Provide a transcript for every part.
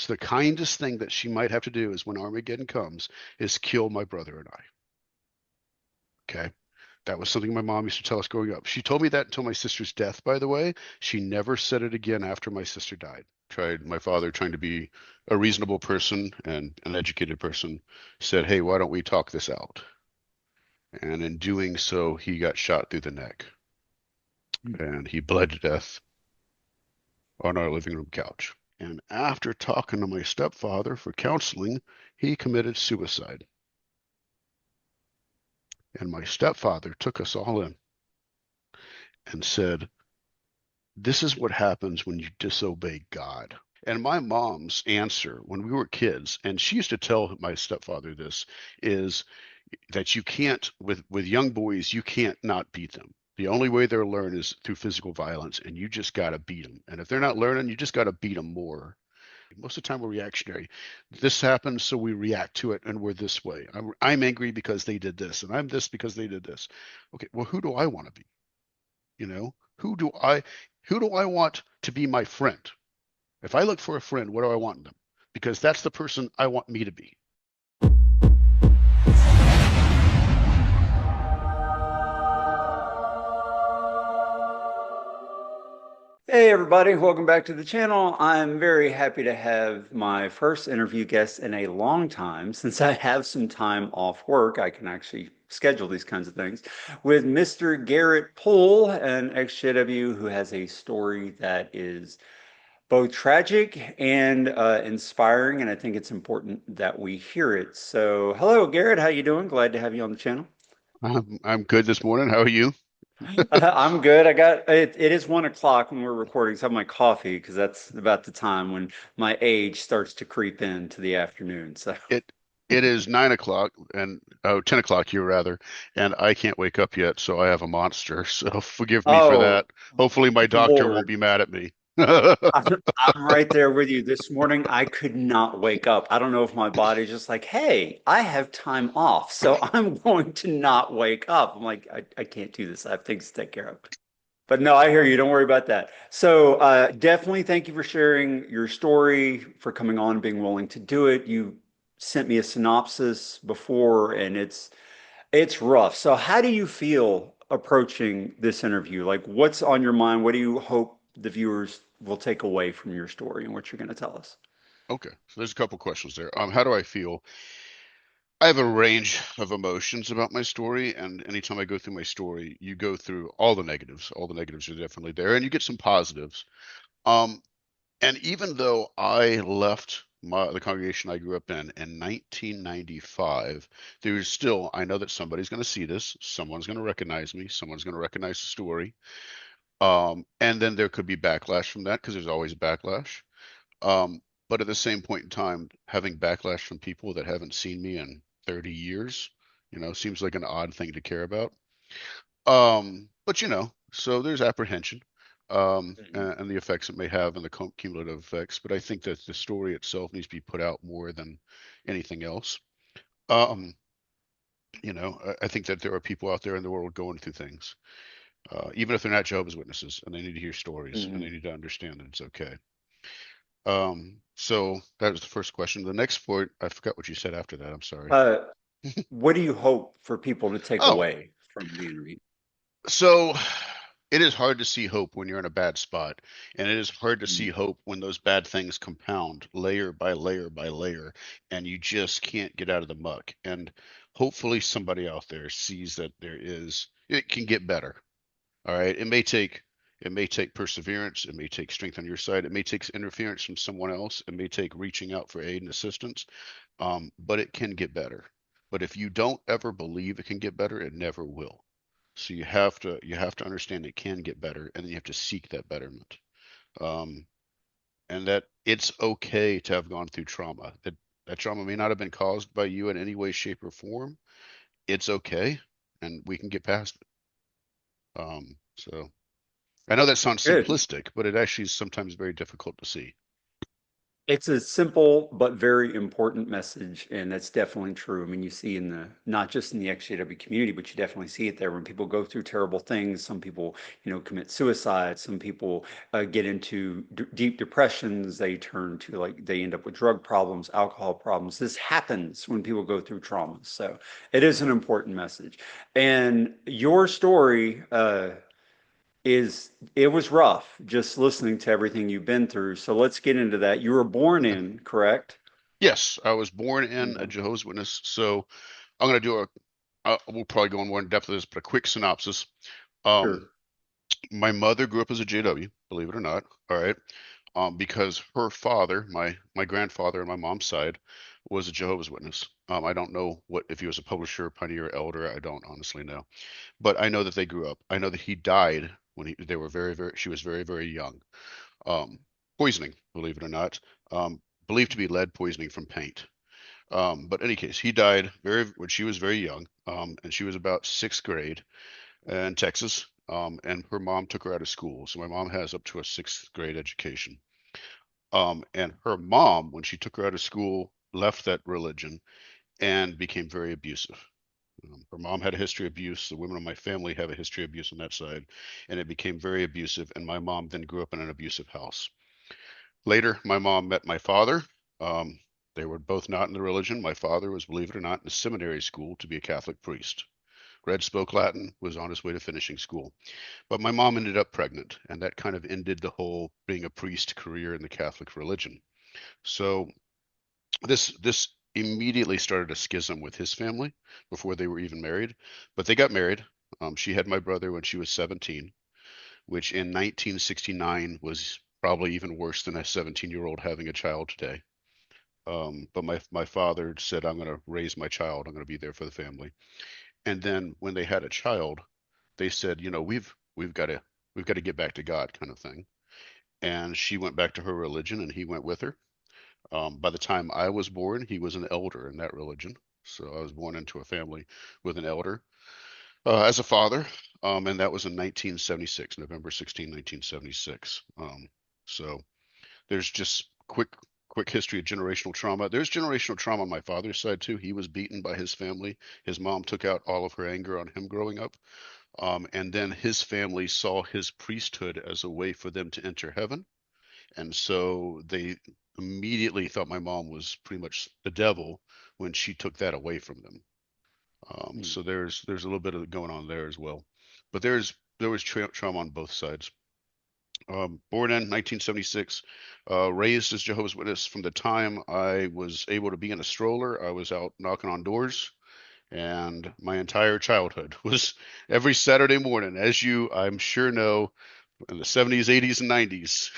the kindest thing that she might have to do is when Armageddon comes is kill my brother and I. Okay. That was something my mom used to tell us growing up. She told me that until my sister's death, by the way. She never said it again after my sister died. Tried my father trying to be a reasonable person and an educated person said, "Hey, why don't we talk this out?" And in doing so, he got shot through the neck and he bled to death on our living room couch. And after talking to my stepfather for counseling, he committed suicide. And my stepfather took us all in and said, "This is what happens when you disobey God." And my mom's answer when we were kids, and she used to tell my stepfather this, is that you can't, with young boys, you can't not beat them. The only way they'll learn is through physical violence, and you just got to beat them. And if they're not learning, you just got to beat them more. Most of the time we're reactionary. This happens, so we react to it, and we're this way. I'm angry because they did this, and I'm this because they did this. Okay, well, who do I want to be? You know, who do I want to be my friend? If I look for a friend, what do I want in them? Because that's the person I want me to be. Hey everybody, welcome back to the channel. I'm very happy to have my first interview guest in a long time. Since I have some time off work, I can actually schedule these kinds of things with Mr. Garrett Poole, an ex-JW who has a story that is both tragic and inspiring, and I think it's important that we hear it. So, hello Garrett, how you doing? Glad to have you on the channel. I'm good this morning. How are you? I'm good. I got it. It is 1 o'clock when we're recording, so I have my coffee because that's about the time when my age starts to creep into the afternoon. So, It it is 9 o'clock and 10 o'clock here rather, and I can't wake up yet, so I have a monster. So forgive me for that. oh Hopefully my doctor won't Lord, be mad at me. I'm right there with you. This morning, I could not wake up. I don't know if my body's just like, hey, I have time off, so I'm going to not wake up. I'm like, I can't do this. I have things to take care of. But no, I hear you. Don't worry about that. So, definitely thank you for sharing your story, for coming on and being willing to do it. You sent me a synopsis before, and it's rough. So, how do you feel approaching this interview? Like, what's on your mind? What do you hope the viewers will take away from your story and what you're going to tell us? Okay, so there's a couple questions there. How do I feel? I have a range of emotions about my story, and anytime I go through my story, you go through all the negatives. All the negatives are definitely there, and you get some positives. Um, And even though I left the congregation I grew up in 1995, there's still, I know that somebody's going to see this, someone's going to recognize me, someone's going to recognize the story. And then there could be backlash from that because there's always backlash. But at the same point in time, having backlash from people that haven't seen me in 30 years, seems like an odd thing to care about. But so there's apprehension, and the effects it may have and the cumulative effects. But I think that the story itself needs to be put out more than anything else. Um, I think that there are people out there in the world going through things, even if they're not Jehovah's Witnesses, and they need to hear stories and they Mhm. need to understand that it's okay. So that was the first question. The next point, I forgot what you said after that. I'm sorry. Uh, what do you hope for people to take Oh, away from the interview? so it is hard to see hope when you're in a bad spot, and it is hard to see Mm. hope when those bad things compound layer by layer by layer, and you just can't get out of the muck. And hopefully somebody out there sees that it can get better. All right. It may take perseverance, it may take strength on your side, it may take interference from someone else, it may take reaching out for aid and assistance. But it can get better. But if you don't ever believe it can get better, it never will. So you have to understand it can get better, and then you have to seek that betterment. Um, and that it's okay to have gone through trauma. That trauma may not have been caused by you in any way, shape, or form. It's okay, and we can get past it. So I know that sounds Good. simplistic, but it actually is sometimes very difficult to see. It's a simple but very important message, and that's definitely true. I mean, you see in the not just in the XJW community, but you definitely see it there when people go through terrible things. Some people, commit suicide. Some people get into deep depressions. They turn to like they end up with drug problems, alcohol problems. This happens when people go through traumas. So it is an important message. And your story, it was rough just listening to everything you've been through. So let's get into that. You were born Okay. in, correct? Yes, I was born in a Yeah. Jehovah's Witness, so I'm going to do we'll probably go in more in depth of this, but a quick synopsis. Um, Sure. my mother grew up as a JW, believe it or not. All right. Because her father, my grandfather on my mom's side, was a Jehovah's Witness. I don't know what if he was a publisher, pioneer, elder. I don't honestly know, but I know that they grew up. I know that he died when they were she was very, very young. Um, Poisoning, believe it or not. Believed to be lead poisoning from paint. But in any case, he died when she was very young, and she was about sixth grade in Texas. And her mom took her out of school. So my mom has up to a sixth grade education. And her mom, when she took her out of school, left that religion and became very abusive. Her mom had a history of abuse. The women in my family have a history of abuse on that side, and it became very abusive. And my mom then grew up in an abusive house. Later, my mom met my father. Um, they were both not in the religion. My father was, believe it or not, in a seminary school to be a Catholic priest. Read, spoke Latin, was on his way to finishing school. But my mom ended up pregnant, and that kind of ended the whole being a priest career in the Catholic religion. So this immediately started a schism with his family before they were even married. But they got married. She had my brother when she was 17, which in 1969 was probably even worse than a 17-year-old having a child today. But my father said, "I'm going to raise my child. I'm going to be there for the family." And then when they had a child, they said, we've got to get back to God, kind of thing. And she went back to her religion, and he went with her. By the time I was born, he was an elder in that religion. So I was born into a family with an elder as a father, and that was in 1976, November 16, 1976. So there's just quick history of generational trauma. There's generational trauma on my father's side too. He was beaten by his family. His mom took out all of her anger on him growing up. And then his family saw his priesthood as a way for them to enter heaven. And so they immediately thought my mom was pretty much the devil when she took that away from them. Hmm. So there's a little bit of going on there as well. But there was trauma on both sides. Born in 1976, raised as Jehovah's Witness. From the time I was able to be in a stroller, I was out knocking on doors, and my entire childhood was every Saturday morning, as you, I'm sure, know, in the 70s, 80s, and 90s.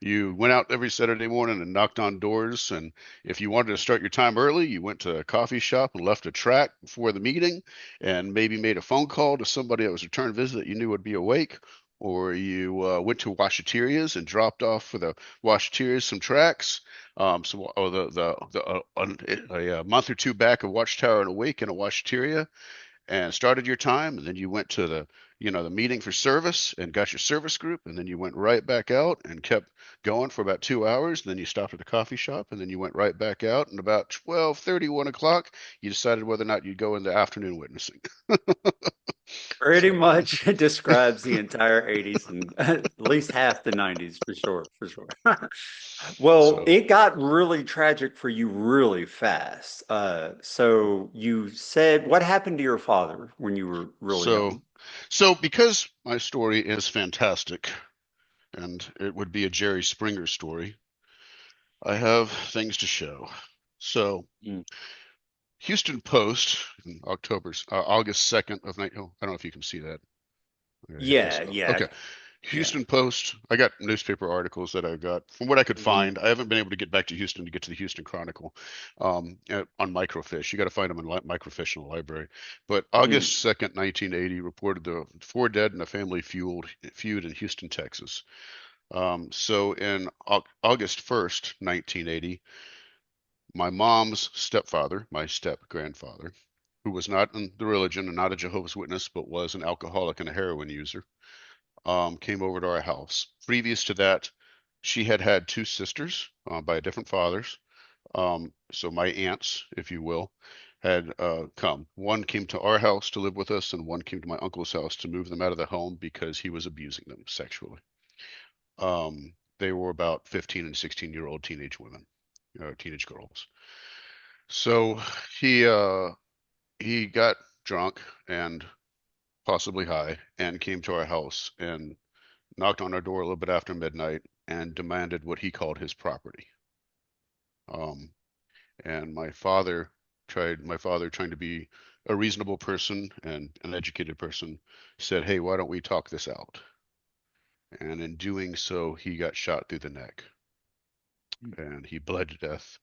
You went out every Saturday morning and knocked on doors, and if you wanted to start your time early, you went to a coffee shop and left a track before the meeting, and maybe made a phone call to somebody that was a return visit that you knew would be awake, or you went to washaterias and dropped off for the washaterias some tracks. Or a month or two back, a Watchtower and Awake in a washateria, and started your time, and then you went to the meeting for service and got your service group, and then you went right back out and kept going for about 2 hours, and then you stopped at the coffee shop, and then you went right back out, and about 12:30, 1 o'clock, you decided whether or not you'd go into afternoon witnessing. Pretty So much describes the entire 80s and at least half the 90s for sure, for sure. Well, so it got really tragic for you really fast. So you said, what happened to your father when you were really so young? so because my story is fantastic and it would be a Jerry Springer story, I have things to show. So Mm. Houston Post in August 2nd of night. Oh, I don't know if you can see that. I gotta hit this Yeah, up. yeah, Okay. yeah. Houston Post. I got newspaper articles that I got from what I could Mhm. find. I haven't been able to get back to Houston to get to the Houston Chronicle on microfiche. You got to find them in microfiche in the library. But Mm. August 2nd, 1980, reported the four dead in a family feud in Houston, Texas. So in August 1st, 1980, my mom's stepfather, my step grandfather, who was not in the religion and not a Jehovah's Witness, but was an alcoholic and a heroin user, came over to our house. Previous to that, She had had two sisters by different fathers. So my aunts, if you will, had come. One came to our house to live with us, and one came to my uncle's house to move them out of the home because he was abusing them sexually. They were about 15 and 16-year-old teenage women, teenage girls. So he uh, he got drunk and possibly high and came to our house and knocked on our door a little bit after midnight and demanded what he called his property. Um, and my father trying to be a reasonable person and an educated person said, "Hey, why don't we talk this out?" And in doing so, he got shot through the neck and he bled to death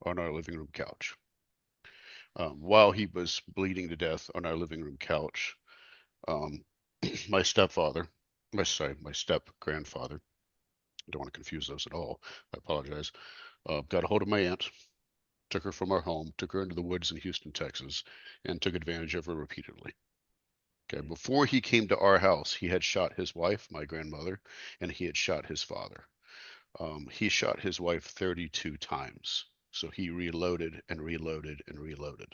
on our living room couch. While he was bleeding to death on our living room couch, um, my stepfather, my step grandfather, don't want to confuse those at all. I apologize. Got a hold of my aunt, took her from our home, took her into the woods in Houston, Texas, and took advantage of her repeatedly. Okay, before he came to our house, he had shot his wife, my grandmother, and he had shot his father. He shot his wife 32 times. So he reloaded and reloaded and reloaded.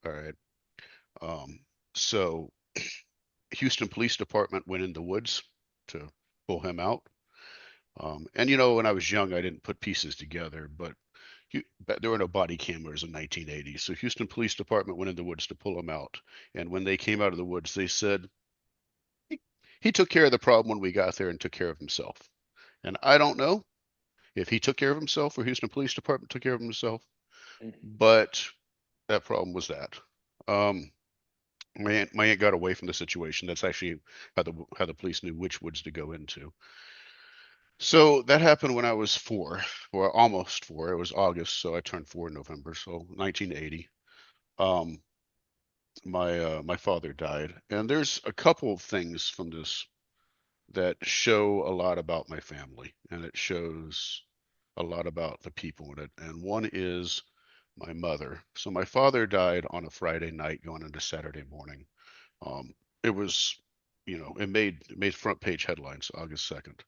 All right. Um, so Houston Police Department went in the woods to pull him out. And when I was young, I didn't put pieces together, but there were no body cameras in 1980. So Houston Police Department went in the woods to pull him out. And when they came out of the woods, they said he, he took care of the problem when we got there and took care of himself. And I don't know if he took care of himself or Houston Police Department took care of himself, but that problem was that. Um, my aunt got away from the situation. That's actually how the police knew which woods to go into. So that happened when I was 4, or almost 4. It was August, so I turned 4 in November. So 1980. Um, my father died, and there's a couple of things from this that show a lot about my family, and it shows a lot about the people in it. And one is my mother. So my father died on a Friday night going into Saturday morning. Um, it was, it made front page headlines August 2nd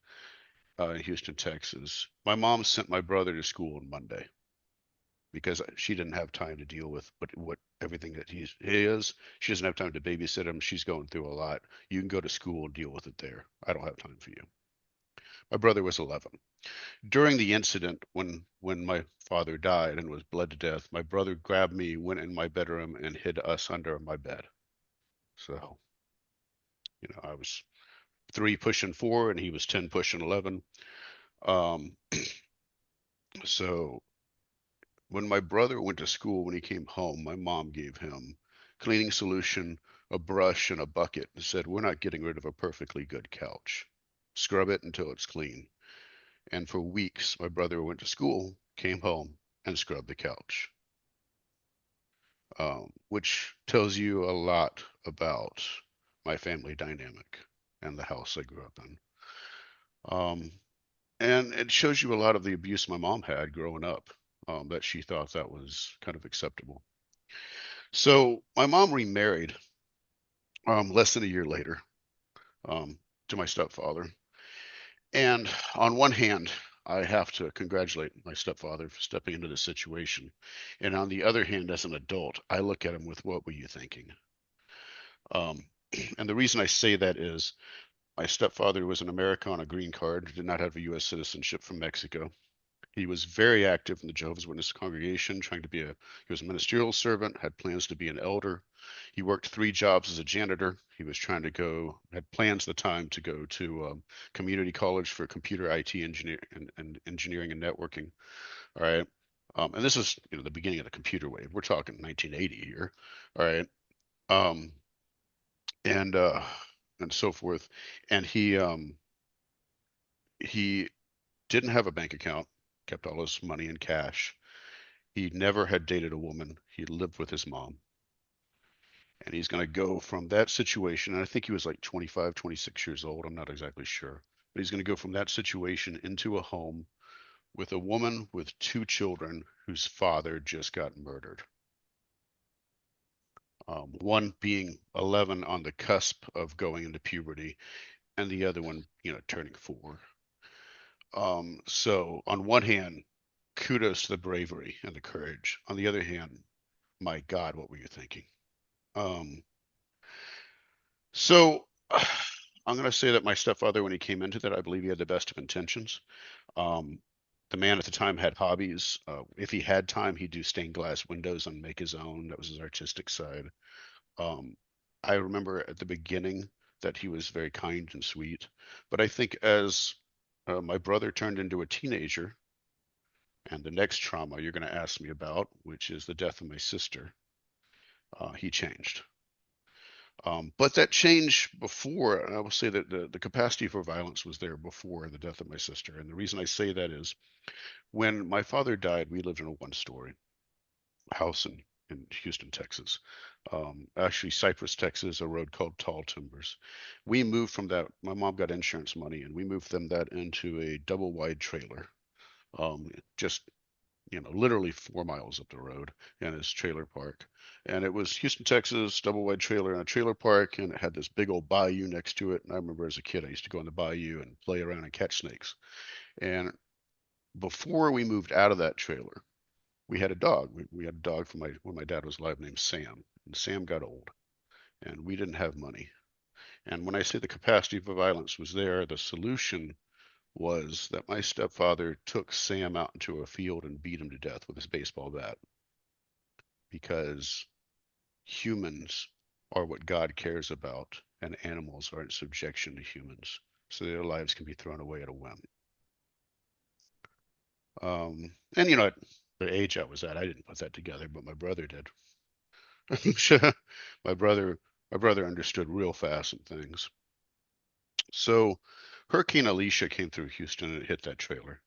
in Houston, Texas. My mom sent my brother to school on Monday because she didn't have time to deal with what everything that he is. She doesn't have time to babysit him. She's going through a lot. You can go to school and deal with it there. I don't have time for you. My brother was 11. During the incident, when my father died and was bled to death, my brother grabbed me, went in my bedroom, and hid us under my bed. So, I was 3 pushing 4, and he was 10 pushing 11. Um, so when my brother went to school, when he came home, my mom gave him cleaning solution, a brush, and a bucket, and said, "We're not getting rid of a perfectly good couch. Scrub it until it's clean." And for weeks, my brother went to school, came home, and scrubbed the couch, which tells you a lot about my family dynamic and the house I grew up in. Um, and it shows you a lot of the abuse my mom had growing up, that she thought that was kind of acceptable. So my mom remarried less than a year later um, to my stepfather. And on one hand, I have to congratulate my stepfather for stepping into this situation. And on the other hand, as an adult, I look at him with, "What were you thinking?" Um, and the reason I say that is my stepfather was an American on a green card, did not have a U.S. citizenship from Mexico. He was very active in the Jehovah's Witness congregation, he was a ministerial servant, had plans to be an elder. He worked 3 jobs as a janitor. He was had plans at the time to go to community college for computer IT and engineering and networking. All right. And this is, the beginning of the computer wave. We're talking 1980 here. All right. Um, and, uh, and so forth. And he didn't have a bank account, kept all his money in cash. He never had dated a woman. He lived with his mom. And he's going to go from that situation. And I think he was like 25, 26 years old. I'm not exactly sure. But he's going to go from that situation into a home with a woman with 2 children whose father just got murdered. One being 11 on the cusp of going into puberty, and the other one, turning 4. So on one hand, kudos to the bravery and the courage. On the other hand, my God, what were you thinking? Um, so I'm going to say that my stepfather, when he came into that, I believe he had the best of intentions. Um, the man at the time had hobbies. If he had time, he'd do stained glass windows and make his own. That was his artistic side. Um, I remember at the beginning that he was very kind and sweet, but I think as my brother turned into a teenager, and the next trauma you're going to ask me about, which is the death of my sister, he changed. But that change before, and I will say that the capacity for violence was there before the death of my sister. And the reason I say that is when my father died, we lived in a 1-story house in Houston, Texas. Actually, Cypress, Texas, a road called Tall Timbers. We moved from that. My mom got insurance money, and we moved them that into a double wide trailer. Just literally 4 miles up the road in his trailer park. And it was Houston, Texas, double wide trailer in a trailer park, and it had this big old bayou next to it. And I remember as a kid, I used to go in the bayou and play around and catch snakes. And before we moved out of that trailer, we had a dog. We had a dog from when my dad was alive named Sam. And Sam got old, and we didn't have money. And when I say the capacity for violence was there, the solution was that my stepfather took Sam out into a field and beat him to death with his baseball bat because humans are what God cares about, and animals are in subjection to humans, so their lives can be thrown away at a whim. And at the age I was at, I didn't put that together, but my brother did. my brother, my brother understood real fast some things. So, Hurricane Alicia came through Houston and it hit that trailer.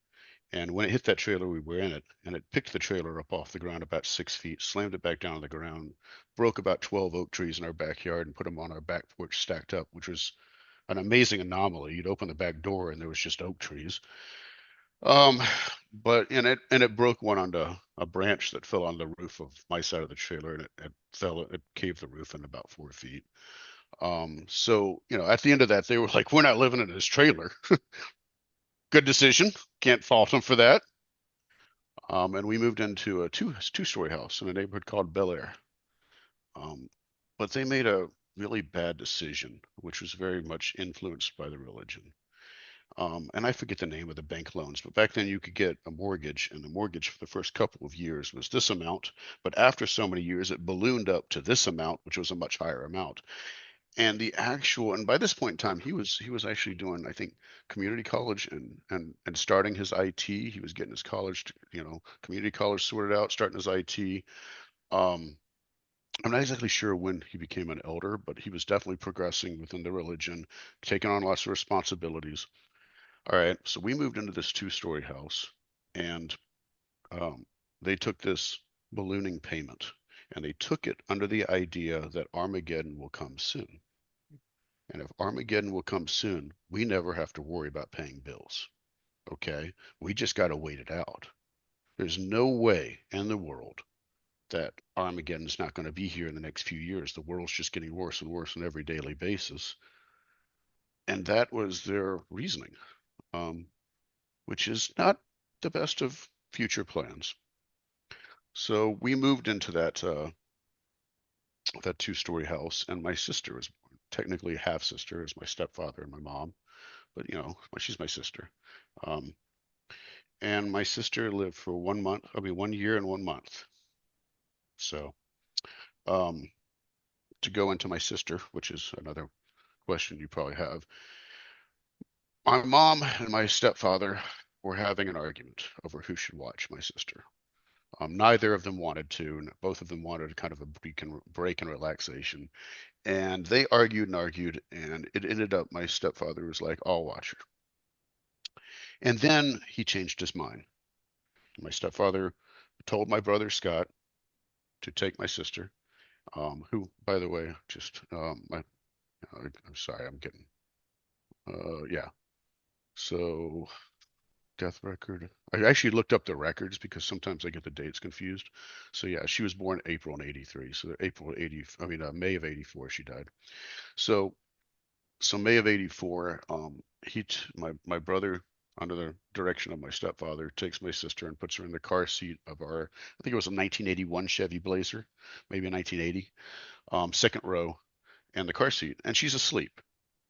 And when it hit that trailer, we were in it, and it picked the trailer up off the ground about 6 feet, slammed it back down on the ground, broke about 12 oak trees in our backyard, and put them on our back porch stacked up, which was an amazing anomaly. You'd open the back door, and there was just oak trees. Um, but and it broke one onto a branch that fell on the roof of my side of the trailer, and it caved the roof in about 4 feet. So at the end of that, they were like, "We're not living in this trailer." Good decision. Can't fault them for that. And we moved into a two-story house in a neighborhood called Bel Air. Um, but they made a really bad decision, which was very much influenced by the religion. And I forget the name of the bank loans, but back then you could get a mortgage, and the mortgage for the first couple of years was this amount. But after so many years, it ballooned up to this amount, which was a much higher amount. And by this point in time, he was actually doing, I think, community college and starting his IT. He was getting his college, community college sorted out, starting his IT. Um, I'm not exactly sure when he became an elder, but he was definitely progressing within the religion, taking on lots of responsibilities. All right, so we moved into this 2-story house, and um, they took this ballooning payment, and they took it under the idea that Armageddon will come soon. And if Armageddon will come soon, we never have to worry about paying bills. Okay? We just got to wait it out. There's no way in the world that Armageddon's not going to be here in the next few years. The world's just getting worse and worse on every daily basis. And that was their reasoning, um, which is not the best of future plans. So we moved into that 2-story house, and my sister was born. Technically half sister is my stepfather and my mom, but she's my sister. Um, and my sister lived for 1 month, I mean 1 year and 1 month. So um, to go into my sister, which is another question you probably have, my mom and my stepfather were having an argument over who should watch my sister. Neither of them wanted to, and both of them wanted kind of a break and relaxation. And they argued, and it ended up my stepfather was like, "I'll watch her." And then he changed his mind. My stepfather told my brother Scott to take my sister, who, by the way, just I'm sorry, I'm getting yeah. So death record. I actually looked up the records because sometimes I get the dates confused. So yeah, she was born April in '83. So April 80, I mean May of '84 she died. So So May of '84, my brother, under the direction of my stepfather, takes my sister and puts her in the car seat of our, I think it was a 1981 Chevy Blazer, maybe a 1980, second row in the car seat, and she's asleep.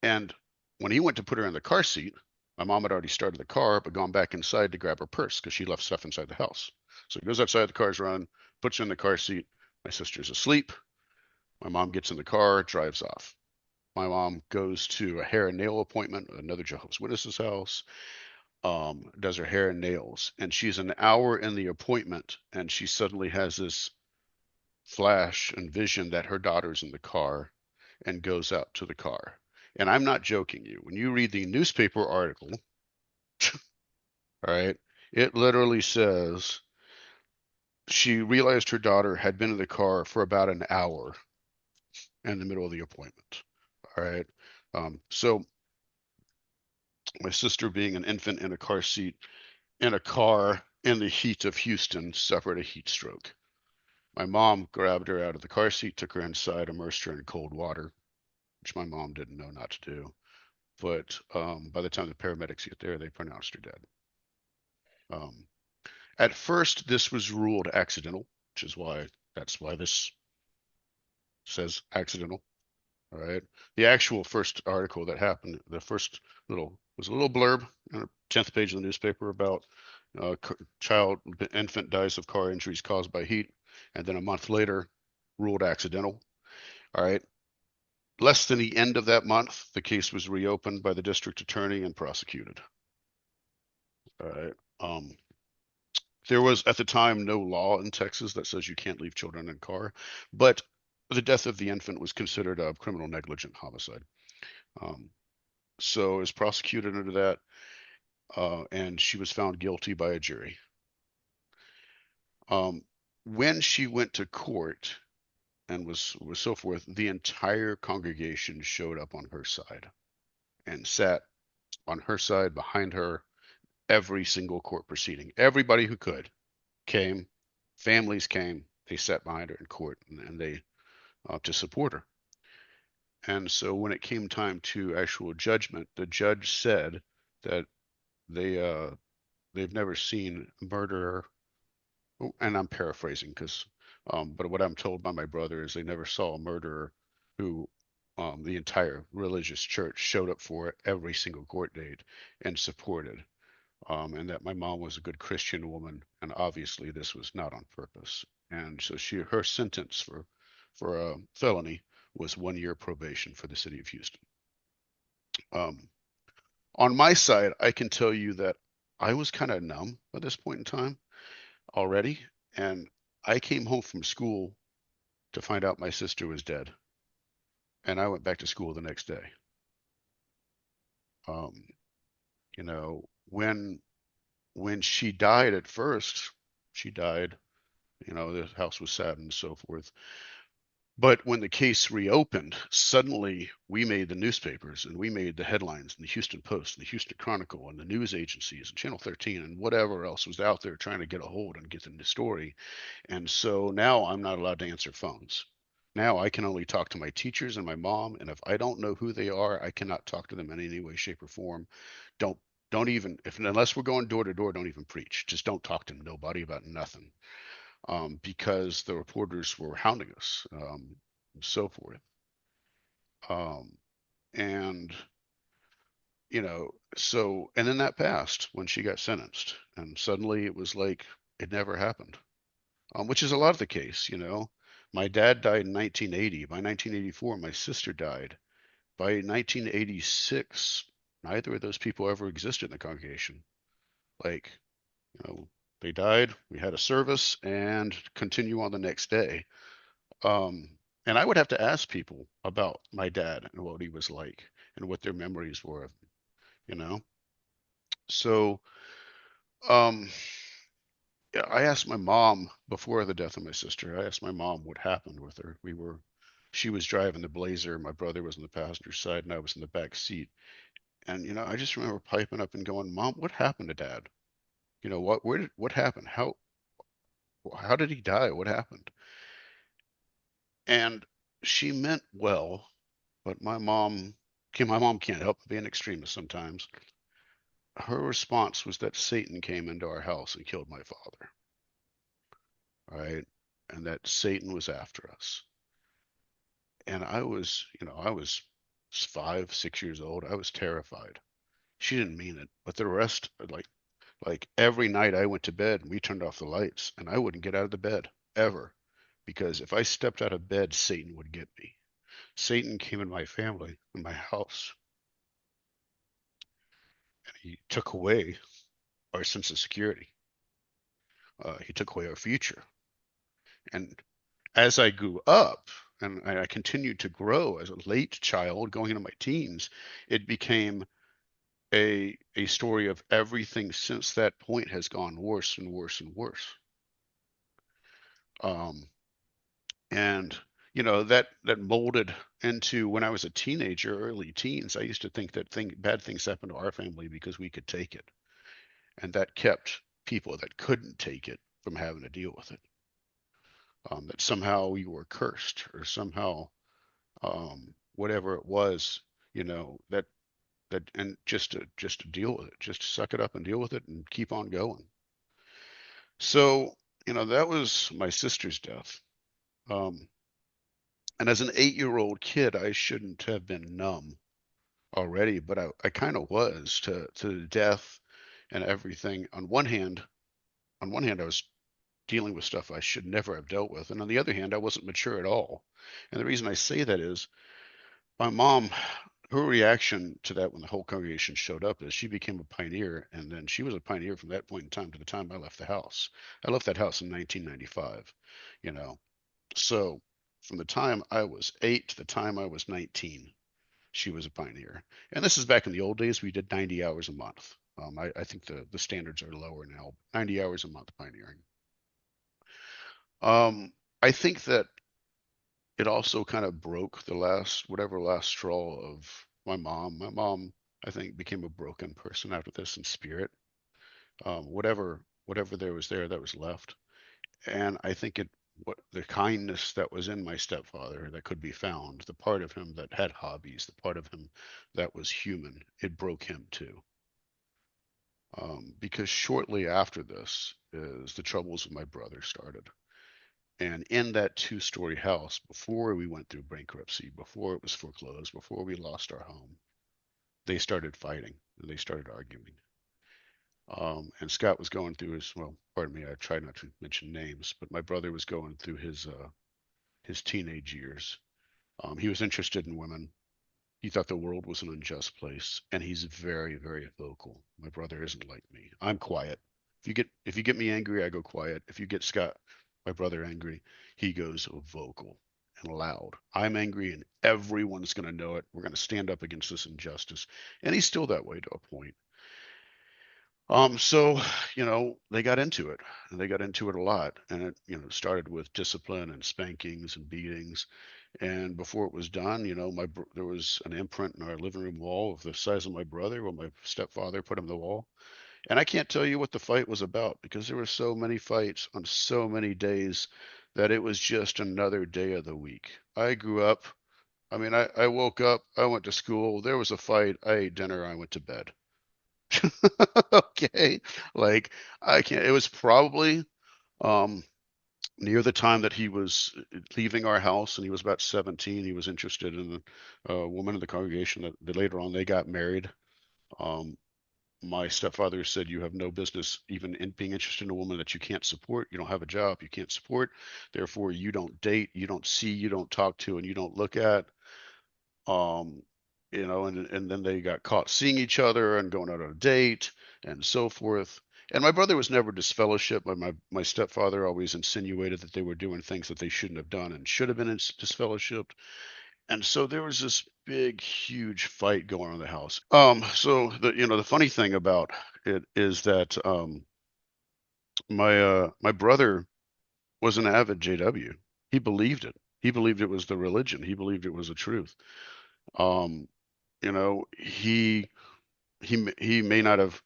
And when he went to put her in the car seat, my mom had already started the car, but gone back inside to grab her purse because she left stuff inside the house. So he goes outside, the car's running, puts her in the car seat. My sister's asleep. My mom gets in the car, drives off. My mom goes to a hair and nail appointment at another Jehovah's Witness's house, does her hair and nails, and she's an hour in the appointment, and she suddenly has this flash and vision that her daughter's in the car and goes out to the car. And I'm not joking you. When you read the newspaper article, all right, it literally says she realized her daughter had been in the car for about an hour in the middle of the appointment. All right. So my sister, being an infant in a car seat in a car in the heat of Houston, suffered a heat stroke. My mom grabbed her out of the car seat, took her inside, immersed her in cold water, which my mom didn't know not to do. But by the time the paramedics get there, they pronounced her dead. Um, at first, this was ruled accidental, which is why that's why this says accidental. All right. The actual first article that happened, the first little was a little blurb on the 10th page of the newspaper about child infant dies of car injuries caused by heat, and then a month later ruled accidental. All right. Less than the end of that month, the case was reopened by the district attorney and prosecuted. All right. There was at the time no law in Texas that says you can't leave children in a car, but the death of the infant was considered a criminal negligent homicide. Um, so is prosecuted under that, and she was found guilty by a jury. Um, when she went to court and was so forth, the entire congregation showed up on her side and sat on her side behind her every single court proceeding. Everybody who could came, families came, they sat behind her in court and they to support her. And so when it came time to actual judgment, the judge said that they they've never seen a murderer, and I'm paraphrasing because, but what I'm told by my brother is they never saw a murderer who the entire religious church showed up for every single court date and supported, and that my mom was a good Christian woman, and obviously this was not on purpose. And so her sentence for a felony was 1 year probation for the city of Houston. Um, on my side, I can tell you that I was kind of numb at this point in time already, and I came home from school to find out my sister was dead, and I went back to school the next day. Um, you know, when she died at first, she died. You know, the house was sad and so forth. But when the case reopened, suddenly we made the newspapers and we made the headlines in the Houston Post and the Houston Chronicle and the news agencies and Channel 13 and whatever else was out there trying to get a hold and get the story. And so now I'm not allowed to answer phones. Now I can only talk to my teachers and my mom, and if I don't know who they are, I cannot talk to them in any way, shape, or form. Don't don't even if unless we're going door to door, don't even preach. Just don't talk to nobody about nothing, because the reporters were hounding us, and so forth. Um, and so and then that passed when she got sentenced, and suddenly it was like it never happened. Which is a lot of the case. My dad died in 1980. By 1984, my sister died. By 1986, neither of those people ever existed in the congregation. Like, you know, they died, we had a service, and continue on the next day. Um, and I would have to ask people about my dad and what he was like and what their memories were of him, you know? So, um, yeah, I asked my mom before the death of my sister. I asked my mom what happened with her. She was driving the Blazer. My brother was in the passenger side, and I was in the back seat. And I just remember piping up and going, "Mom, what happened to Dad? What happened? How did he die? What happened?" And she meant well, but my mom. Okay, my mom can't help but be an extremist sometimes. Her response was that Satan came into our house and killed my father, right? And that Satan was after us. And I was 5, 6 years old. I was terrified. She didn't mean it, but the rest, like every night I went to bed and we turned off the lights and I wouldn't get out of the bed ever because if I stepped out of bed, Satan would get me. Satan came in my family, in my house, and he took away our sense of security. He took away our future. And as I grew up and I continued to grow as a late child, going into my teens, it became a story of everything since that point has gone worse and worse and worse. Um, and that molded into when I was a teenager, early teens. I used to think that bad things happened to our family because we could take it, and that kept people that couldn't take it from having to deal with it. That somehow we were cursed, or somehow whatever it was, that and just to deal with it, just to suck it up and deal with it and keep on going. So, that was my sister's death. Um, and as an 8-year-old kid, I shouldn't have been numb already, but I kind of was to the death and everything. On one hand, I was dealing with stuff I should never have dealt with, and on the other hand, I wasn't mature at all. And the reason I say that is my mom, her reaction to that when the whole congregation showed up is she became a pioneer, and then she was a pioneer from that point in time to the time I left the house. I left that house in 1995, you know. So from the time I was 8 to the time I was 19, she was a pioneer. And this is back in the old days. We did 90 hours a month. I think the standards are lower now. 90 hours a month pioneering. Um, I think that it also kind of broke the last straw of my mom. My mom, I think, became a broken person after this in spirit. Whatever there was there that was left. And I think what the kindness that was in my stepfather that could be found, the part of him that had hobbies, the part of him that was human, it broke him too. Because shortly after this is the troubles with my brother started. And in that two-story house, before we went through bankruptcy, before it was foreclosed, before we lost our home, they started fighting and they started arguing. And Scott was going through well, pardon me, I try not to mention names, but my brother was going through his teenage years. He was interested in women. He thought the world was an unjust place, and he's very, very vocal. My brother isn't like me. I'm quiet. If you get me angry, I go quiet. If you get Scott, my brother, angry, he goes vocal and loud. I'm angry, and everyone's going to know it. We're going to stand up against this injustice, and he's still that way to a point. So, they got into it, and they got into it a lot, and it, started with discipline and spankings and beatings. And before it was done, there was an imprint in our living room wall of the size of my brother when my stepfather put him on the wall. And I can't tell you what the fight was about because there were so many fights on so many days that it was just another day of the week. I grew up. I mean, I woke up, I went to school, there was a fight, I ate dinner, I went to bed. Okay. Like I can't, it was probably um near the time that he was leaving our house and he was about 17. He was interested in a woman in the congregation that later on they got married. Um, my stepfather said, "You have no business even in being interested in a woman that you can't support. You don't have a job, you can't support. Therefore, you don't date, you don't see, you don't talk to, and you don't look at." Um, and then they got caught seeing each other and going out on a date and so forth. And my brother was never disfellowshipped, but my stepfather always insinuated that they were doing things that they shouldn't have done and should have been disfellowshipped. And so there was this big, huge fight going on in the house. So the funny thing about it is that my brother was an avid JW. He believed it. He believed it was the religion. He believed it was the truth. Um, he may not have.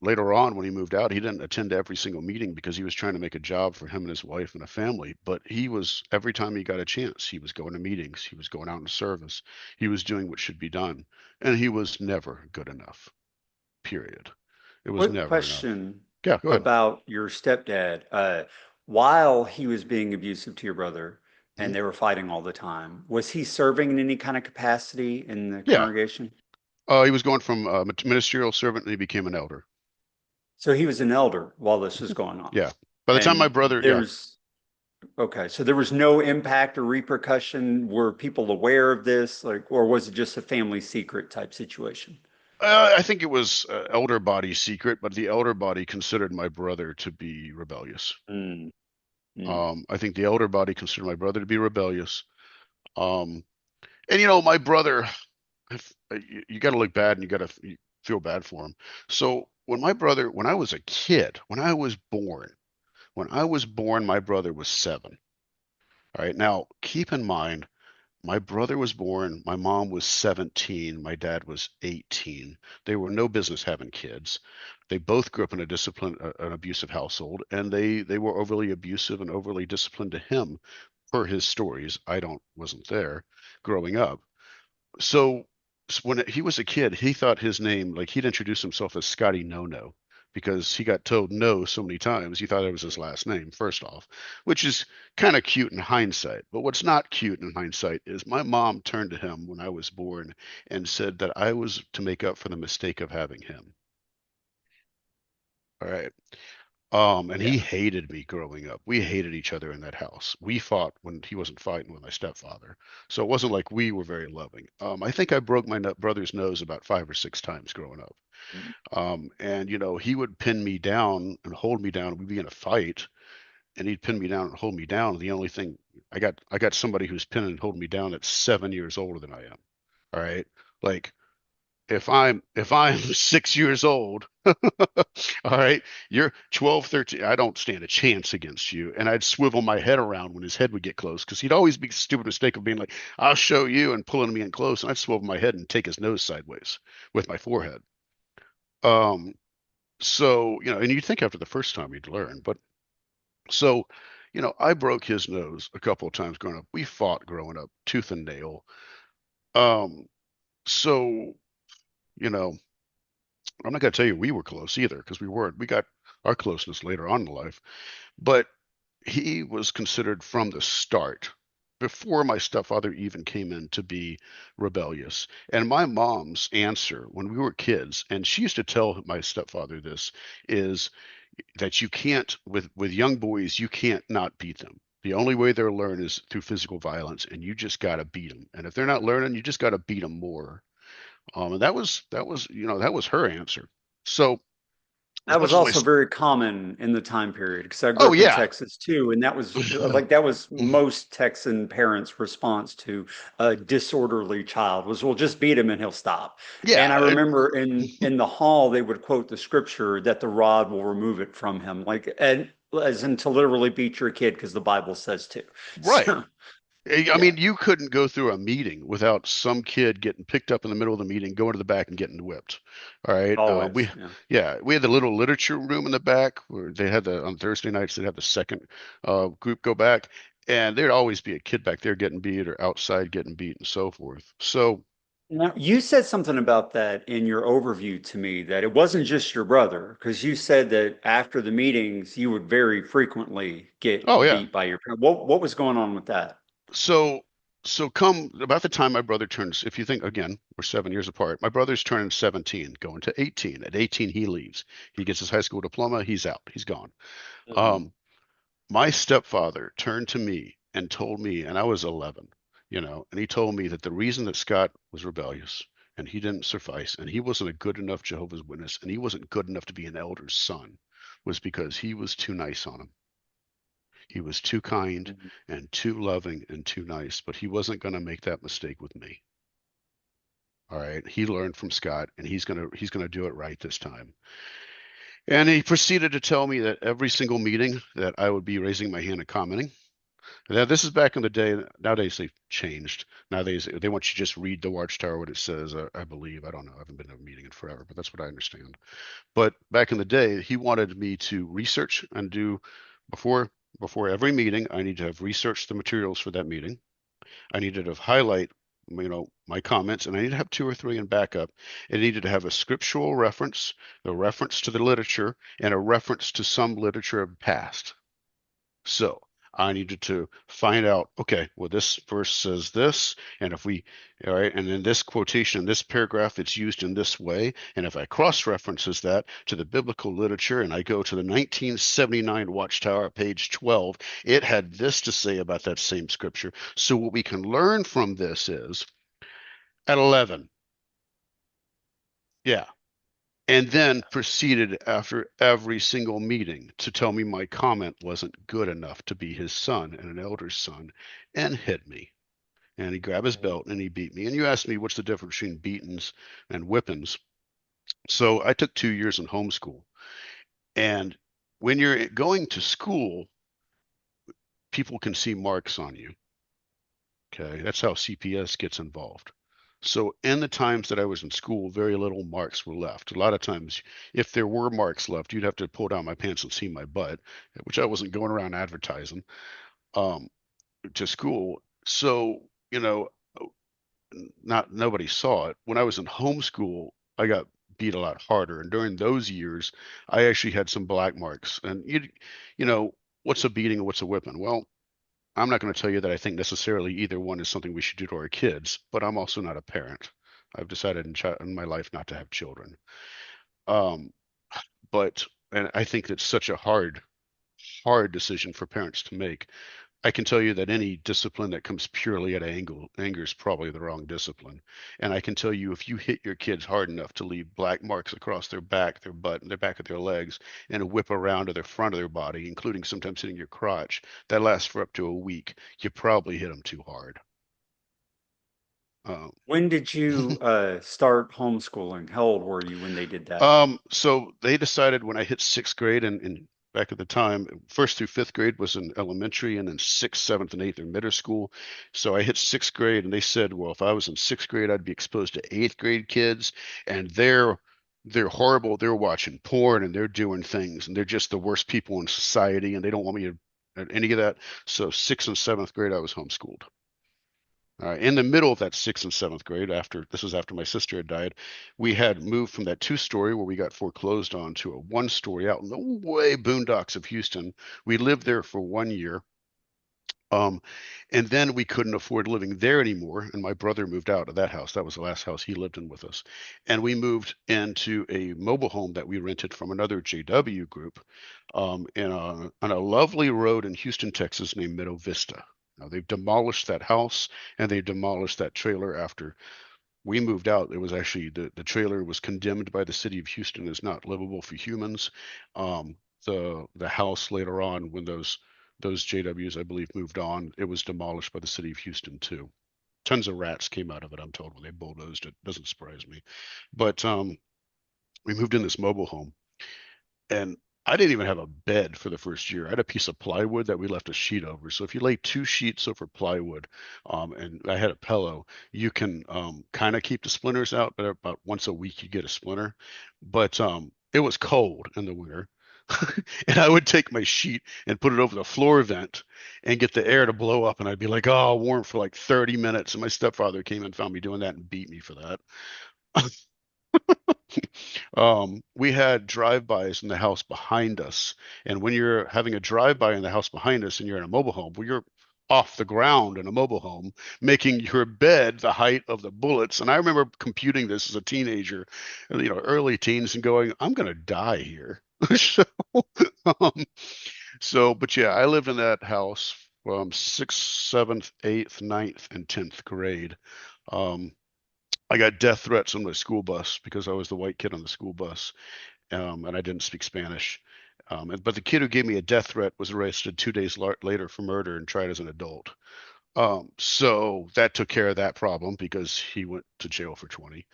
later on, when he moved out, he didn't attend every single meeting because he was trying to make a job for him and his wife and a family. But he was, every time he got a chance, he was going to meetings, he was going out in service, he was doing what should be done. And he was never good enough, period. It was Quick never enough. question Yeah, go ahead. about your stepdad. While he was being abusive to your brother Mhm. and they were fighting all the time, was he serving in any kind of capacity in the Yeah. congregation? He was going from ministerial servant and he became an elder. So he was an elder while this was going on. Yeah. By the time my And brother, yeah, there's, okay, so there was no impact or repercussion. Were people aware of this? Like, or was it just a family secret type situation? I think it was elder body secret, but the elder body considered my brother to be rebellious. Mm, mm. I think the elder body considered my brother to be rebellious. Um, and you know, my brother, you got to look bad and you got to feel bad for him. So when I was a kid, when I was born, my brother was 7. All right. Now, keep in mind, my brother was born, my mom was 17, my dad was 18. They were no business having kids. They both grew up in an abusive household, and they were overly abusive and overly disciplined to him per his stories. I don't wasn't there growing up. So when he was a kid, he thought his name, like he'd introduce himself as Scotty No No because he got told no so many times. He thought it was his last name, first off, which is kind of cute in hindsight. But what's not cute in hindsight is my mom turned to him when I was born and said that I was to make up for the mistake of having him. All right. And he Yeah. hated me growing up. We hated each other in that house. We fought when he wasn't fighting with my stepfather. So it wasn't like we were very loving. I think I broke my brother's nose about 5 or 6 times growing up. Mm. And you know, he would pin me down and hold me down. We'd be in a fight, and he'd pin me down and hold me down. The only thing I got somebody who's pinning and holding me down that's 7 years older than I am. All right, like if I'm 6 years old, all right, you're 12, 13. I don't stand a chance against you. And I'd swivel my head around when his head would get close because he'd always be stupid mistake of being like, I'll show you and pulling me in close. And I'd swivel my head and take his nose sideways with my forehead. Um, so, you know, and you'd think after the first time you'd learn, but so, you know, I broke his nose a couple of times growing up. We fought growing up, tooth and nail. Um, so, you know, I'm not gonna tell you we were close either because we weren't. We got our closeness later on in life, but he was considered from the start, before my stepfather even came in, to be rebellious. And my mom's answer when we were kids, and she used to tell my stepfather this, is that you can't with young boys, you can't not beat them. The only way they'll learn is through physical violence, and you just got to beat them. And if they're not learning, you just got to beat them more. And that was you know that was her answer. So as That was much as my also very common in the time period because I grew oh up in yeah Texas too, and that was like that was most Texan parents' response to a disorderly child was, "Well, just beat him and he'll stop." And I yeah remember in the hall they would quote the scripture that the rod will remove it from him, like and as in to literally beat your kid because the Bible says to. right. So I yeah, mean, you couldn't go through a meeting without some kid getting picked up in the middle of the meeting, going to the back and getting whipped. All right. always. Yeah. Yeah, we had the little literature room in the back where they had on Thursday nights, they'd have the second group go back, and there'd always be a kid back there getting beat or outside getting beat and so forth. So, Now, you said something about that in your overview to me that it wasn't just your brother, because you said that after the meetings, you would very frequently oh get yeah. beat by your parents. What was going on with that? So, so come about the time my brother turns, if you think again, we're 7 years apart. My brother's turning 17, going to 18. At 18, he leaves. He gets his high school diploma. He's out. He's gone. Mhm. Um, my stepfather turned to me and told me, and I was 11, you know, and he told me that the reason that Scott was rebellious and he didn't suffice and he wasn't a good enough Jehovah's Witness and he wasn't good enough to be an elder's son was because he was too nice on him. He was too kind Mhm. and too loving and too nice, but he wasn't going to make that mistake with me. All right. He learned from Scott and he's gonna do it right this time. And he proceeded to tell me that every single meeting that I would be raising my hand and commenting, Now, this is back in the day. Nowadays they've changed. Nowadays they want you to just read the Watchtower what it says. I believe. I don't know. I haven't been to a meeting in forever, but that's what I understand. But back in the day, he wanted me to research and do before before every meeting. I need to have researched the materials for that meeting. I needed to highlight, my comments, and I need to have two or three in backup. It needed to have a scriptural reference, a reference to the literature, and a reference to some literature of the past. So I needed to find out, okay, well, this verse says this, and if we, all right, and in this quotation, in this paragraph, it's used in this way. And if I cross-references that to the biblical literature and I go to the 1979 Watchtower, page 12, it had this to say about that same scripture. So what we can learn from this is at 11, yeah, and then proceeded after every single meeting to tell me my comment wasn't good enough to be his son and an elder's son, and hit me. And he grabbed his belt and he beat me. And you asked me what's the difference between beatings and whippings. So I took 2 years in homeschool. And when you're going to school, people can see marks on you. Okay, that's how CPS gets involved. So in the times that I was in school, very little marks were left. A lot of times, if there were marks left, you'd have to pull down my pants and see my butt, which I wasn't going around advertising um, to school. So, not nobody saw it. When I was in homeschool, I got beat a lot harder. And during those years, I actually had some black marks. And you know, what's a beating and what's a whipping? Well, I'm not going to tell you that I think necessarily either one is something we should do to our kids, but I'm also not a parent. I've decided in my life not to have children. Um, but and I think that's such a hard decision for parents to make. I can tell you that any discipline that comes purely out of anger is probably the wrong discipline. And I can tell you if you hit your kids hard enough to leave black marks across their back, their butt, and their back of their legs, and a whip around to the front of their body, including sometimes hitting your crotch, that lasts for up to a week. You probably hit them too hard. Um, When did you start homeschooling? How old were you when they did that? so they decided when I hit sixth grade and back at the time, first through fifth grade was in elementary, and then sixth, seventh, and eighth in middle school. So I hit sixth grade, and they said, well, if I was in sixth grade, I'd be exposed to eighth grade kids, and they're horrible. They're watching porn and they're doing things, and they're just the worst people in society, and they don't want me to any of that. So sixth and seventh grade, I was homeschooled. In the middle of that sixth and seventh grade, after this was after my sister had died, we had moved from that two-story where we got foreclosed on to a one-story out in the way boondocks of Houston. We lived there for 1 year. Um, and then we couldn't afford living there anymore. And my brother moved out of that house. That was the last house he lived in with us. And we moved into a mobile home that we rented from another JW group on a lovely road in Houston, Texas named Meadow Vista. Now they've demolished that house and they demolished that trailer after we moved out. It was actually the trailer was condemned by the city of Houston as not livable for humans. The house later on, when those JWs, I believe, moved on, it was demolished by the city of Houston too. Tons of rats came out of it, I'm told, when they bulldozed it. Doesn't surprise me. But we moved in this mobile home, and I didn't even have a bed for the first year. I had a piece of plywood that we left a sheet over. So if you lay two sheets over plywood, and I had a pillow, you can kind of keep the splinters out, but about once a week you get a splinter. But it was cold in the winter. And I would take my sheet and put it over the floor vent and get the air to blow up, and I'd be like, "Oh, warm for like 30 minutes." And my stepfather came and found me doing that and beat me for that. We had drive-bys in the house behind us, and when you're having a drive-by in the house behind us and you're in a mobile home, well, you're off the ground in a mobile home, making your bed the height of the bullets. And I remember computing this as a teenager, early teens, and going, "I'm gonna die here." So, um, but yeah, I lived in that house from sixth, seventh, eighth, ninth, and 10th grade. Um, I got death threats on my school bus because I was the white kid on the school bus, and I didn't speak Spanish. But the kid who gave me a death threat was arrested 2 days later for murder and tried as an adult. So that took care of that problem because he went to jail for 20.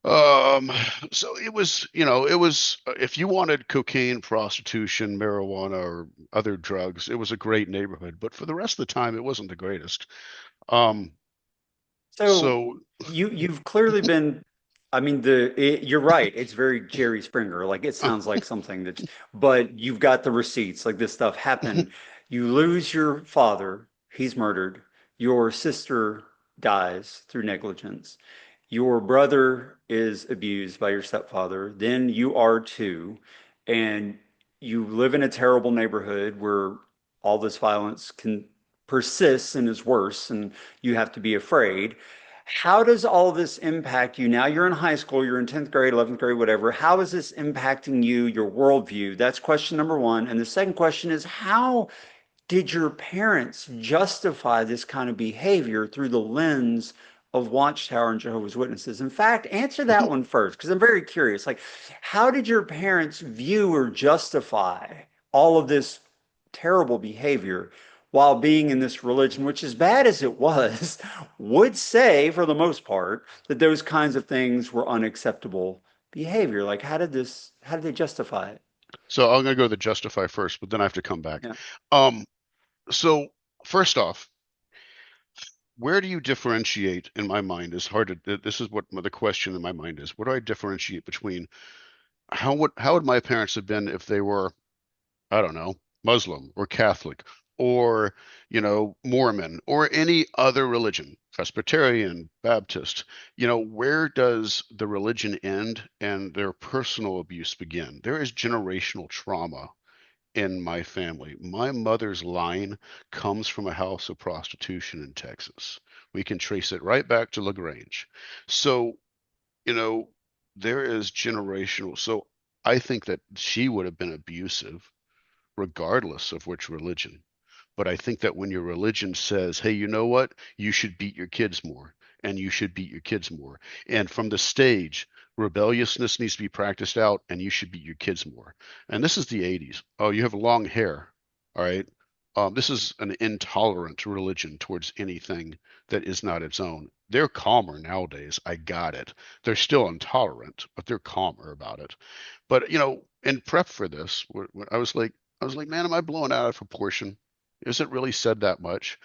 Um, so it was, it was if you wanted cocaine, prostitution, marijuana, or other drugs, it was a great neighborhood. But for the rest of the time, it wasn't the greatest. Um, So so you've clearly been, I mean, you're right. It's very Jerry Springer. Like it sounds like something that's, but you've got the receipts. Like this stuff happened. You lose your father, he's murdered. Your sister dies through negligence. Your brother is abused by your stepfather. Then you are too, and you live in a terrible neighborhood where all this violence can persist and is worse, and you have to be afraid. How does all this impact you now? You're in high school, you're in 10th grade, 11th grade, whatever. How is this impacting you, your worldview? That's question number one. And the second question is, how did your parents justify this kind of behavior through the lens of Watchtower and Jehovah's Witnesses? In fact, answer that one first, because I'm very curious. Like, how did your parents view or justify all of this terrible behavior while being in this religion, which, as bad as it was, would say, for the most part, that those kinds of things were unacceptable behavior? Like, how did they justify it? so I'm gonna go to the justify first, but then I have to come back. Yeah. Um, so first off, where do you differentiate in my mind is hard to, this is what the question in my mind is. What do I differentiate between how would my parents have been if they were, I don't know, Muslim or Catholic or, Mormon or any other religion, Presbyterian, Baptist, where does the religion end and their personal abuse begin? There is generational trauma in my family. My mother's line comes from a house of prostitution in Texas. We can trace it right back to LaGrange. So, you know, there is generational. So I think that she would have been abusive regardless of which religion. But I think that when your religion says, hey, you know what? You should beat your kids more, and you should beat your kids more. And from the stage, rebelliousness needs to be practiced out, and you should beat your kids more. And this is the 80s. Oh, you have long hair. All right. This is an intolerant religion towards anything that is not its own. They're calmer nowadays. I got it. They're still intolerant, but they're calmer about it. But in prep for this, I was like, man, am I blowing out of proportion? Is it really said that much?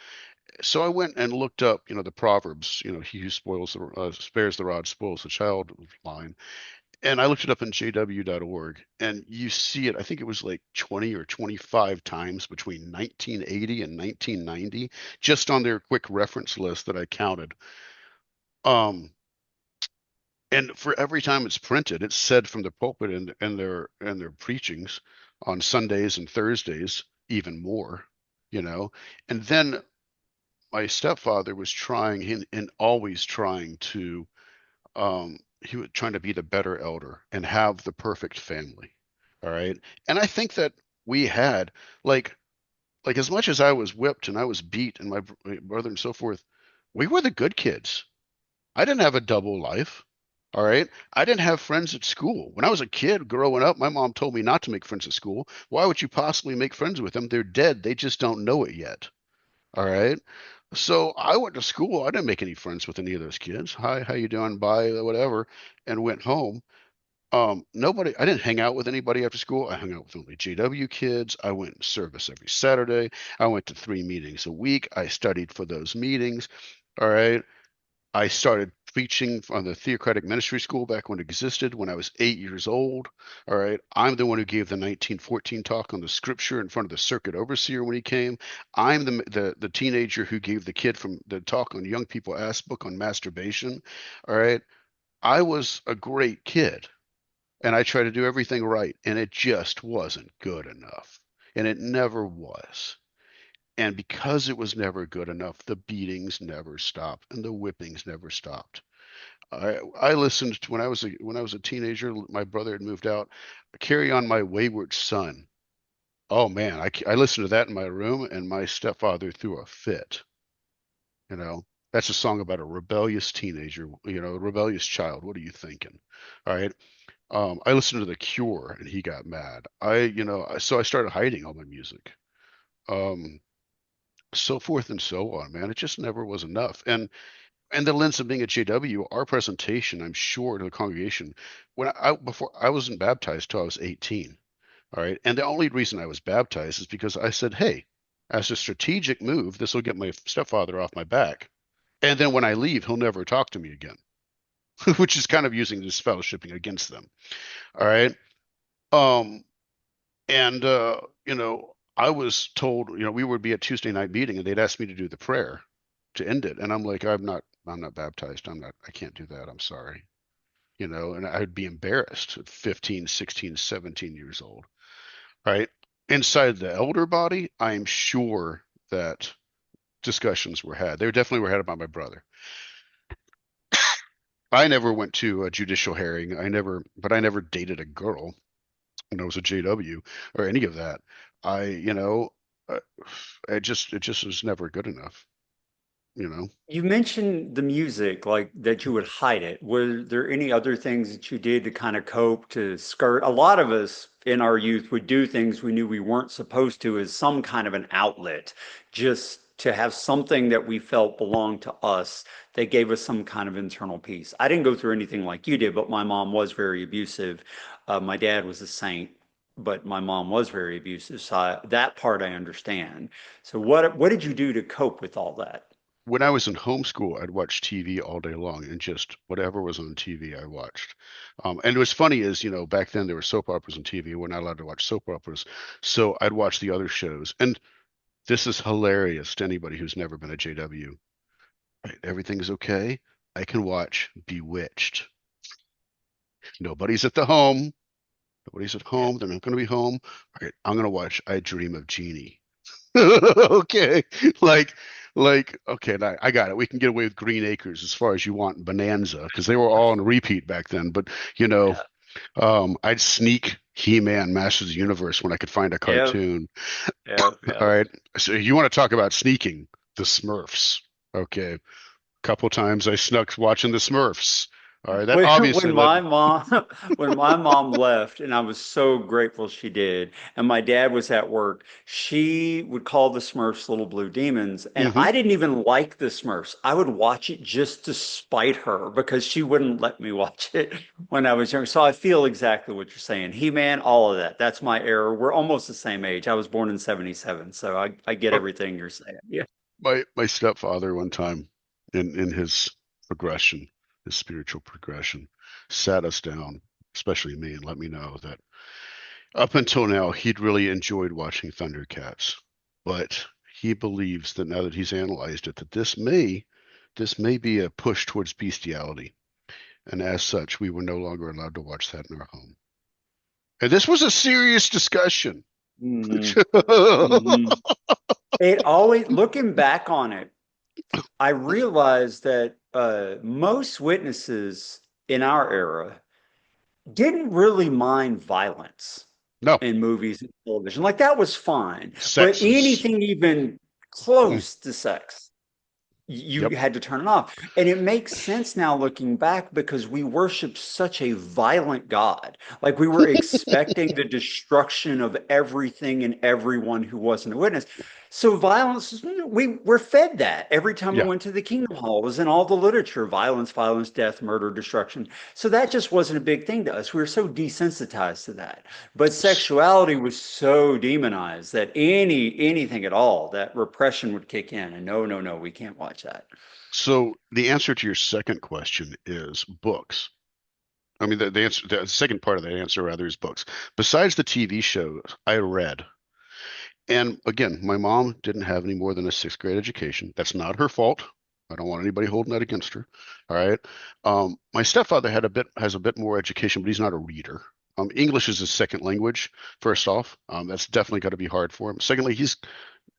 So I went and looked up, the Proverbs, he who spares the rod spoils the child line. And I looked it up in JW.org, and you see it, I think it was like 20 or 25 times between 1980 and 1990, just on their quick reference list that I counted. Um, and for every time it's printed, it's said from the pulpit and their preachings on Sundays and Thursdays, even more, you know. And then my stepfather was trying and always trying to he was trying to be the better elder and have the perfect family. All right. And I think that we had like as much as I was whipped and I was beat and my brother and so forth, we were the good kids. I didn't have a double life. All right. I didn't have friends at school. When I was a kid growing up, my mom told me not to make friends at school. Why would you possibly make friends with them? They're dead. They just don't know it yet. All right. So I went to school. I didn't make any friends with any of those kids. Hi, how you doing? Bye, whatever, and went home. Nobody, I didn't hang out with anybody after school. I hung out with only GW kids. I went in service every Saturday. I went to 3 meetings a week. I studied for those meetings. All right. I started preaching on the theocratic ministry school back when it existed when I was 8 years old. All right. I'm the one who gave the 1914 talk on the scripture in front of the circuit overseer when he came. I'm the teenager who gave the kid from the talk on young people ask book on masturbation. All right. I was a great kid and I tried to do everything right and it just wasn't good enough. And it never was. And because it was never good enough, the beatings never stopped and the whippings never stopped. I listened to when I was a teenager. My brother had moved out. Carry on my wayward son. Oh man, I listened to that in my room, and my stepfather threw a fit. That's a song about a rebellious teenager. A rebellious child. What are you thinking? All right. I listened to The Cure, and he got mad. So I started hiding all my music. Um, so forth and so on, man. It just never was enough. And and the lens of being a JW, our presentation, I'm sure, to the congregation, when before I wasn't baptized till I was 18. All right. And the only reason I was baptized is because I said, hey, as a strategic move, this will get my stepfather off my back. And then when I leave, he'll never talk to me again, which is kind of using this fellowshipping against them. All right. Um, and I was told, we would be at Tuesday night meeting and they'd ask me to do the prayer to end it. And I'm like, I'm not baptized. I can't do that. I'm sorry. And I'd be embarrassed at 15, 16, 17 years old. Right? Inside the elder body, I'm sure that discussions were had. They definitely were had about my brother. I never went to a judicial hearing. But I never dated a girl when I was a JW or any of that. I, you know, uh, it just was never good enough, you know. You mentioned the music, like that you would hide it. Were there any other things that you did to kind of cope, to skirt? A lot of us in our youth would do things we knew we weren't supposed to as some kind of an outlet, just to have something that we felt belonged to us that gave us some kind of internal peace. I didn't go through anything like you did, but my mom was very abusive. My dad was a saint, but my mom was very abusive. So that part I understand. So what did you do to cope with all that? When I was in homeschool, I'd watch TV all day long and just whatever was on TV, I watched. And what's funny is, back then there were soap operas on TV. We're not allowed to watch soap operas. So I'd watch the other shows. And this is hilarious to anybody who's never been a JW. Right, everything's okay. I can watch Bewitched. Nobody's at the home. Nobody's at Yeah. home. They're not going to be home. All right, I'm going to watch I Dream of Jeannie. Okay. Like, okay, I got it. We can get away with Green Acres as far as you want, Bonanza, because they were all on repeat back then. But, you know, Yeah. I'd sneak He-Man, Masters of the Universe when I could find a Yep. cartoon. Yep. All Yep. right. So you want to talk about sneaking the Smurfs. Okay. Couple times I snuck watching the Smurfs. All right, that When obviously when led. my mom when my mom left, and I was so grateful she did, and my dad was at work, she would call the Smurfs little blue demons, and Hmm. I didn't even like the Smurfs. I would watch it just to spite her because she wouldn't let me watch it when I was young. So I feel exactly what you're saying. He-Man, all of that. That's my era. We're almost the same age. I was born in 77, so I get everything you're saying. Yeah. My stepfather one time in his progression, his spiritual progression, sat us down, especially me, and let me know that up until now he'd really enjoyed watching Thundercats, but he believes that now that he's analyzed it, that this may be a push towards bestiality, and as such, we were no longer allowed to watch that in our home. And this was a serious discussion. Hmm. Hmm. It always, looking back on it, I realized that most witnesses in our era didn't really mind violence No, in movies and television. Like that was fine. But sex is. anything even Mm, close to sex, you yep. had to turn it off. And it makes sense now looking back because we worship such a violent God. Like we were expecting the destruction of everything and everyone who wasn't a witness. So violence, we were fed that every time we Yeah. went to the Kingdom Hall. It was in all the literature, violence, violence, death, murder, destruction. So that just wasn't a big thing to us. We were so desensitized to that. But sexuality was so demonized that anything at all, that repression would kick in. And no, no, no, we can't watch that. So the answer to your second question is books. I mean, the second part of that answer rather is books. Besides the TV shows, I read. And again, my mom didn't have any more than a sixth grade education. That's not her fault. I don't want anybody holding that against her. All right. My stepfather has a bit more education, but he's not a reader. English is his second language, first off. That's definitely got to be hard for him. Secondly, he's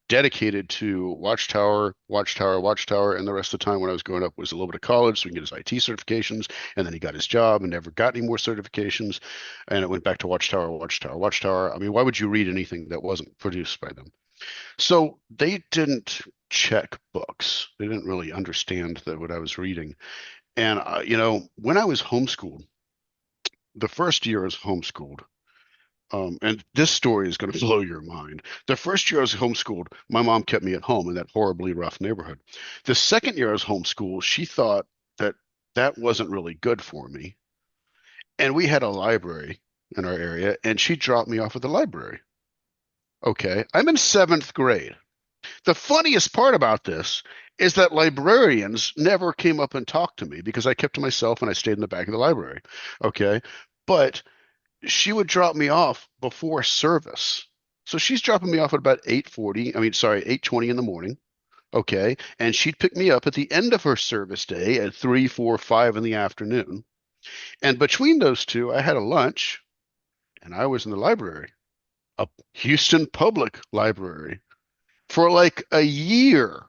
dedicated to Watchtower, Watchtower, Watchtower, and the rest of the time when I was growing up was a little bit of college so he can get his IT certifications, and then he got his job and never got any more certifications, and it went back to Watchtower, Watchtower, Watchtower. I mean, why would you read anything that wasn't produced by them? So they didn't check books. They didn't really understand that what I was reading. And when I was homeschooled, the first year I was homeschooled, And this story is going to blow your mind. The first year I was homeschooled, my mom kept me at home in that horribly rough neighborhood. The second year I was homeschooled, she thought that that wasn't really good for me. And we had a library in our area, and she dropped me off at the library. Okay, I'm in seventh grade. The funniest part about this is that librarians never came up and talked to me because I kept to myself and I stayed in the back of the library. Okay, but she would drop me off before service. So she's dropping me off at about 8:40, I mean, sorry, 8:20 in the morning. Okay. And she'd pick me up at the end of her service day at 3, 4, 5 in the afternoon. And between those two, I had a lunch and I was in the library, a Houston Public Library, for like a year.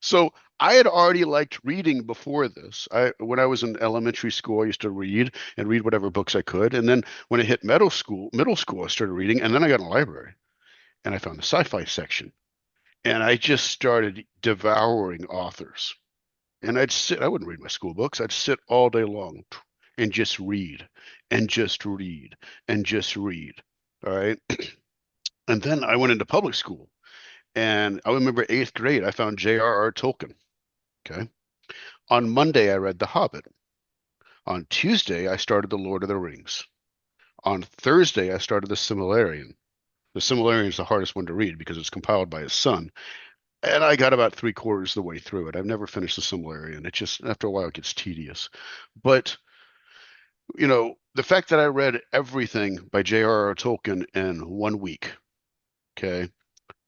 So I had already liked reading before this. When I was in elementary school, I used to read and read whatever books I could. And then when I hit middle school, I started reading. And then I got in a library and I found the sci-fi section. And I just started devouring authors. And I wouldn't read my school books. I'd sit all day long and just read and just read and just read. All right. And then I went into public school. And I remember eighth grade, I found J.R.R. Tolkien. Okay. On Monday, I read The Hobbit. On Tuesday, I started The Lord of the Rings. On Thursday, I started The Silmarillion. The Silmarillion is the hardest one to read because it's compiled by his son. And I got about three-quarters of the way through it. I've never finished The Silmarillion. It just, after a while, it gets tedious. But, the fact that I read everything by J.R.R. Tolkien in 1 week, okay,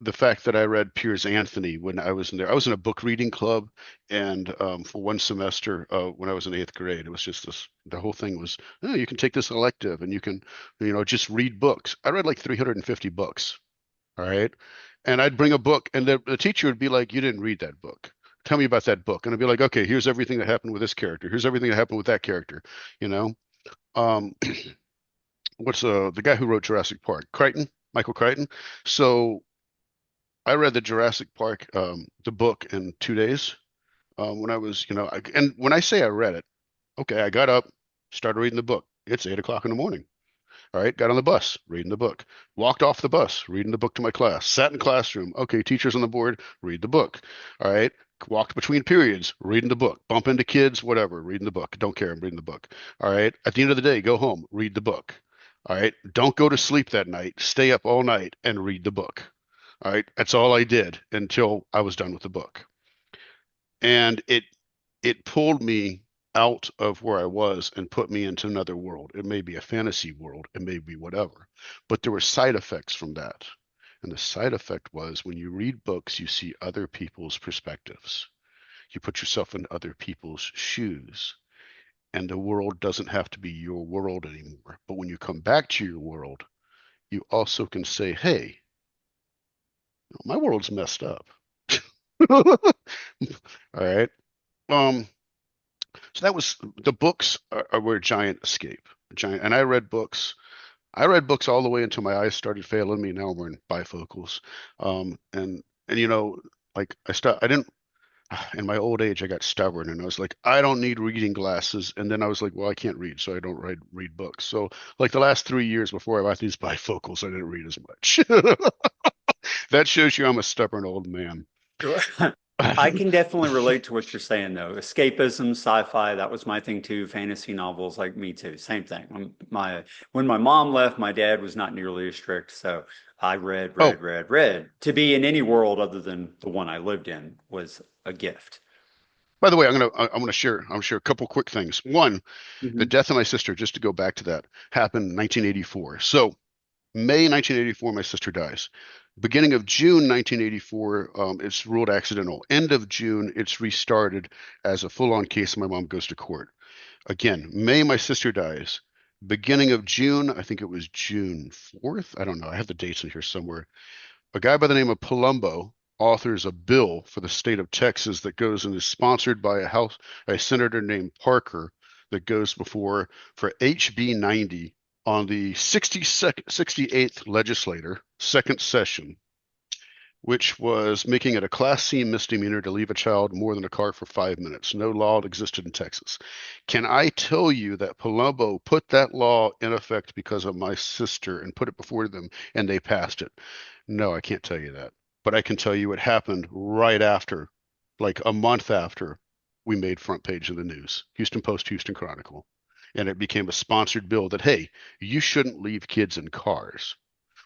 the fact that I read Piers Anthony when I was in there. I was in a book reading club, and for one semester when I was in eighth grade, it was just this. The whole thing was, oh, you can take this elective, and you can, just read books. I read like 350 books. All right, and I'd bring a book, and the teacher would be like, "You didn't read that book. Tell me about that book." And I'd be like, "Okay, here's everything that happened with this character. Here's everything that happened with that character." You know, um, what's the guy who wrote Jurassic Park? Crichton, Michael Crichton. So I read the Jurassic Park, the book in 2 days. When I was, and when I say I read it, okay, I got up, started reading the book. It's 8 o'clock in the morning. All right, got on the bus, reading the book. Walked off the bus, reading the book to my class. Sat in classroom. Okay, teacher's on the board, read the book. All right, walked between periods, reading the book. Bump into kids, whatever, reading the book. Don't care, I'm reading the book. All right, at the end of the day, go home, read the book. All right, don't go to sleep that night. Stay up all night and read the book. All right, that's all I did until I was done with the book. And it pulled me out of where I was and put me into another world. It may be a fantasy world, it may be whatever, but there were side effects from that. And the side effect was when you read books, you see other people's perspectives. You put yourself in other people's shoes, and the world doesn't have to be your world anymore. But when you come back to your world, you also can say, hey, my world's messed up. All right. Um, So that was the books were a giant escape, giant. And I read books. I read books all the way until my eyes started failing me. Now I'm wearing bifocals. And like I didn't. In my old age, I got stubborn, and I was like, I don't need reading glasses. And then I was like, well, I can't read, so I don't read books. So like the last 3 years before I bought these bifocals, I didn't read as much. That shows you I'm a stubborn old man. I can definitely relate to what you're saying, though. Escapism, sci-fi, that was my thing too. Fantasy novels, like me too. Same thing. When my mom left, my dad was not nearly as strict, so I read, Oh, read, read, read. To be in any world other than the one I lived in was a gift. by the way, I'm gonna share a couple quick things. One, the Hmm. death of my sister, just to go back to that, happened in 1984. So May 1984, my sister dies. Beginning of June 1984, it's ruled accidental. End of June, it's restarted as a full-on case. My mom goes to court. Again, May, my sister dies. Beginning of June, I think it was June 4th. I don't know. I have the dates in here somewhere. A guy by the name of Palumbo authors a bill for the state of Texas that goes and is sponsored by a senator named Parker that goes before for HB 90 on the 68th legislature, second session. which was making it a Class C misdemeanor to leave a child more than a car for 5 minutes. No law existed in Texas. Can I tell you that Palumbo put that law in effect because of my sister and put it before them and they passed it? No, I can't tell you that. But I can tell you it happened right after, like a month after we made front page of the news, Houston Post, Houston Chronicle. And it became a sponsored bill that, hey, you shouldn't leave kids in cars,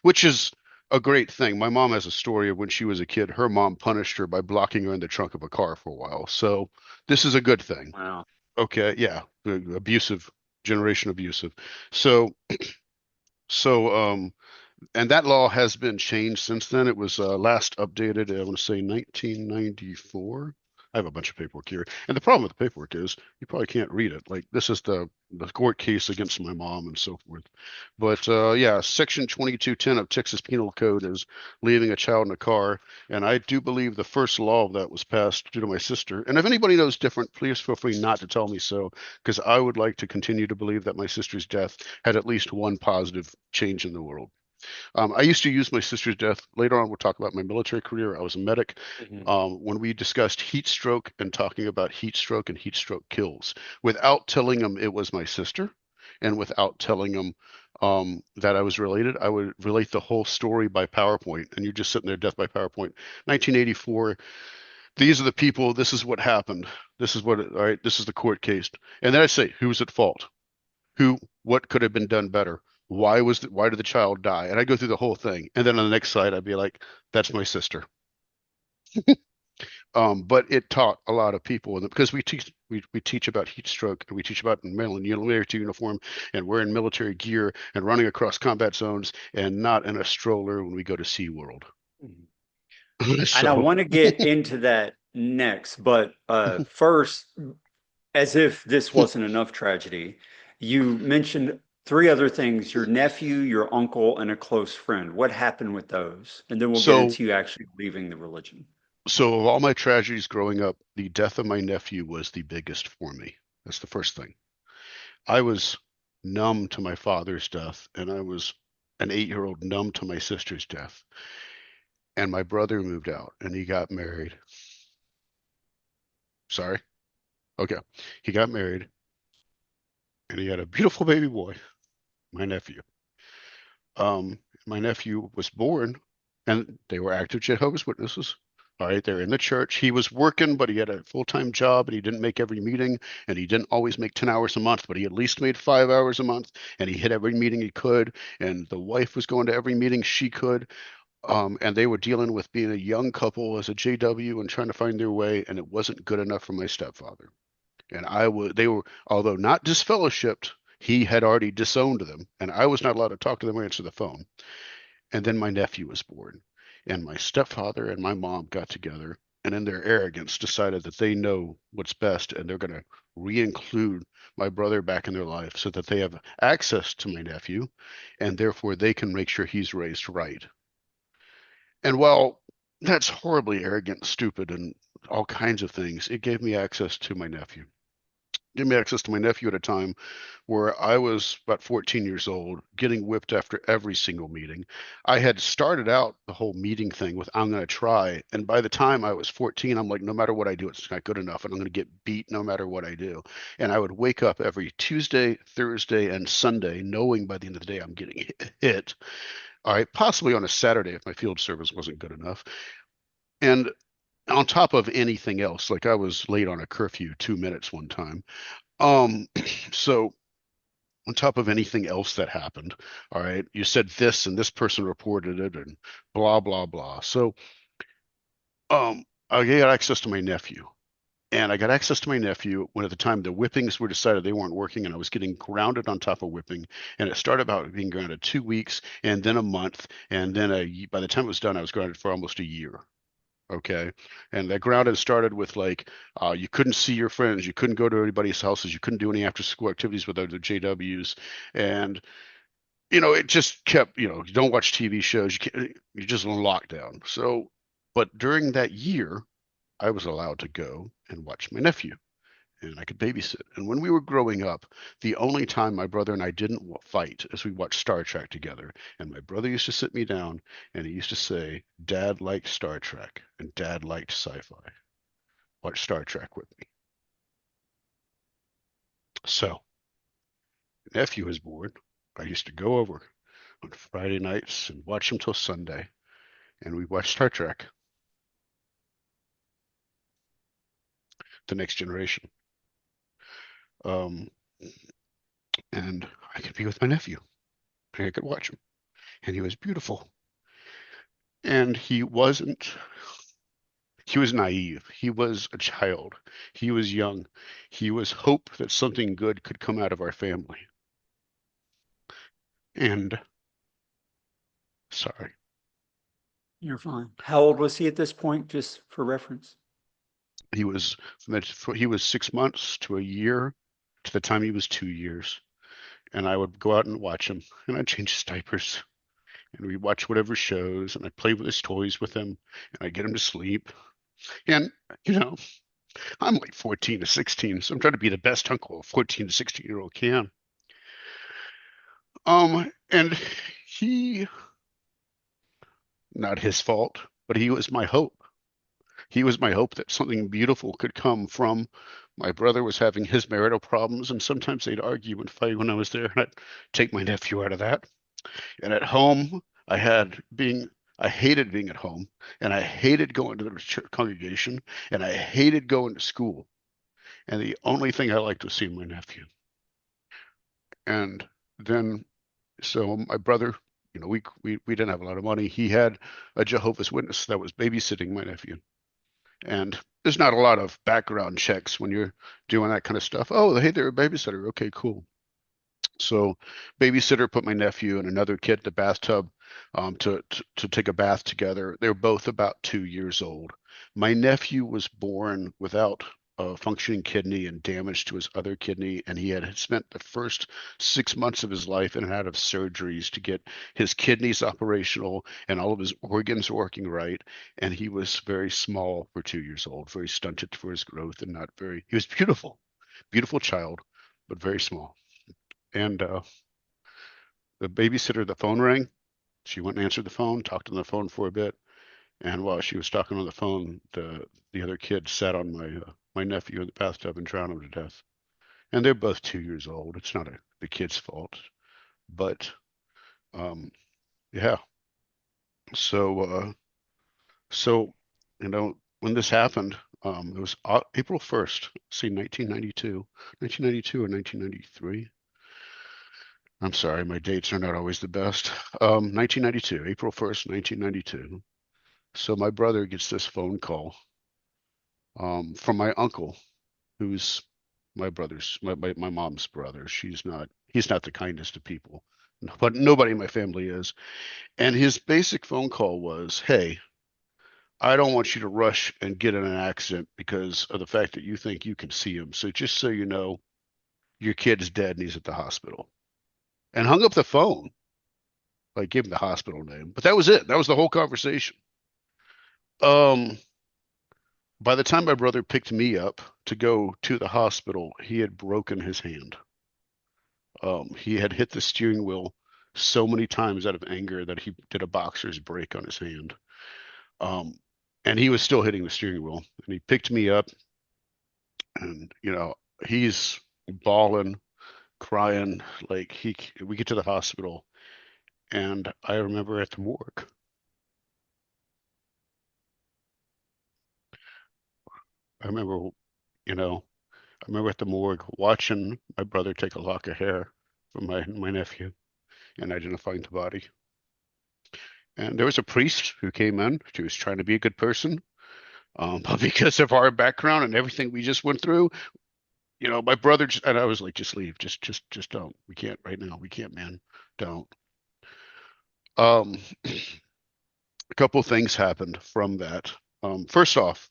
which is a great thing. My mom has a story of when she was a kid, her mom punished her by blocking her in the trunk of a car for a while. So this is a good thing. Wow. Okay, yeah, abusive, generation abusive. So, so and that law has been changed since then. It was last updated, I want to say 1994. I have a bunch of paperwork here. And the problem with the paperwork is you probably can't read it. Like this is the court case against my mom and so forth. But yeah, Section 2210 of Texas Penal Code is leaving a child in a car. And I do believe the first law of that was passed due to my sister. And if anybody knows different, please feel free not to tell me so, because I would like to continue to believe that my sister's death had at least one positive change in the world. I used to use my sister's death. Later on, we'll talk about my military career. I was a medic. Mhm. When we discussed heat stroke and talking about heat stroke and heat stroke kills, without telling them it was my sister and without telling them that I was related, I would relate the whole story by PowerPoint. And you're just sitting there, death by PowerPoint. 1984, these are the people, this is what happened. This is what, all right, this is the court case. And then I say, who's at fault? Who, what could have been done better? Why did the child die? And I go through the whole thing. And then on the next slide, I'd be like, that's my sister. But it taught a lot of people because we teach about heat stroke and we teach about military uniform and wearing military gear and running across combat zones and not in a stroller when we go to SeaWorld. Mhm. And I So, want to get into that next, but first, as if this wasn't enough tragedy, you mentioned three other things: your nephew, your uncle, and a close friend. What happened with those? And then we'll get so, into you actually leaving the religion. so of all my tragedies growing up, the death of my nephew was the biggest for me. That's the first thing. I was numb to my father's death, and I was an 8-year old numb to my sister's death. And my brother moved out and he got married. Sorry. Okay. He got married and he had a beautiful baby boy, my nephew. My nephew was born and they were active Jehovah's Witnesses. All right, they're in the church. He was working, but he had a full-time job and he didn't make every meeting and he didn't always make 10 hours a month, but he at least made 5 hours a month and he hit every meeting he could. And the wife was going to every meeting she could. And they were dealing with being a young couple as a JW and trying to find their way, and it wasn't good enough for my stepfather. And they were, although not disfellowshipped, he had already disowned them, and I was not allowed to talk to them or answer the phone. And then my nephew was born, and my stepfather and my mom got together, and in their arrogance, decided that they know what's best, and they're going to re-include my brother back in their life so that they have access to my nephew, and therefore they can make sure he's raised right. And while that's horribly arrogant, stupid, and all kinds of things, it gave me access to my nephew. Gave me access to my nephew at a time where I was about 14 years old, getting whipped after every single meeting. I had started out the whole meeting thing with I'm going to try. And by the time I was 14, I'm like, no matter what I do, it's not good enough. And I'm going to get beat no matter what I do. And I would wake up every Tuesday, Thursday, and Sunday, knowing by the end of the day I'm getting hit. All right, possibly on a Saturday if my field service wasn't good enough. And on top of anything else, like I was late on a curfew 2 minutes one time. Um, so on top of anything else that happened, all right, you said this and this person reported it and blah blah blah. So I got access to my nephew. And I got access to my nephew when at the time the whippings were decided they weren't working and I was getting grounded on top of whipping. And it started about being grounded 2 weeks and then a month. And then by the time it was done, I was grounded for almost a year. Okay. And that grounded started with like, you couldn't see your friends. You couldn't go to anybody's houses. You couldn't do any after school activities with other JWs. And, it just kept, you don't watch TV shows. You're just on lockdown. But during that year, I was allowed to go and watch my nephew. and I could babysit. And when we were growing up, the only time my brother and I didn't fight is we watched Star Trek together. And my brother used to sit me down and he used to say, Dad liked Star Trek and Dad liked sci-fi. Watch Star Trek with me. So, nephew was born. I used to go over on Friday nights and watch him till Sunday. And we watched Star Trek, The Next Generation. Um, and I could be with my nephew and I could watch him. And he was beautiful. And he was naive. He was a child. He was young. He was hope that something good could come out of our family. And sorry, You're fine. How old was he at this point, just for reference? he was he was 6 months to a year to the time he was 2 years. And I would go out and watch him, and I'd change his diapers, and we'd watch whatever shows, and I'd play with his toys with him, and I'd get him to sleep. And you know, I'm like 14 to 16, so I'm trying to be the best uncle a 14 to 16-year-old can. And he, not his fault, but he was my hope. He was my hope that something beautiful could come from my brother was having his marital problems, and sometimes they'd argue and fight when I was there, and I'd take my nephew out of that. And at home, I hated being at home, and I hated going to the church congregation, and I hated going to school. And the only thing I liked was seeing my nephew. And then, so my brother, we didn't have a lot of money. He had a Jehovah's Witness that was babysitting my nephew. And there's not a lot of background checks when you're doing that kind of stuff. Oh, hey, they're a babysitter. Okay, cool. So, babysitter put my nephew and another kid in the bathtub to take a bath together. They're both about 2 years old. My nephew was born without a functioning kidney and damage to his other kidney, and he had spent the first 6 months of his life in and out of surgeries to get his kidneys operational and all of his organs working right. And he was very small for 2 years old, very stunted for his growth, and not very. He was beautiful, beautiful child, but very small. And the babysitter, the phone rang. She went and answered the phone, talked on the phone for a bit, and while she was talking on the phone, the other kid sat on my nephew in the bathtub and drowned him to death. And they're both 2 years old. It's not the kid's fault, but um, yeah. So so when this happened, it was April 1st. See, 1992 or 1993. I'm sorry, my dates are not always the best. 1992, April 1st, 1992. So my brother gets this phone call from my uncle, who's my mom's brother. He's not the kindest of people, but nobody in my family is. And his basic phone call was, "Hey, I don't want you to rush and get in an accident because of the fact that you think you can see him. So just so you know, your kid is dead and he's at the hospital." And hung up the phone. Like gave him the hospital name, but that was it. That was the whole conversation. Um, by the time my brother picked me up to go to the hospital, he had broken his hand. He had hit the steering wheel so many times out of anger that he did a boxer's break on his hand. Um, and he was still hitting the steering wheel. And he picked me up, and he's bawling, crying. Like we get to the hospital, and I remember at the morgue. I remember, you know, I remember at the morgue watching my brother take a lock of hair from my nephew and identifying the body. And there was a priest who came in. She was trying to be a good person, but because of our background and everything we just went through, my brother and I was like, just leave, just don't. We can't right now. We can't, man. Don't. Um, a couple things happened from that. First off,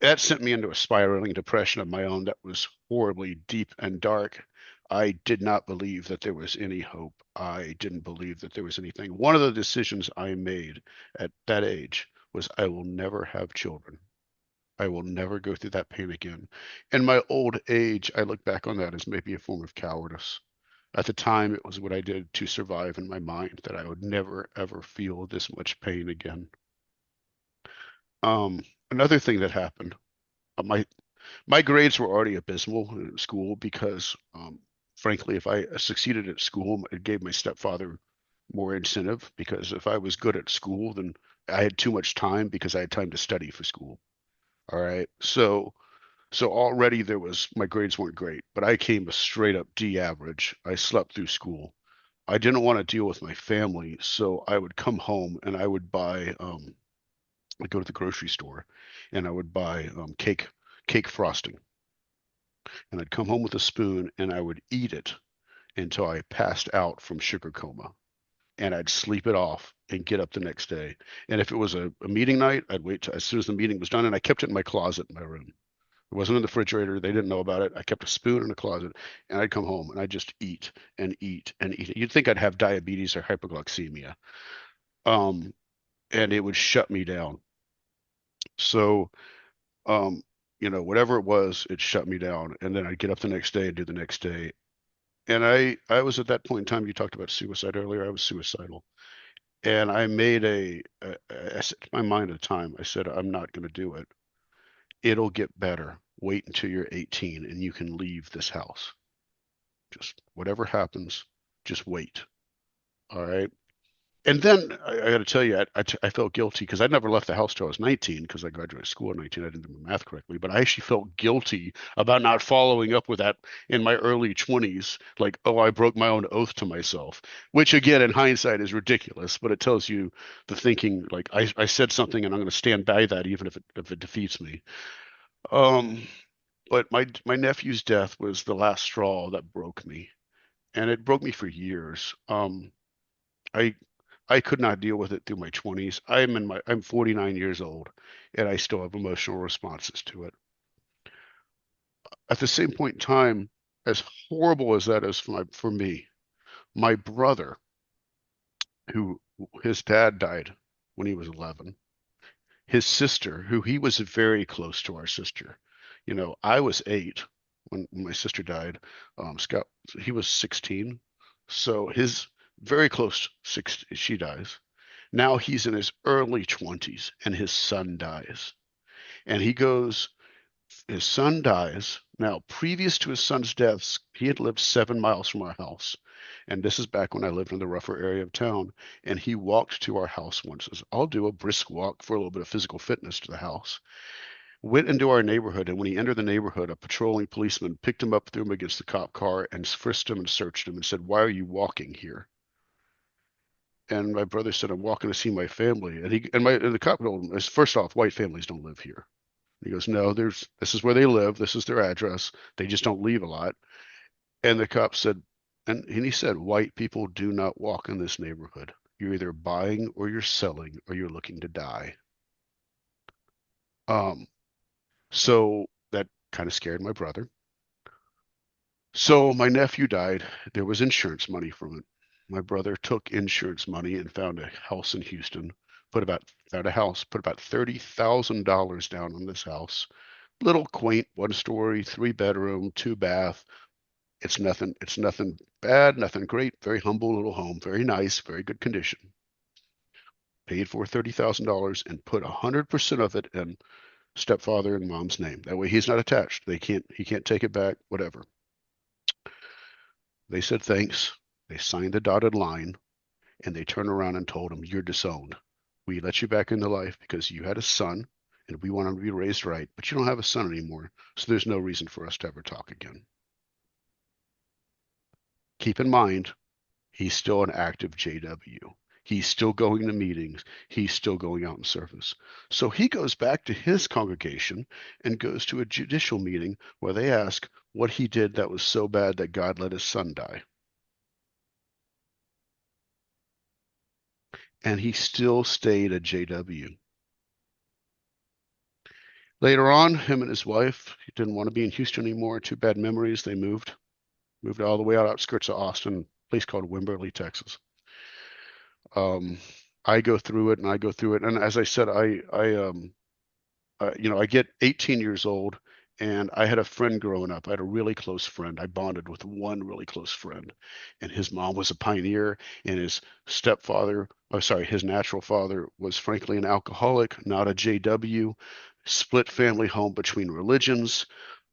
that sent me into a spiraling depression of my own that was horribly deep and dark. I did not believe that there was any hope. I didn't believe that there was anything. One of the decisions I made at that age was I will never have children. I will never go through that pain again. In my old age, I look back on that as maybe a form of cowardice. At the time, it was what I did to survive in my mind that I would never ever feel this much pain again. Another thing that happened, my grades were already abysmal in school because, frankly, if I succeeded at school, it gave my stepfather more incentive because if I was good at school, then I had too much time because I had time to study for school. All right. So already there was my grades weren't great, but I came a straight up D average. I slept through school. I didn't want to deal with my family, so I would come home and I would buy I'd go to the grocery store and I would buy cake frosting and I'd come home with a spoon and I would eat it until I passed out from sugar coma. And I'd sleep it off and get up the next day. And if it was a meeting night, I'd wait till, as soon as the meeting was done, and I kept it in my closet in my room. It wasn't in the refrigerator. They didn't know about it. I kept a spoon in the closet, and I'd come home and I'd just eat and eat and eat. You'd think I'd have diabetes or hypoglycemia, um, and it would shut me down. So, um, whatever it was, it shut me down. And then I'd get up the next day and do the next day. And I was at that point in time. You talked about suicide earlier. I was suicidal. And I made I said to my mind at the time, I said, I'm not going to do it. It'll get better. Wait until you're 18 and you can leave this house. Just whatever happens, just wait. All right. And then I got to tell you, I felt guilty because I never left the house till I was 19 because I graduated school at 19. I didn't do my math correctly, but I actually felt guilty about not following up with that in my early 20s. Like, oh, I broke my own oath to myself, which again, in hindsight, is ridiculous, but it tells you the thinking. Like, I said something and I'm going to stand by that even if it defeats me. Um, but my nephew's death was the last straw that broke me, and it broke me for years. I I could not deal with it through my 20s. I'm 49 years old and I still have emotional responses to it. At the same point in time, as horrible as that is for me, my brother, who his dad died when he was 11, his sister, who he was very close to our sister. I was 8 when my sister died. Scott, he was 16. So his very close six, she dies. Now he's in his early 20s and his son dies. And his son dies. Now, previous to his son's deaths, he had lived 7 miles from our house. And this is back when I lived in the rougher area of town. And he walked to our house once. Says, I'll do a brisk walk for a little bit of physical fitness to the house. Went into our neighborhood. And when he entered the neighborhood, a patrolling policeman picked him up, threw him against the cop car, and frisked him and searched him and said, Why are you walking here? And my brother said, I'm walking to see my family. And the cop told him, first off, white families don't live here. He goes, no, this is where they live. This is their address. They just don't leave a lot. And the cop said, and he said, white people do not walk in this neighborhood. You're either buying or you're selling or you're looking to die. Um, so that kind of scared my brother. So my nephew died. There was insurance money from it. My brother took insurance money and found a house in Houston. Found a house, put about $30,000 down on this house. Little quaint, 1 story, 3 bedroom, 2 bath. It's nothing bad, nothing great. Very humble little home, very nice, very good condition. Paid for $30,000 and put 100% of it in stepfather and mom's name. That way he's not attached. He can't take it back, whatever. They said thanks. They signed the dotted line and they turned around and told him, You're disowned. We let you back into life because you had a son and we want him to be raised right, but you don't have a son anymore. So there's no reason for us to ever talk again. Keep in mind, he's still an active JW. He's still going to meetings. He's still going out in service. So he goes back to his congregation and goes to a judicial meeting where they ask what he did that was so bad that God let his son die. And he still stayed a JW. Later on, him and his wife, he didn't want to be in Houston anymore. Too bad memories. They moved all the way out outskirts of Austin, a place called Wimberley, Texas. Um, I go through it and I go through it. And as I said, I get 18 years old, and I had a friend growing up. I had a really close friend. I bonded with one really close friend, and his mom was a pioneer, and his stepfather, oh, sorry, his natural father was frankly an alcoholic, not a JW, split family home between religions.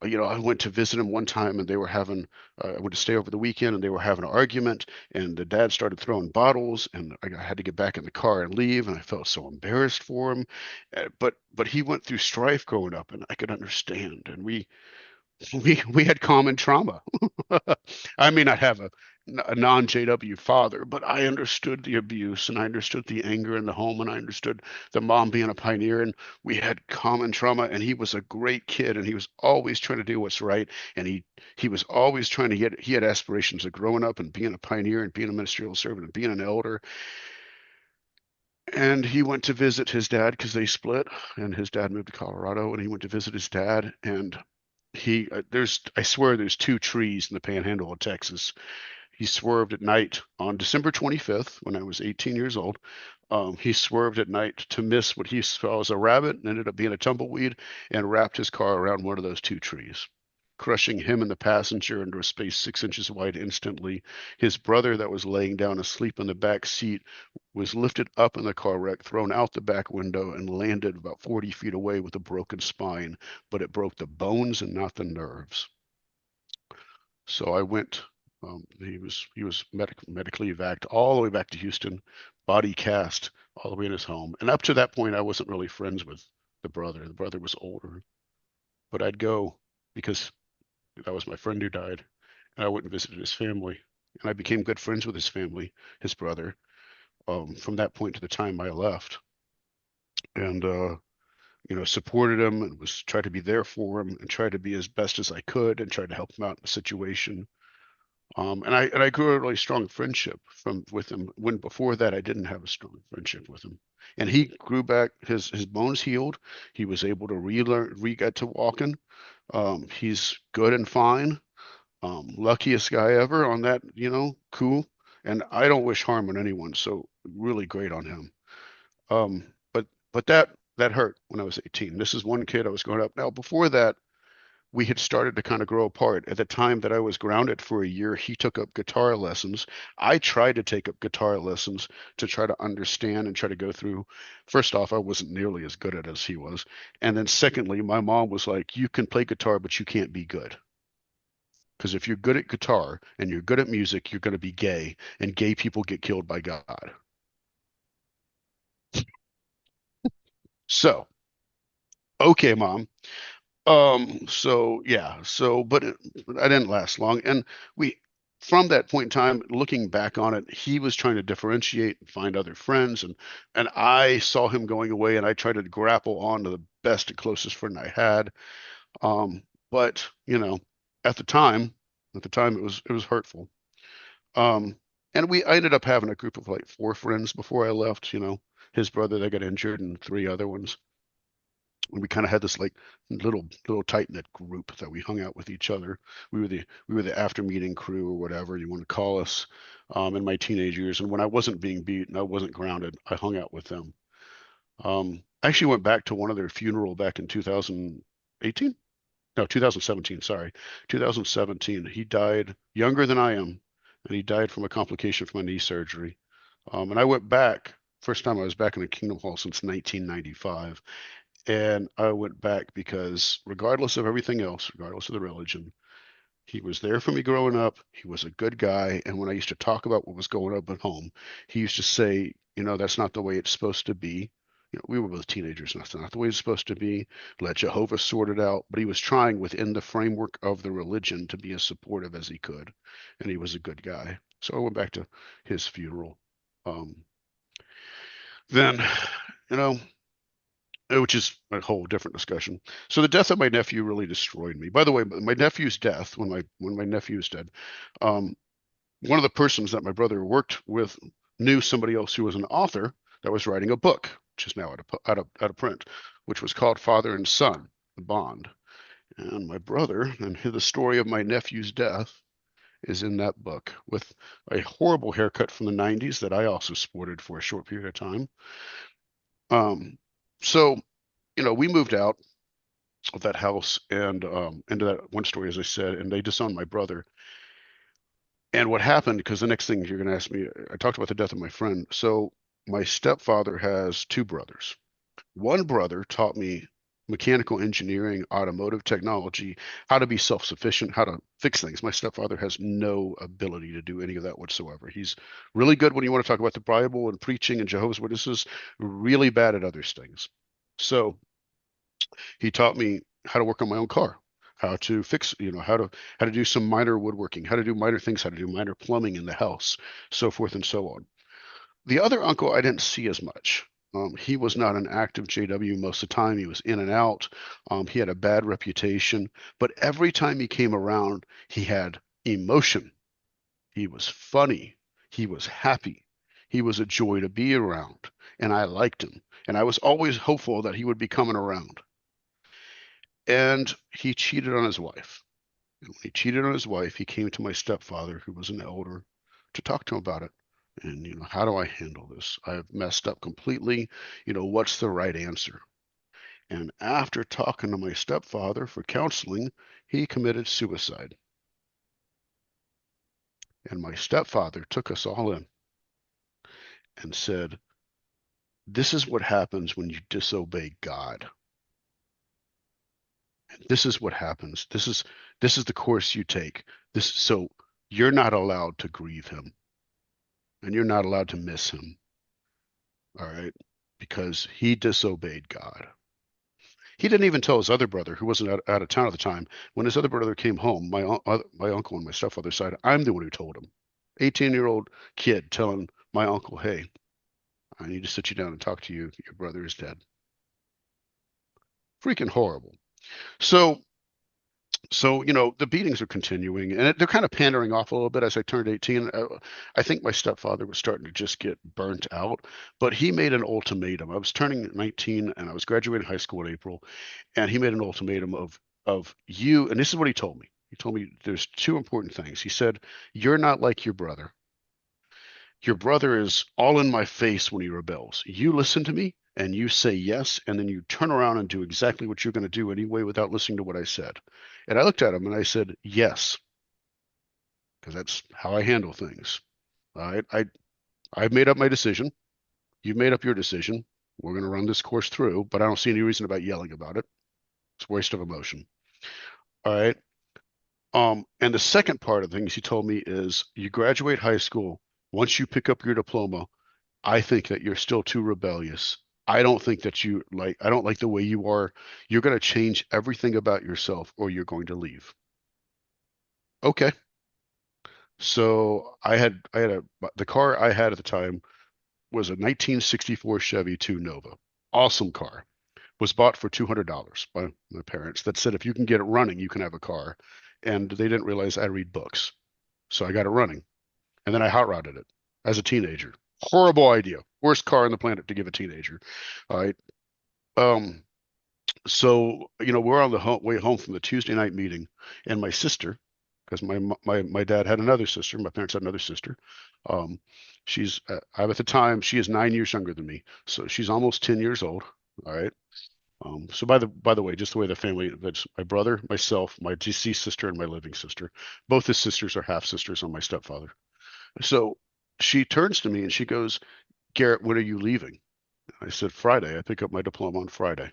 I went to visit him one time, and I went to stay over the weekend, and they were having an argument, and the dad started throwing bottles, and I had to get back in the car and leave, and I felt so embarrassed for him. But he went through strife growing up, and I could understand. And we had common trauma. I may not have a non-JW father, but I understood the abuse, and I understood the anger in the home, and I understood the mom being a pioneer, and we had common trauma. And he was a great kid, and he was always trying to do what's right, and he was always trying to get. He had aspirations of growing up and being a pioneer and being a ministerial servant and being an elder. And he went to visit his dad because they split, and his dad moved to Colorado, and he went to visit his dad. And I swear there's two trees in the panhandle of Texas. He swerved at night on December 25th when I was 18 years old. He swerved at night to miss what he saw as a rabbit and ended up being a tumbleweed, and wrapped his car around one of those two trees, crushing him and the passenger into a space 6 inches wide instantly. His brother, that was laying down asleep in the back seat, was lifted up in the car wreck, thrown out the back window, and landed about 40 feet away with a broken spine, but it broke the bones and not the nerves. So I went. He was medically evac all the way back to Houston, body cast all the way in his home. And up to that point, I wasn't really friends with the brother. The brother was older, but I'd go because that was my friend who died, and I went and visited his family, and I became good friends with his family, his brother, from that point to the time I left, and supported him and was tried to be there for him and tried to be as best as I could and tried to help him out in the situation. And I grew a really strong friendship from with him. When before that I didn't have a strong friendship with him. And he grew back, his bones healed. He was able to relearn, re-get to walking. He's good and fine. Luckiest guy ever on that, cool. And I don't wish harm on anyone, so really great on him. But that hurt when I was 18. This is one kid I was growing up. Now before that, we had started to kind of grow apart. At the time that I was grounded for a year, he took up guitar lessons. I tried to take up guitar lessons to try to understand and try to go through. First off, I wasn't nearly as good at it as he was. And then secondly, my mom was like, you can play guitar, but you can't be good. Because if you're good at guitar and you're good at music, you're going to be gay, and gay people get killed by God. So, okay, mom. So yeah, but I didn't last long. And we, from that point in time, looking back on it, he was trying to differentiate and find other friends, and I saw him going away, and I tried to grapple on to the best and closest friend I had. But at the time, it was hurtful. Um, and I ended up having a group of like four friends before I left. His brother that got injured and three other ones. And we kind of had this like little tight knit group that we hung out with each other. We were the after meeting crew or whatever you want to call us, in my teenage years. And when I wasn't being beaten, I wasn't grounded, I hung out with them. I actually went back to one of their funeral back in 2018. No, 2017. Sorry, 2017. He died younger than I am, and he died from a complication from a knee surgery. And I went back. First time I was back in the Kingdom Hall since 1995. And I went back because, regardless of everything else, regardless of the religion, he was there for me growing up. He was a good guy. And when I used to talk about what was going on at home, he used to say, that's not the way it's supposed to be. We were both teenagers, and that's not the way it's supposed to be. Let Jehovah sort it out. But he was trying within the framework of the religion to be as supportive as he could. And he was a good guy. So I went back to his funeral. Um, then, you know, which is a whole different discussion. So the death of my nephew really destroyed me. By the way, my nephew's death, when my nephew was dead, um, one of the persons that my brother worked with knew somebody else who was an author that was writing a book, which is now out of print, which was called Father and Son: The Bond. And my brother and the story of my nephew's death is in that book with a horrible haircut from the 90s that I also sported for a short period of time. Um, so we moved out of that house and into that one story, as I said, and they disowned my brother. And what happened, because the next thing you're going to ask me, I talked about the death of my friend. So my stepfather has two brothers. One brother taught me mechanical engineering, automotive technology, how to be self-sufficient, how to fix things. My stepfather has no ability to do any of that whatsoever. He's really good when you want to talk about the Bible and preaching and Jehovah's Witnesses, really bad at other things. So he taught me how to work on my own car, how to fix, how to do some minor woodworking, how to do minor things, how to do minor plumbing in the house, so forth and so on. The other uncle I didn't see as much. He was not an active JW most of the time. He was in and out. He had a bad reputation, but every time he came around, he had emotion. He was funny. He was happy. He was a joy to be around, and I liked him. And I was always hopeful that he would be coming around. And he cheated on his wife. And when he cheated on his wife, he came to my stepfather, who was an elder, to talk to him about it. And, how do I handle this? I've messed up completely. What's the right answer? And after talking to my stepfather for counseling, he committed suicide. And my stepfather took us all in and said, this is what happens when you disobey God. And this is what happens. This is the course you take. So you're not allowed to grieve him and you're not allowed to miss him. All right. Because he disobeyed God. He didn't even tell his other brother, who wasn't out of town at the time. When his other brother came home, my uncle on my stepfather's side, I'm the one who told him. 18-year-old kid telling my uncle, hey, I need to sit you down and talk to you. Your brother is dead. Freaking horrible. So the beatings are continuing, and they're kind of pandering off a little bit as I turned 18. I think my stepfather was starting to just get burnt out, but he made an ultimatum. I was turning 19, and I was graduating high school in April, and he made an ultimatum of you. And this is what he told me. He told me there's two important things. He said, "You're not like your brother. Your brother is all in my face when he rebels. You listen to me." And you say yes, and then you turn around and do exactly what you're going to do anyway without listening to what I said. And I looked at him and I said, yes, because that's how I handle things. All right. I've made up my decision. You've made up your decision. We're going to run this course through, but I don't see any reason about yelling about it. It's a waste of emotion. All right. And the second part of things he told me is you graduate high school. Once you pick up your diploma, I think that you're still too rebellious. I don't like the way you are. You're going to change everything about yourself or you're going to leave. Okay. So the car I had at the time was a 1964 Chevy 2 Nova. Awesome car. Was bought for $200 by my parents that said if you can get it running, you can have a car. And they didn't realize I read books. So I got it running. And then I hot rodded it as a teenager. Horrible idea. Worst car on the planet to give a teenager. All right. Um, so we're on the way home from the Tuesday night meeting, and my sister, because my dad had another sister, my parents had another sister. Um, she's at the time she is 9 years younger than me, so she's almost 10 years old. All right. So by the way, just the way the family, that's my brother, myself, my deceased sister, and my living sister. Both his sisters are half sisters on my stepfather. So she turns to me and she goes, Garrett, when are you leaving? I said, Friday. I pick up my diploma on Friday.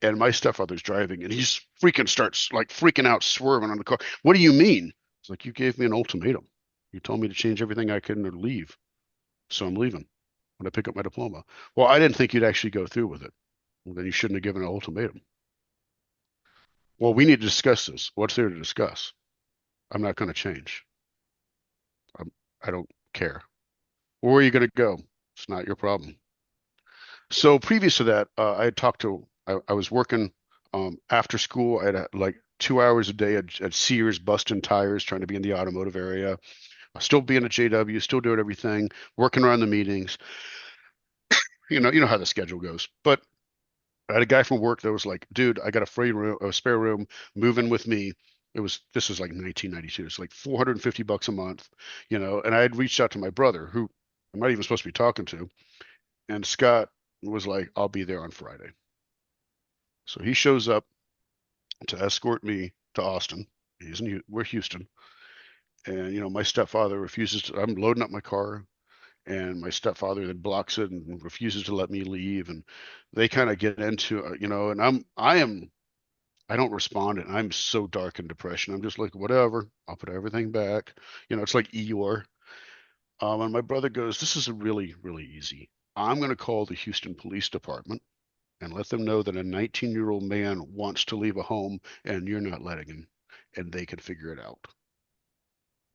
And my stepfather's driving and he's starts like freaking out, swerving on the car. What do you mean? It's like, you gave me an ultimatum. You told me to change everything I can or leave. So I'm leaving when I pick up my diploma. Well, I didn't think you'd actually go through with it. Well, then you shouldn't have given an ultimatum. Well, we need to discuss this. What's there to discuss? I'm not going to change. I'm, I don't care. Where are you going to go? It's not your problem. So previous to that, I had talked to, I was working after school. I had like 2 hours a day at Sears, busting tires, trying to be in the automotive area. Still being a JW, still doing everything, working around the meetings. You know how the schedule goes. But I had a guy from work that was like, dude, I got a free room, a spare room, move in with me. This was like 1992. It's like $450 a month, and I had reached out to my brother, who I'm not even supposed to be talking to. And Scott was like, I'll be there on Friday. So he shows up to escort me to Austin. We're Houston, and my stepfather refuses to. I'm loading up my car, and my stepfather then blocks it and refuses to let me leave, and they kind of get into and I don't respond, and I'm so dark in depression. I'm just like, whatever, I'll put everything back. It's like Eeyore. And my brother goes, this is really, really easy. I'm going to call the Houston Police Department and let them know that a 19-year-old man wants to leave a home and you're not letting him, and they can figure it out.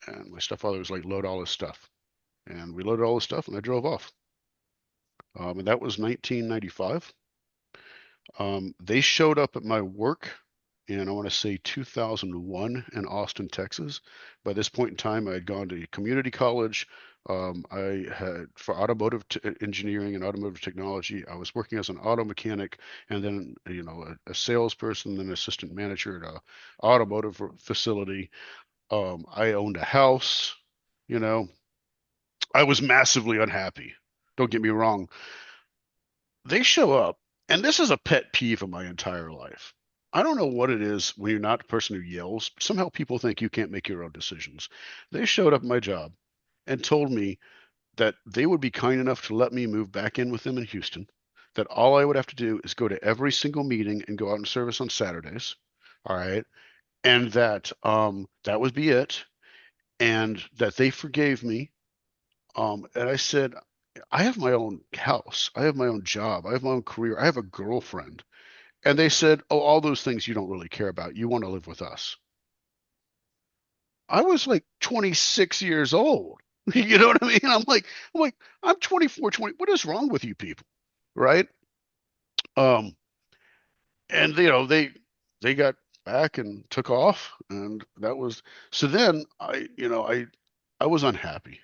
And my stepfather was like, load all his stuff. And we loaded all his stuff, and I drove off. And that was 1995. They showed up at my work in, I want to say, 2001 in Austin, Texas. By this point in time, I had gone to community college. I had for automotive engineering and automotive technology. I was working as an auto mechanic, and then a salesperson, then assistant manager at a automotive facility. I owned a house. You know, I was massively unhappy. Don't get me wrong. They show up, and this is a pet peeve of my entire life. I don't know what it is when you're not the person who yells. Somehow people think you can't make your own decisions. They showed up at my job and told me that they would be kind enough to let me move back in with them in Houston, that all I would have to do is go to every single meeting and go out in service on Saturdays. All right. And that that would be it. And that they forgave me. And I said, I have my own house. I have my own job. I have my own career. I have a girlfriend. And they said, oh, all those things you don't really care about. You want to live with us. I was like 26 years old. You know what I mean? I'm 24, 20. What is wrong with you people? Right? Um, and they got back and took off, and that was so then I was unhappy.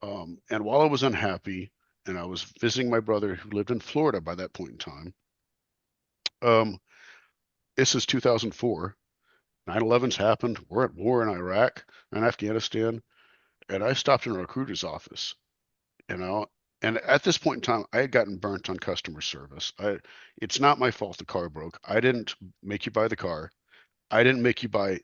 And while I was unhappy, and I was visiting my brother who lived in Florida by that point in time. Um, this is 2004. 9/11's happened. We're at war in Iraq and Afghanistan, and I stopped in a recruiter's office, you know. And at this point in time, I had gotten burnt on customer service. It's not my fault the car broke. I didn't make you buy the car. I didn't make you buy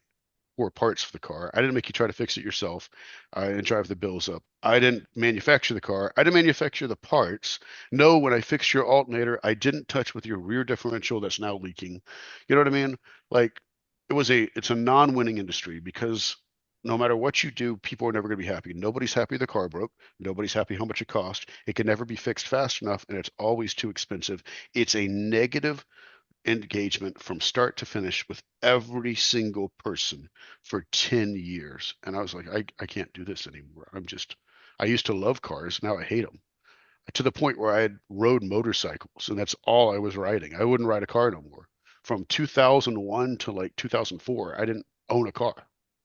or parts for the car. I didn't make you try to fix it yourself and drive the bills up. I didn't manufacture the car. I didn't manufacture the parts. No, when I fixed your alternator, I didn't touch with your rear differential that's now leaking. You know what I mean? Like it's a non-winning industry because no matter what you do, people are never going to be happy. Nobody's happy the car broke. Nobody's happy how much it cost. It can never be fixed fast enough, and it's always too expensive. It's a negative engagement from start to finish with every single person for 10 years. And I was like, I can't do this anymore. I used to love cars. Now I hate them to the point where I had rode motorcycles and that's all I was riding. I wouldn't ride a car no more. From 2001 to like 2004, I didn't own a car.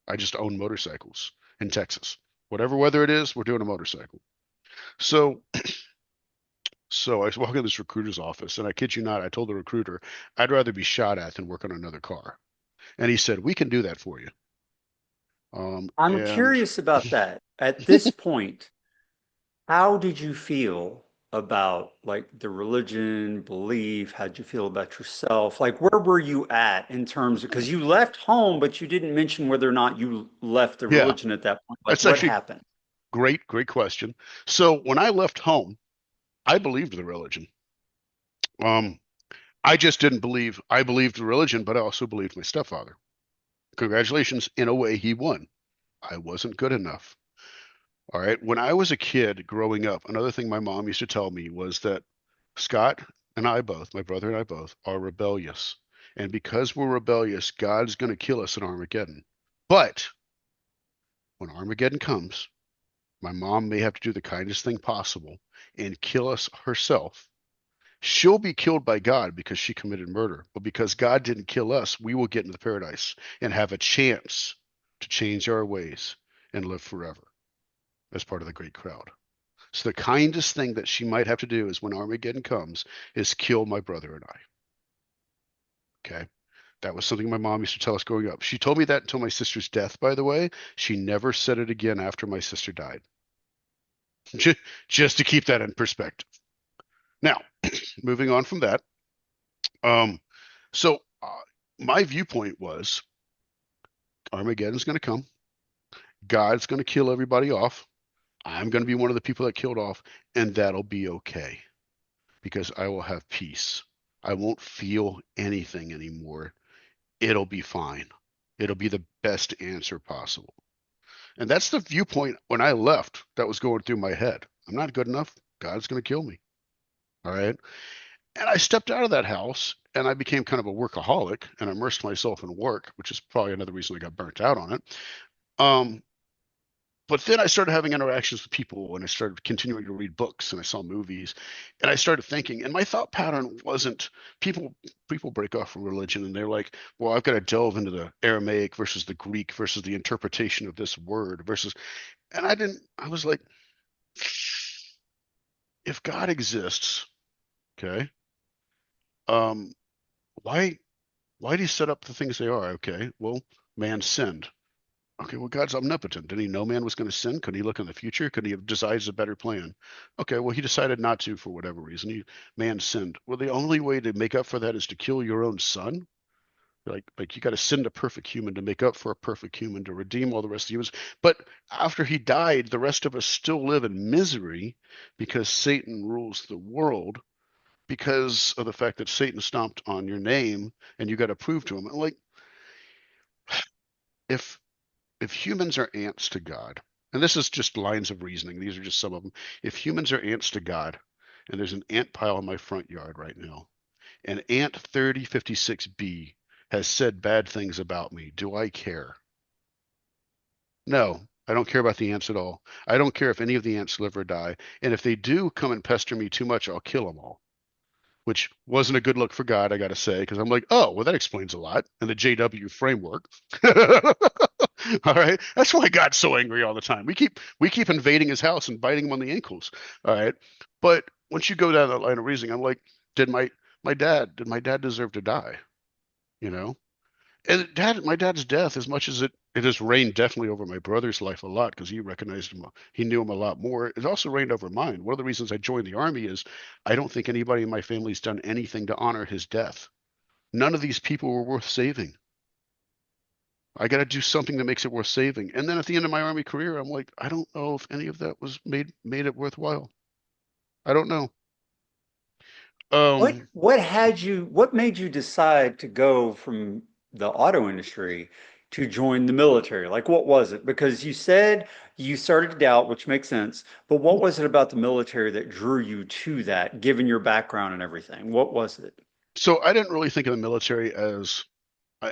I just owned motorcycles in Texas. Whatever weather it is, we're doing a motorcycle. So So I was walking in this recruiter's office, and I kid you not, I told the recruiter, I'd rather be shot at than work on another car. And he said, we can do that for you. I'm And curious about that. At this point, how did you feel about like the religion, belief? How'd you feel about yourself? Like, where were you at in terms of, because you left home, but you didn't mention whether or not you left the yeah, religion at that point. Like, that's what actually happened? great, great question. So when I left home, I believed the religion. Um, I just didn't believe, I believed the religion, but I also believed my stepfather. Congratulations, in a way, he won. I wasn't good enough. All right. When I was a kid growing up, another thing my mom used to tell me was that Scott and I both, my brother and I both, are rebellious. And because we're rebellious, God's going to kill us in Armageddon. But when Armageddon comes, my mom may have to do the kindest thing possible and kill us herself. She'll be killed by God because she committed murder. But because God didn't kill us, we will get into the paradise and have a chance to change our ways and live forever as part of the great crowd. So the kindest thing that she might have to do is when Armageddon comes is kill my brother and I. Okay. That was something my mom used to tell us growing up. She told me that until my sister's death, by the way. She never said it again after my sister died. Just to keep that in perspective. Now, moving on from that, um, So my viewpoint was Armageddon's going to come. God's going to kill everybody off. I'm going to be one of the people that killed off, and that'll be okay because I will have peace. I won't feel anything anymore. It'll be fine. It'll be the best answer possible. And that's the viewpoint when I left that was going through my head. I'm not good enough. God's going to kill me. All right. And I stepped out of that house and I became kind of a workaholic and immersed myself in work, which is probably another reason I got burnt out on it. Um, but then I started having interactions with people and I started continuing to read books and I saw movies and I started thinking, and my thought pattern wasn't people break off from religion and they're like, well, I've got to delve into the Aramaic versus the Greek versus the interpretation of this word versus, and I was like, if God exists, okay, um, why why do you set up the things they are? Okay, well, man sinned. Okay, well, God's omnipotent. Did he know man was going to sin? Could he look in the future? Could he have decided a better plan? Okay, well, he decided not to for whatever reason. Man sinned. Well, the only way to make up for that is to kill your own son. Like you got to send a perfect human to make up for a perfect human to redeem all the rest of the humans. But after he died, the rest of us still live in misery because Satan rules the world because of the fact that Satan stomped on your name and you got to prove to him. Like if if humans are ants to God, and this is just lines of reasoning, these are just some of them. If humans are ants to God, and there's an ant pile in my front yard right now, and ant 3056B has said bad things about me, do I care? No, I don't care about the ants at all. I don't care if any of the ants live or die. And if they do come and pester me too much, I'll kill them all. Which wasn't a good look for God, I got to say, because I'm like, oh, well, that explains a lot in the JW framework. All right, that's why God's so angry all the time. We keep invading his house and biting him on the ankles. All right, but once you go down that line of reasoning, I'm like, did my dad deserve to die? You know, and my dad's death, as much as it has reigned definitely over my brother's life a lot because he recognized him, he knew him a lot more. It also reigned over mine. One of the reasons I joined the army is I don't think anybody in my family's done anything to honor his death. None of these people were worth saving. I got to do something that makes it worth saving. And then at the end of my army career, I'm like, I don't know if any of that was made it worthwhile. I don't know. Um, What made you decide to go from the auto industry to join the military? Like, what was it? Because you said you started to doubt, which makes sense, but what was it about the military that drew you to that, given your background and everything? What was it? so I didn't really think of the military as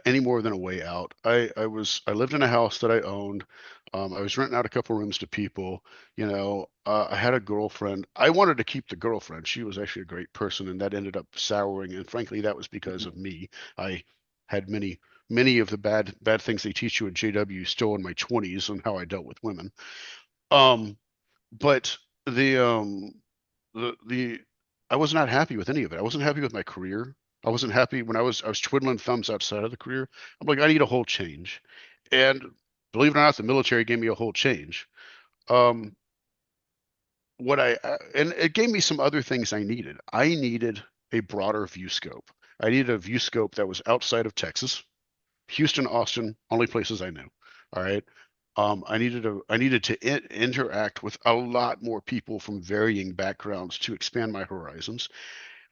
any more than a way out. I lived in a house that I owned. I was renting out a couple rooms to people. I had a girlfriend. I wanted to keep the girlfriend. She was actually a great person, and that ended up souring. And frankly, that was because Mhm. of me. I had many of the bad things they teach you at JW still in my 20s on how I dealt with women. Um, but the the I was not happy with any of it. I wasn't happy with my career. I wasn't happy when I was twiddling thumbs outside of the career. I'm like, I need a whole change. And believe it or not, the military gave me a whole change. Um, and it gave me some other things I needed. I needed a broader view scope. I needed a view scope that was outside of Texas. Houston, Austin, only places I knew. All right. I needed to interact with a lot more people from varying backgrounds to expand my horizons.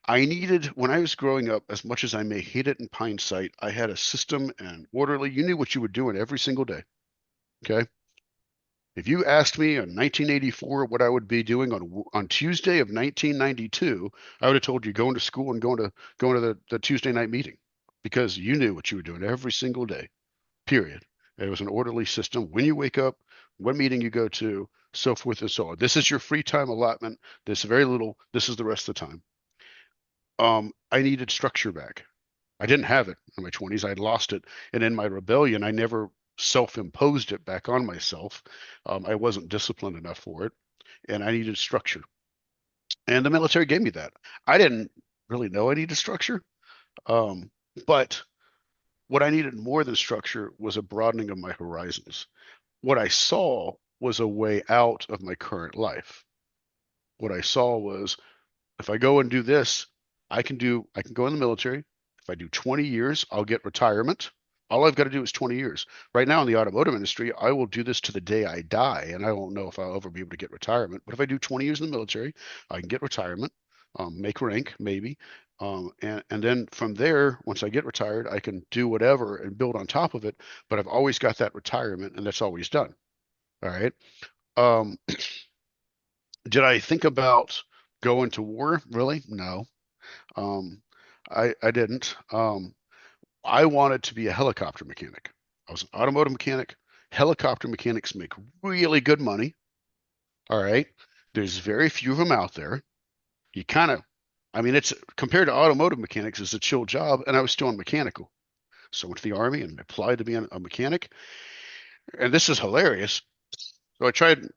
When I was growing up, as much as I may hate it in hindsight, I had a system and orderly. You knew what you were doing every single day. Okay. If you asked me in 1984 what I would be doing on Tuesday of 1992, I would have told you going to school and going to the Tuesday night meeting because you knew what you were doing every single day. Period. It was an orderly system. When you wake up, what meeting you go to, so forth and so on. This is your free time allotment. This very little. This is the rest of the time. I needed structure back. I didn't have it in my 20s. I had lost it. And in my rebellion, I never self-imposed it back on myself. I wasn't disciplined enough for it. And I needed structure. And the military gave me that. I didn't really know I needed structure. Um, but what I needed more than structure was a broadening of my horizons. What I saw was a way out of my current life. What I saw was if I go and do this, I can go in the military. If I do 20 years, I'll get retirement. All I've got to do is 20 years. Right now in the automotive industry, I will do this to the day I die, and I won't know if I'll ever be able to get retirement. But if I do 20 years in the military, I can get retirement, make rank maybe, and then from there, once I get retired, I can do whatever and build on top of it. But I've always got that retirement, and that's always done. All right. Um, did I think about going to war? Really? No. Um, I didn't. I wanted to be a helicopter mechanic. I was an automotive mechanic. Helicopter mechanics make really good money. All right. There's very few of them out there. You kind of, I mean, it's compared to automotive mechanics, it's a chill job, and I was still in mechanical. So I went to the Army and applied to be a mechanic. And this is hilarious. So I tried,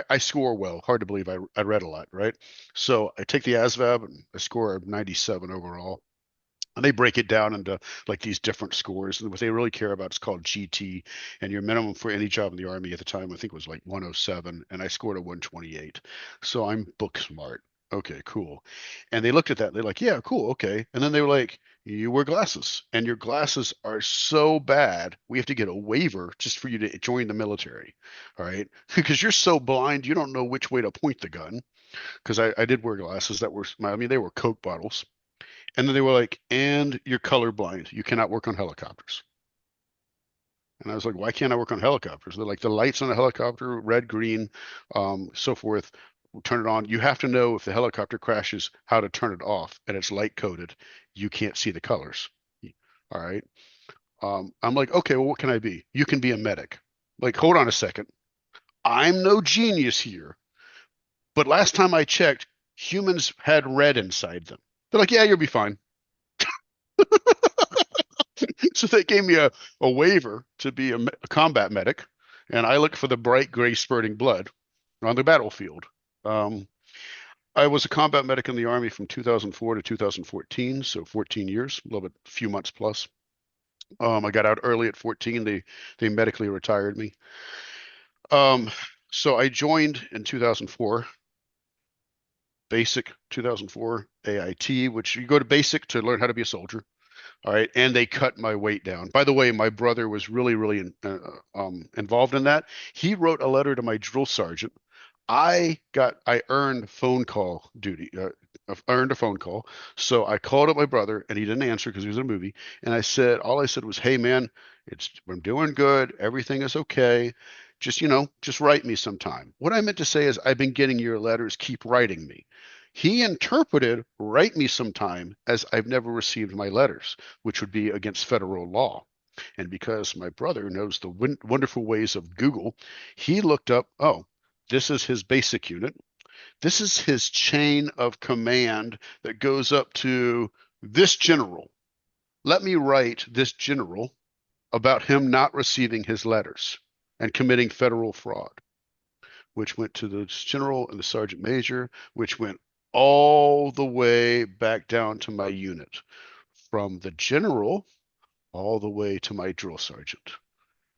I score well. Hard to believe I read a lot, right? So I take the ASVAB and I score a 97 overall. And they break it down into like these different scores. And what they really care about is called GT. And your minimum for any job in the Army at the time, I think was like 107. And I scored a 128. So I'm book smart. Okay, cool. And they looked at that. They're like, yeah, cool. Okay. And then they were like, you wear glasses and your glasses are so bad. We have to get a waiver just for you to join the military. All right. Because you're so blind, you don't know which way to point the gun. Because I did wear glasses that were, I mean, they were Coke bottles. And then they were like, and you're colorblind. You cannot work on helicopters. And I was like, why can't I work on helicopters? They're like, the lights on a helicopter, red, green, so forth, turn it on. You have to know if the helicopter crashes, how to turn it off. And it's light coded. You can't see the colors. All right. I'm like, okay, well, what can I be? You can be a medic. Like, hold on a second. I'm no genius here. But last time I checked, humans had red inside them. They're like, yeah, you'll be fine. So they gave me a waiver to be a combat medic, and I looked for the bright gray spurting blood on the battlefield. Um, I was a combat medic in the Army from 2004 to 2014, so 14 years, a little bit, a few months plus. I got out early at 14. They medically retired me. Um, so I joined in 2004, basic 2004 AIT, which you go to basic to learn how to be a soldier. All right, and they cut my weight down. By the way, my brother was really involved in that. He wrote a letter to my drill sergeant. I earned phone call duty. Earned a phone call. So I called up my brother, and he didn't answer because he was in a movie. And all I said was, "Hey man, I'm doing good. Everything is okay. Just just write me sometime." What I meant to say is, I've been getting your letters. Keep writing me. He interpreted "write me sometime" as I've never received my letters, which would be against federal law. And because my brother knows the wonderful ways of Google, he looked up, oh, this is his basic unit. This is his chain of command that goes up to this general. Let me write this general about him not receiving his letters and committing federal fraud, which went to the general and the sergeant major, which went all the way back down to my unit, from the general all the way to my drill sergeant.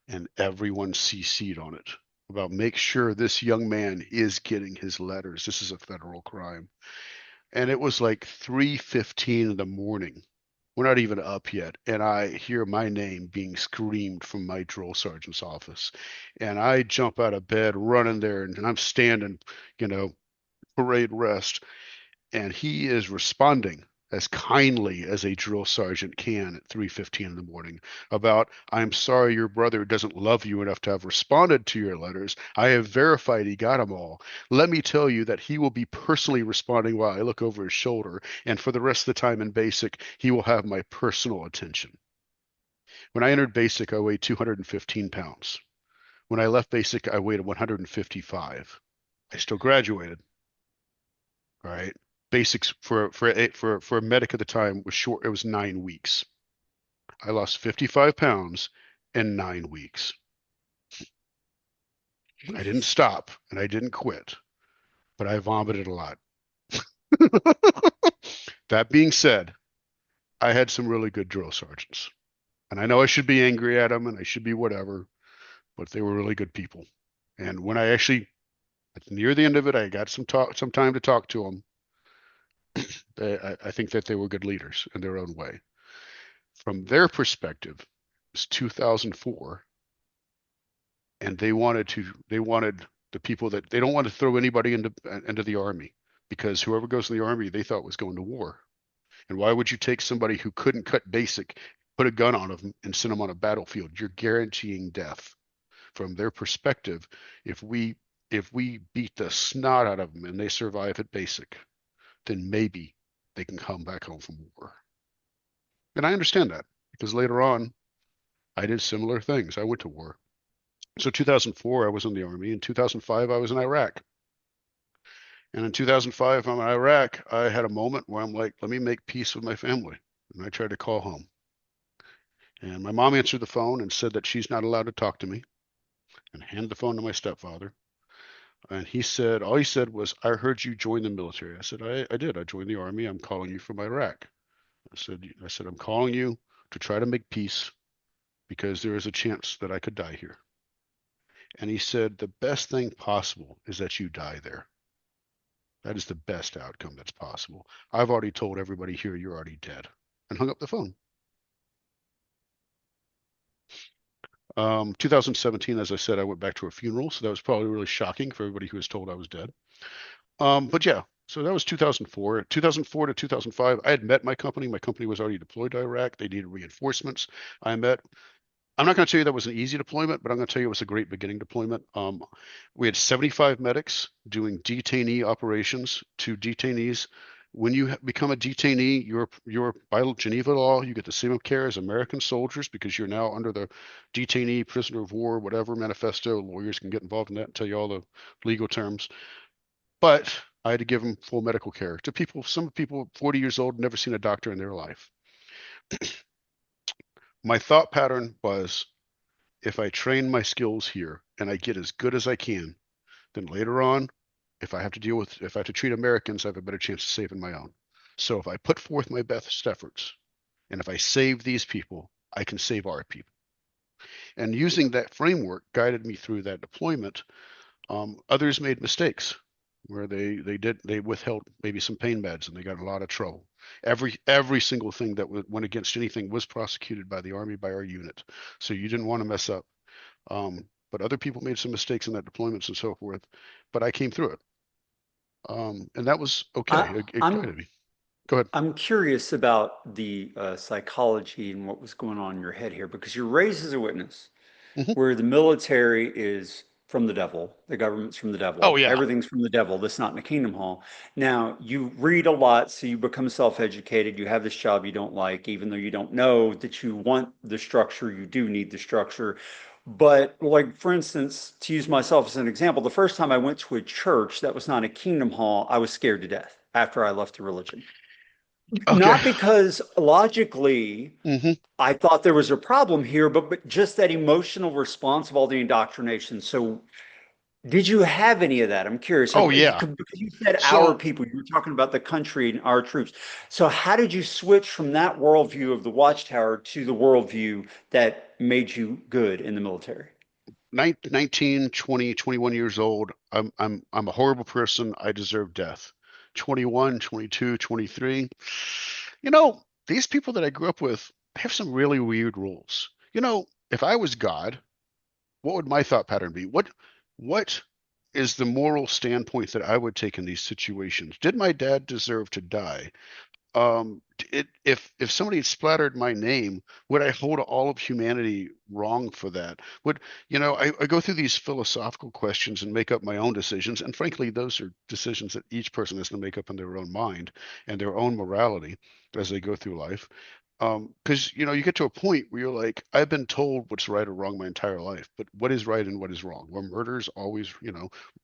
And everyone CC'd on it about make sure this young man is getting his letters. This is a federal crime. And it was like 3:15 in the morning. We're not even up yet. And I hear my name being screamed from my drill sergeant's office. And I jump out of bed, running there, and I'm standing, you know, parade rest. And he is responding as kindly as a drill sergeant can at 3:15 in the morning about, I'm sorry your brother doesn't love you enough to have responded to your letters. I have verified he got them all. Let me tell you that he will be personally responding while I look over his shoulder, and for the rest of the time in basic, he will have my personal attention. When I entered basic, I weighed 215 pounds. When I left basic, I weighed 155. I still graduated. All right. Basics for a medic at the time was short. It was 9 weeks. I lost 55 pounds in 9 weeks. I didn't stop and I didn't quit, but I vomited a lot. That being said, I had some really good drill sergeants. And I know I should be angry at them and I should be whatever, but they were really good people. And when I actually, near the end of it, I got some time to talk to them. I think that they were good leaders in their own way. From their perspective, it's 2004, and they wanted the people that they don't want to throw anybody into the army because whoever goes in the army they thought was going to war. And why would you take somebody who couldn't cut basic, put a gun on them, and send them on a battlefield? You're guaranteeing death. From their perspective, if we if we beat the snot out of them and they survive at basic, then maybe they can come back home from war. And I understand that because later on I did similar things. I went to war. So 2004 I was in the army. In 2005 I was in Iraq. And in 2005 I'm in Iraq. I had a moment where I'm like, let me make peace with my family. And I tried to call home. And my mom answered the phone and said that she's not allowed to talk to me and handed the phone to my stepfather. And all he said was, I heard you join the military. I said, I did. I joined the army. I'm calling you from Iraq. I said, I'm calling you to try to make peace because there is a chance that I could die here. And he said, the best thing possible is that you die there. That is the best outcome that's possible. I've already told everybody here you're already dead. And hung up the phone. 2017, as I said, I went back to a funeral, so that was probably really shocking for everybody who was told I was dead. But yeah, so that was 2004. 2004 to 2005, I had met my company. My company was already deployed to Iraq. They needed reinforcements. I met I'm not going to tell you that was an easy deployment, but I'm going to tell you it was a great beginning deployment. We had 75 medics doing detainee operations to detainees. When you become a detainee, you're by Geneva law, you get the same care as American soldiers because you're now under the detainee prisoner of war, whatever manifesto. Lawyers can get involved in that and tell you all the legal terms. But I had to give them full medical care to people. Some people 40 years old, never seen a doctor in their life. My thought pattern was if I train my skills here and I get as good as I can, then later on, if I have to treat Americans, I have a better chance of saving my own. So if I put forth my best efforts and if I save these people, I can save our people. And using that framework guided me through that deployment. Others made mistakes where they withheld maybe some pain meds and they got a lot of trouble. Every single thing that went against anything was prosecuted by the Army by our unit. So you didn't want to mess up. But other people made some mistakes in that deployments and so forth. But I came through it, and that was okay. I, It I'm guided me. Go ahead. I'm curious about the psychology and what was going on in your head here because you're raised as a witness, Hmm. where the military is from the devil, the government's from the Oh devil, yeah. everything's from the devil. That's not in a kingdom hall. Now, you read a lot, so you become self-educated. You have this job you don't like, even though you don't know that you want the structure, you do need the structure. But, like, for instance, to use myself as an example, the first time I went to a church that was not a kingdom hall, I was scared to death after I left the religion. Okay. Not because logically Hmm. I thought there was a problem here, but just that emotional response of all the indoctrination. So, did you have any of that? I'm curious. Oh yeah. Because you said our So people, you were talking about the country and our troops. So, how did you switch from that worldview of the Watchtower to the worldview that made you good in the military? 19, 20, 21 years old. I'm a horrible person. I deserve death. 21, 22, 23. These people that I grew up with have some really weird rules. If I was God, what would my thought pattern be? What is the moral standpoint that I would take in these situations? Did my dad deserve to die? If somebody had splattered my name, would I hold all of humanity wrong for that? I go through these philosophical questions and make up my own decisions, and frankly, those are decisions that each person has to make up in their own mind and their own morality as they go through life. Because you get to a point where you're like, I've been told what's right or wrong my entire life, but what is right and what is wrong? Well, murder is always,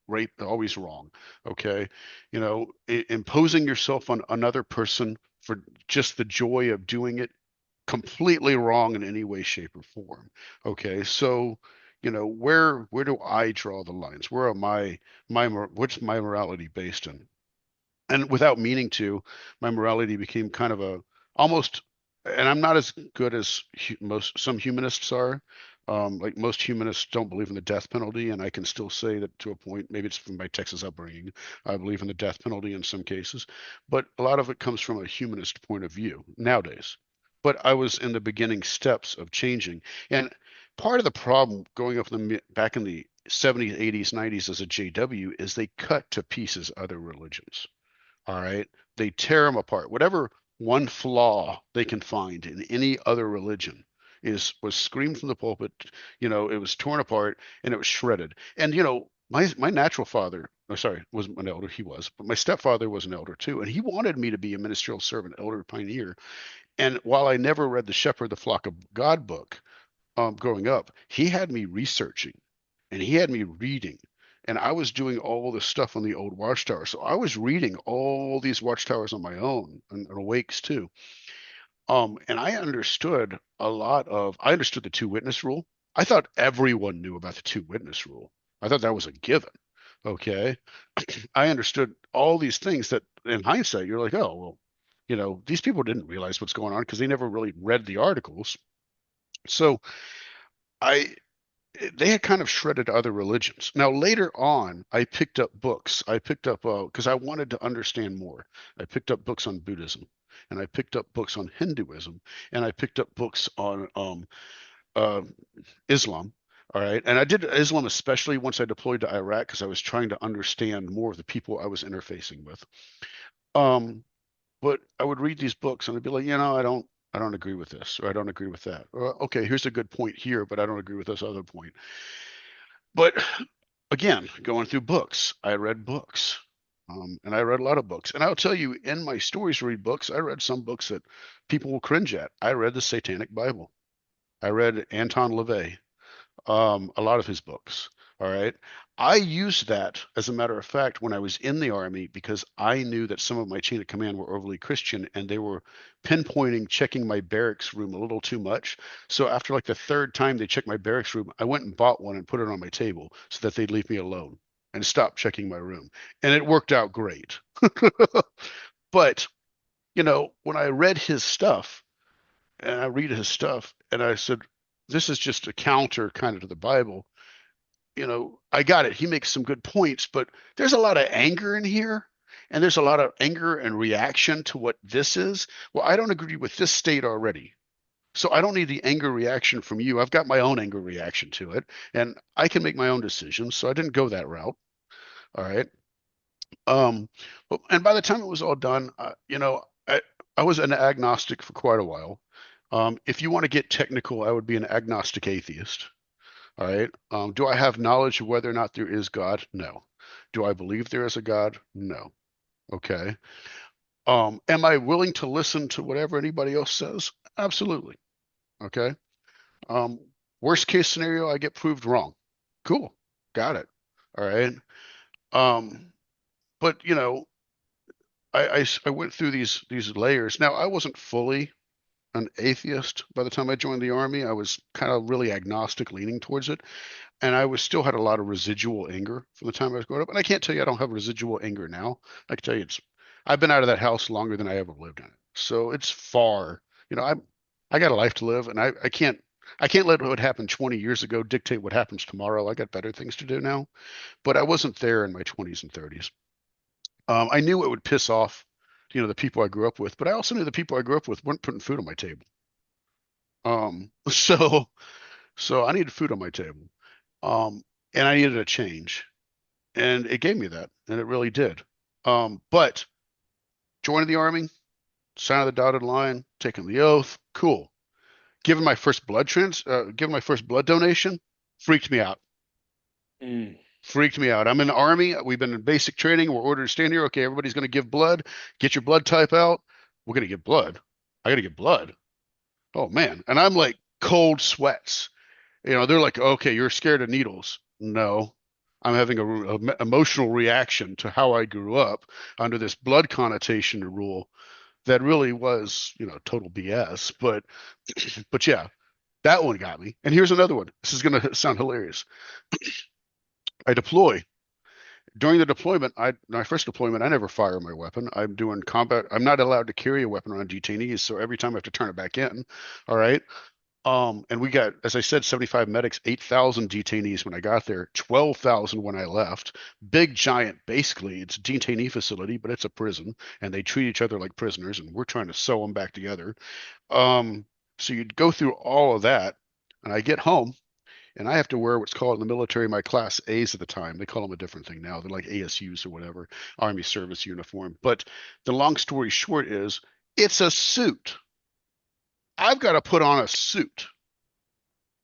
rape always wrong. Okay, imposing yourself on another person for just the joy of doing it, completely wrong in any way, shape, or form. Okay, so where do I draw the lines? Where am what's my morality based in? And without meaning to, my morality became kind of a almost, and I'm not as good as most some humanists are. Like most humanists don't believe in the death penalty, and I can still say that to a point. Maybe it's from my Texas upbringing. I believe in the death penalty in some cases, but a lot of it comes from a humanist point of view nowadays. but I was in the beginning steps of changing. And part of the problem going up in back in the 70s, 80s, 90s as a JW is they cut to pieces other religions. All right. They tear them apart. Whatever one flaw they can find in any other religion is was screamed from the pulpit. It was torn apart and it was shredded. And my natural father, oh, sorry, was an elder. He was, but my stepfather was an elder too, and he wanted me to be a ministerial servant, elder pioneer. And while I never read the Shepherd, the Flock of God book, growing up, he had me researching and he had me reading. And I was doing all this stuff on the old watchtower. So I was reading all these watchtowers on my own and awakes too. And I understood the two witness rule. I thought everyone knew about the two witness rule. I thought that was a given. Okay. I understood all these things that in hindsight, you're like, oh, well, these people didn't realize what's going on because they never really read the articles. So I they had kind of shredded other religions. Now, later on, I picked up books. I picked up, because I wanted to understand more. I picked up books on Buddhism, and I picked up books on Hinduism, and I picked up books on uh, Islam. All right. And I did Islam especially once I deployed to Iraq because I was trying to understand more of the people I was interfacing with. Um, but I would read these books and I'd be like, I don't agree with this, or I don't agree with that. Or, okay, here's a good point here, but I don't agree with this other point. But again, going through books, I read books. And I read a lot of books. And I'll tell you, in my stories read books, I read some books that people will cringe at. I read the Satanic Bible. I read Anton LaVey, a lot of his books. All right. I used that, as a matter of fact, when I was in the Army because I knew that some of my chain of command were overly Christian and they were pinpointing checking my barracks room a little too much. So after like the third time they checked my barracks room, I went and bought one and put it on my table so that they'd leave me alone and stop checking my room. And it worked out great. But, when I read his stuff, and I read his stuff, and I said, this is just a counter kind of to the Bible. I got it. He makes some good points, but there's a lot of anger in here, and there's a lot of anger and reaction to what this is. Well, I don't agree with this state already. So I don't need the anger reaction from you. I've got my own anger reaction to it, and I can make my own decisions. So I didn't go that route. All right. And by the time it was all done, I was an agnostic for quite a while. If you want to get technical, I would be an agnostic atheist. All right. Do I have knowledge of whether or not there is God? No. Do I believe there is a God? No. Okay. Am I willing to listen to whatever anybody else says? Absolutely. Okay. Um, Worst case scenario, I get proved wrong. Cool. Got it. All right. Um, but I went through these layers. Now I wasn't fully an atheist by the time I joined the army. I was kind of really agnostic, leaning towards it, and I was still had a lot of residual anger from the time I was growing up. And I can't tell you I don't have residual anger now. I can tell you I've been out of that house longer than I ever lived in it, so it's far. I got a life to live, and I can't let what happened 20 years ago dictate what happens tomorrow. I got better things to do now, but I wasn't there in my 20s and 30s. I knew it would piss off, the people I grew up with, but I also knew the people I grew up with weren't putting food on my table. So I needed food on my table, and I needed a change, and it gave me that, and it really did. But joining the army, signing the dotted line, taking the oath, cool. Giving my first blood donation, freaked me out. Mm. Freaked me out. I'm in the army. We've been in basic training. We're ordered to stand here. Okay, everybody's going to give blood. Get your blood type out. We're going to give blood. I got to give blood. Oh man. And I'm like cold sweats. They're like, okay, you're scared of needles. No, I'm having a emotional reaction to how I grew up under this blood connotation rule that really was, total BS. But yeah, that one got me. And here's another one. This is going to sound hilarious. I deploy. During the deployment, my first deployment, I never fire my weapon. I'm doing combat. I'm not allowed to carry a weapon around detainees, so every time I have to turn it back in. All right. And we got, as I said, 75 medics, 8,000 detainees when I got there, 12,000 when I left. Big giant, basically, it's a detainee facility, but it's a prison, and they treat each other like prisoners, and we're trying to sew them back together. Um, so you'd go through all of that, and I get home, and I have to wear what's called in the military my class A's at the time. They call them a different thing now. They're like ASUs or whatever, Army Service Uniform. But the long story short is, it's a suit. I've got to put on a suit.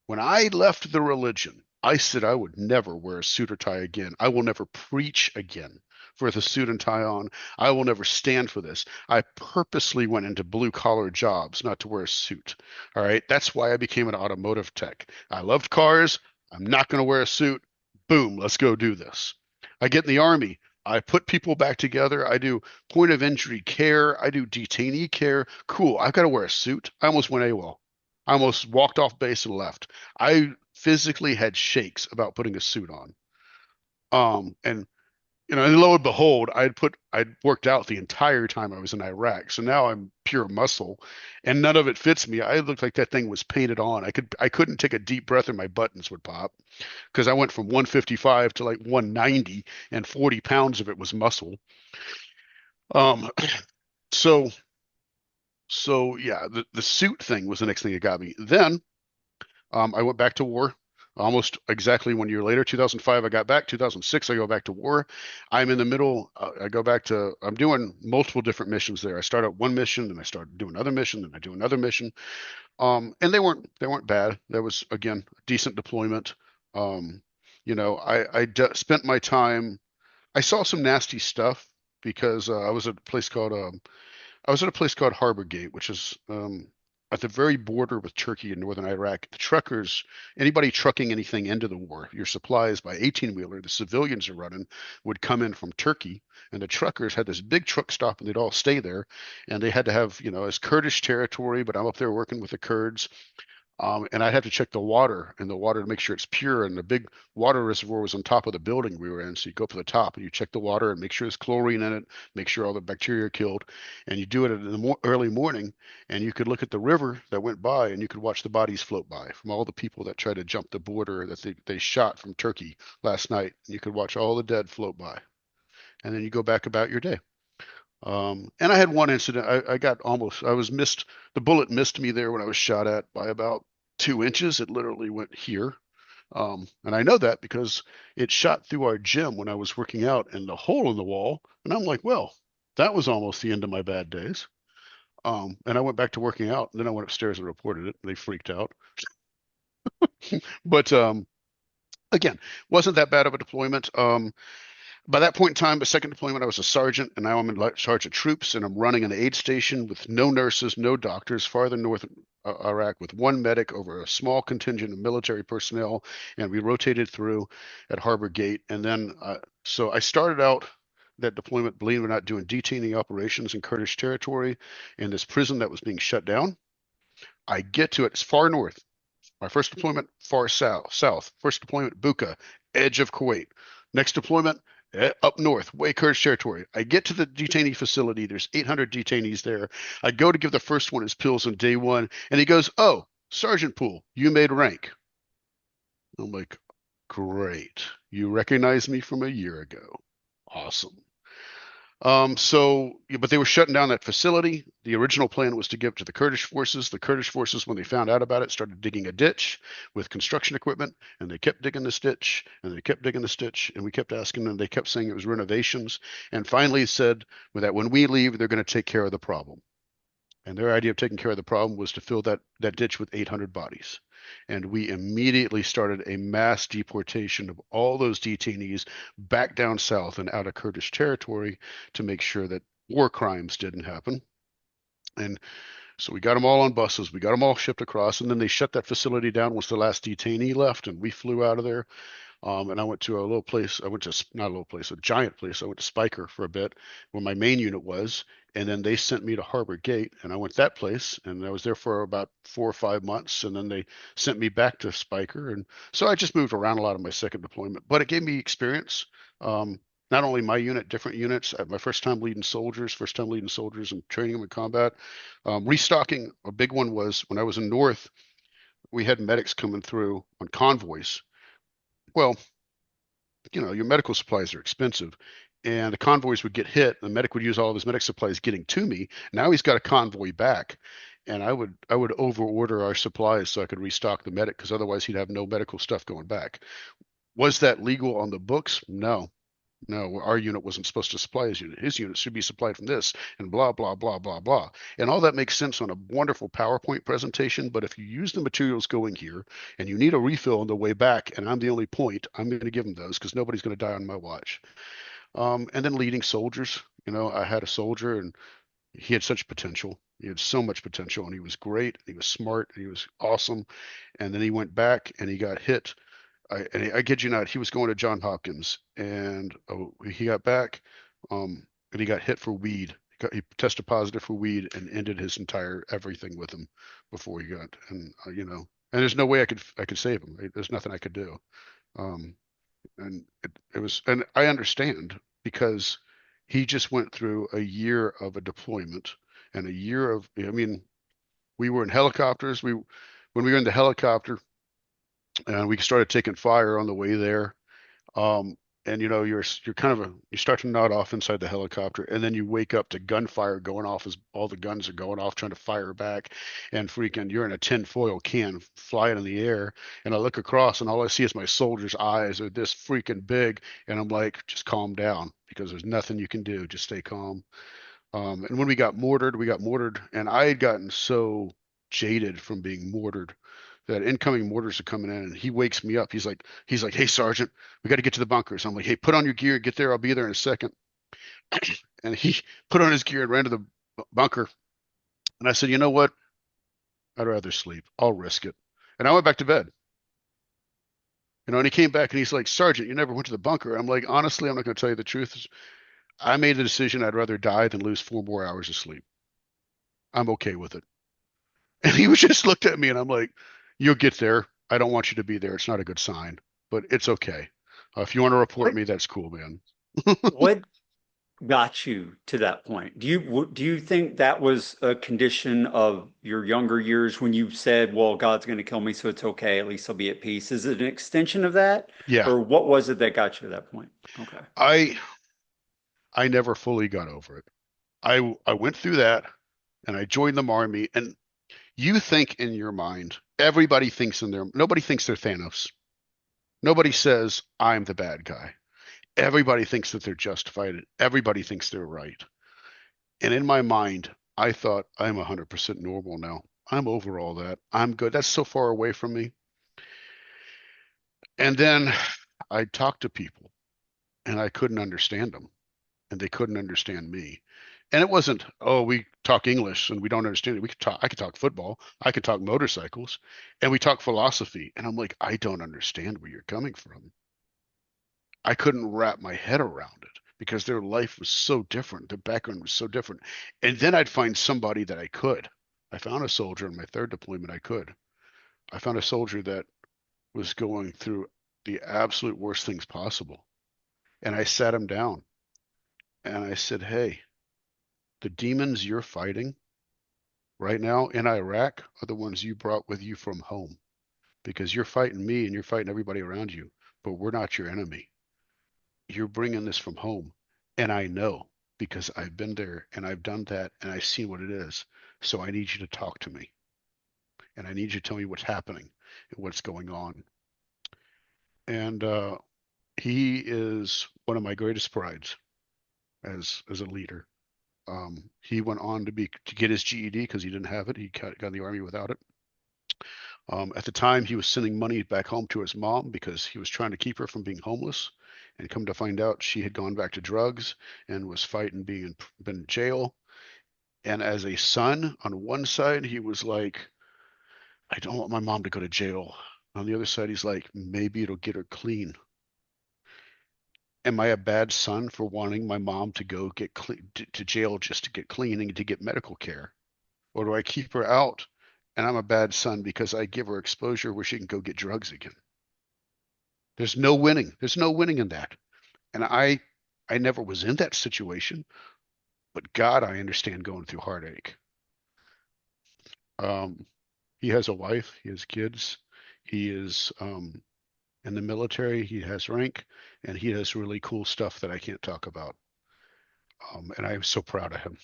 When I left the religion, I said I would never wear a suit or tie again. I will never preach again with a suit and tie on. I will never stand for this. I purposely went into blue collar jobs not to wear a suit. All right. That's why I became an automotive tech. I loved cars. I'm not going to wear a suit. Boom. Let's go do this. I get in the army. I put people back together. I do point of injury care. I do detainee care. Cool. I've got to wear a suit. I almost went AWOL. I almost walked off base and left. I physically had shakes about putting a suit on. And and lo and behold, I'd worked out the entire time I was in Iraq. So now I'm pure muscle and none of it fits me. I looked like that thing was painted on. I couldn't take a deep breath and my buttons would pop because I went from 155 to like 190 and 40 pounds of it was muscle. Um, so so yeah, the suit thing was the next thing that got me. Then I went back to war almost exactly 1 year later. 2005, I got back. 2006, I go back to war. I'm in the middle. I go back to, I'm doing multiple different missions there. I start out one mission, then I start doing another mission, then I do another mission. And they weren't bad. There was, again, decent deployment. Um, spent my time, I saw some nasty stuff because I was at a place called Harbor Gate, which is at the very border with Turkey and northern Iraq. The truckers, anybody trucking anything into the war, your supplies by 18-wheeler, the civilians are running, would come in from Turkey. And the truckers had this big truck stop and they'd all stay there. And they had to have, as Kurdish territory, but I'm up there working with the Kurds. And I'd have to check the water and the water to make sure it's pure. And the big water reservoir was on top of the building we were in. So you go up to the top and you check the water and make sure there's chlorine in it, make sure all the bacteria are killed. And you do it in the early morning. And you could look at the river that went by and you could watch the bodies float by from all the people that tried to jump the border that they shot from Turkey last night. You could watch all the dead float by. And then you go back about your day. And I had one incident. I was missed. The bullet missed me there when I was shot at by about 2 inches. It literally went here. And I know that because it shot through our gym when I was working out and the hole in the wall. And I'm like, well, that was almost the end of my bad days. And I went back to working out. And then I went upstairs and reported it. And they freaked out. But again, wasn't that bad of a deployment. By that point in time, the second deployment, I was a sergeant, and now I'm in charge of troops, and I'm running an aid station with no nurses, no doctors, farther north Iraq, with one medic over a small contingent of military personnel, and we rotated through at Harbor Gate. And then, so I started out that deployment, believe it or not, doing detainee operations in Kurdish territory in this prison that was being shut down. I get to it, it's far north. My first deployment, far south. First deployment, Buka, edge of Kuwait. Next deployment, up north, way Kurdish territory. I get to the detainee facility. There's 800 detainees there. I go to give the first one his pills on day one, and he goes, "Oh, Sergeant Poole, you made rank." I'm like, "Great. You recognize me from a year ago. Awesome." But they were shutting down that facility. The original plan was to give it to the Kurdish forces. The Kurdish forces, when they found out about it, started digging a ditch with construction equipment, and they kept digging this ditch, and they kept digging this ditch, and we kept asking them. They kept saying it was renovations, and finally said that when we leave, they're going to take care of the problem. And their idea of taking care of the problem was to fill that ditch with 800 bodies. And we immediately started a mass deportation of all those detainees back down south and out of Kurdish territory to make sure that war crimes didn't happen. And so we got them all on buses, we got them all shipped across, and then they shut that facility down once the last detainee left, and we flew out of there. And I went to a little place. I went to not a little place, a giant place. I went to Spiker for a bit, where my main unit was, and then they sent me to Harbor Gate, and I went that place, and I was there for about 4 or 5 months, and then they sent me back to Spiker, and so I just moved around a lot of my second deployment, but it gave me experience. Not only my unit, different units. My first time leading soldiers, and training them in combat. Restocking, a big one was when I was in North. we had medics coming through on convoys. Well, your medical supplies are expensive. And the convoys would get hit. The medic would use all of his medic supplies getting to me. Now he's got a convoy back. And I would over order our supplies so I could restock the medic because otherwise he'd have no medical stuff going back. Was that legal on the books? No. No, our unit wasn't supposed to supply his unit. His unit should be supplied from this and blah, blah, blah, blah, blah. And all that makes sense on a wonderful PowerPoint presentation. But if you use the materials going here and you need a refill on the way back, and I'm the only point, I'm going to give them those because nobody's going to die on my watch. And then leading soldiers. I had a soldier and he had such potential. He had so much potential and he was great. He was smart. He was awesome. And then he went back and he got hit. I kid you not, he was going to John Hopkins and he got back and he got hit for weed. He tested positive for weed and ended his entire everything with him before he got, and there's no way I could save him. There's nothing I could do. Um, and it was, and I understand because he just went through a year of a deployment and a year of, I mean, we were in helicopters. When we were in the helicopter and we started taking fire on the way there. Um, and you're kind of you start to nod off inside the helicopter, and then you wake up to gunfire going off as all the guns are going off, trying to fire back, and freaking you're in a tinfoil can flying in the air. And I look across, and all I see is my soldiers' eyes are this freaking big, and I'm like, just calm down because there's nothing you can do. Just stay calm. And when we got mortared, and I had gotten so jaded from being mortared that incoming mortars are coming in, and he wakes me up. He's like, "Hey, Sergeant, we got to get to the bunkers." I'm like, "Hey, put on your gear, get there. I'll be there in a second." And he put on his gear and ran to the bunker. And I said, "You know what? I'd rather sleep. I'll risk it." And I went back to bed. And he came back and he's like, "Sergeant, you never went to the bunker." I'm like, "Honestly, I'm not going to tell you the truth. I made the decision I'd rather die than lose 4 more hours of sleep. I'm okay with it." And he was just looked at me and I'm like, "You'll get there. I don't want you to be there. It's not a good sign, but it's okay. If you want to report What me, that's cool, man." what got you to that point? Do you think that was a condition of your younger years when you said, "Well, God's going to kill me, so it's okay. At least I'll be at peace." Is it an extension of that, Yeah, or what was it that got you to that point? Okay. I I never fully got over it. I went through that and I joined the army. And you think in your mind, nobody thinks they're Thanos. Nobody says I'm the bad guy. Everybody thinks that they're justified. Everybody thinks they're right. And in my mind, I thought I'm 100% normal now. I'm over all that. I'm good. That's so far away from me. And then I talked to people and I couldn't understand them and they couldn't understand me. And it wasn't, oh, we talk English and we don't understand it. I could talk football, I could talk motorcycles, and we talk philosophy. And I'm like, I don't understand where you're coming from. I couldn't wrap my head around it because their life was so different. Their background was so different. And then I'd find somebody that I could. I found a soldier in my third deployment I could. I found a soldier that was going through the absolute worst things possible. And I sat him down and I said, "Hey, the demons you're fighting right now in Iraq are the ones you brought with you from home because you're fighting me and you're fighting everybody around you, but we're not your enemy. You're bringing this from home. And I know because I've been there and I've done that and I've seen what it is. So I need you to talk to me and I need you to tell me what's happening and what's going on." And he is one of my greatest prides as a leader. He went on to get his GED because he didn't have it. He got in the army without it. At the time, he was sending money back home to his mom because he was trying to keep her from being homeless. And come to find out, she had gone back to drugs and was fighting been in jail. And as a son, on one side, he was like, "I don't want my mom to go to jail." On the other side, he's like, "Maybe it'll get her clean." Am I a bad son for wanting my mom to go get clean, to jail just to get clean and to get medical care? Or do I keep her out and I'm a bad son because I give her exposure where she can go get drugs again? There's no winning. There's no winning in that. And I never was in that situation, but God, I understand going through heartache. Um, He has a wife, he has kids, he is in the military, he has rank, and he does really cool stuff that I can't talk about. And I'm so proud of him.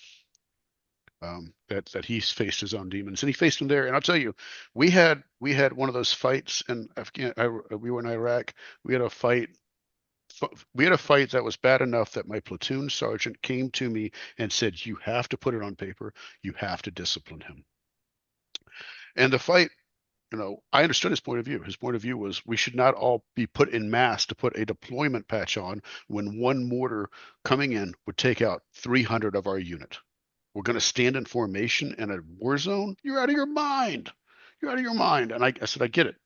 That he's faced his own demons, and he faced them there. And I'll tell you, we had one of those fights in Afghan. We were in Iraq. We had a fight. We had a fight that was bad enough that my platoon sergeant came to me and said, "You have to put it on paper. You have to discipline him." And the fight, I understood his point of view. His point of view was we should not all be put in mass to put a deployment patch on when one mortar coming in would take out 300 of our unit. We're going to stand in formation in a war zone? You're out of your mind. You're out of your mind. And I said, I get it.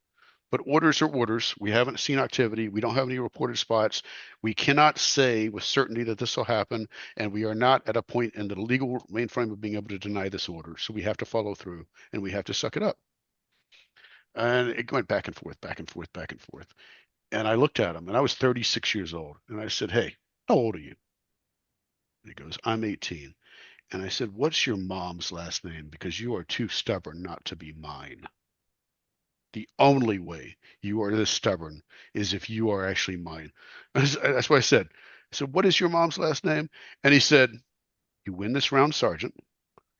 But orders are orders. We haven't seen activity. We don't have any reported spots. We cannot say with certainty that this will happen. And we are not at a point in the legal mainframe of being able to deny this order. So we have to follow through and we have to suck it up. And it went back and forth, back and forth, back and forth. And I looked at him and I was 36 years old. And I said, Hey, how old are you? And he goes, I'm 18. And I said, What's your mom's last name? Because you are too stubborn not to be mine. The only way you are this stubborn is if you are actually mine. That's what I said. I said, What is your mom's last name? And he said, You win this round, Sergeant.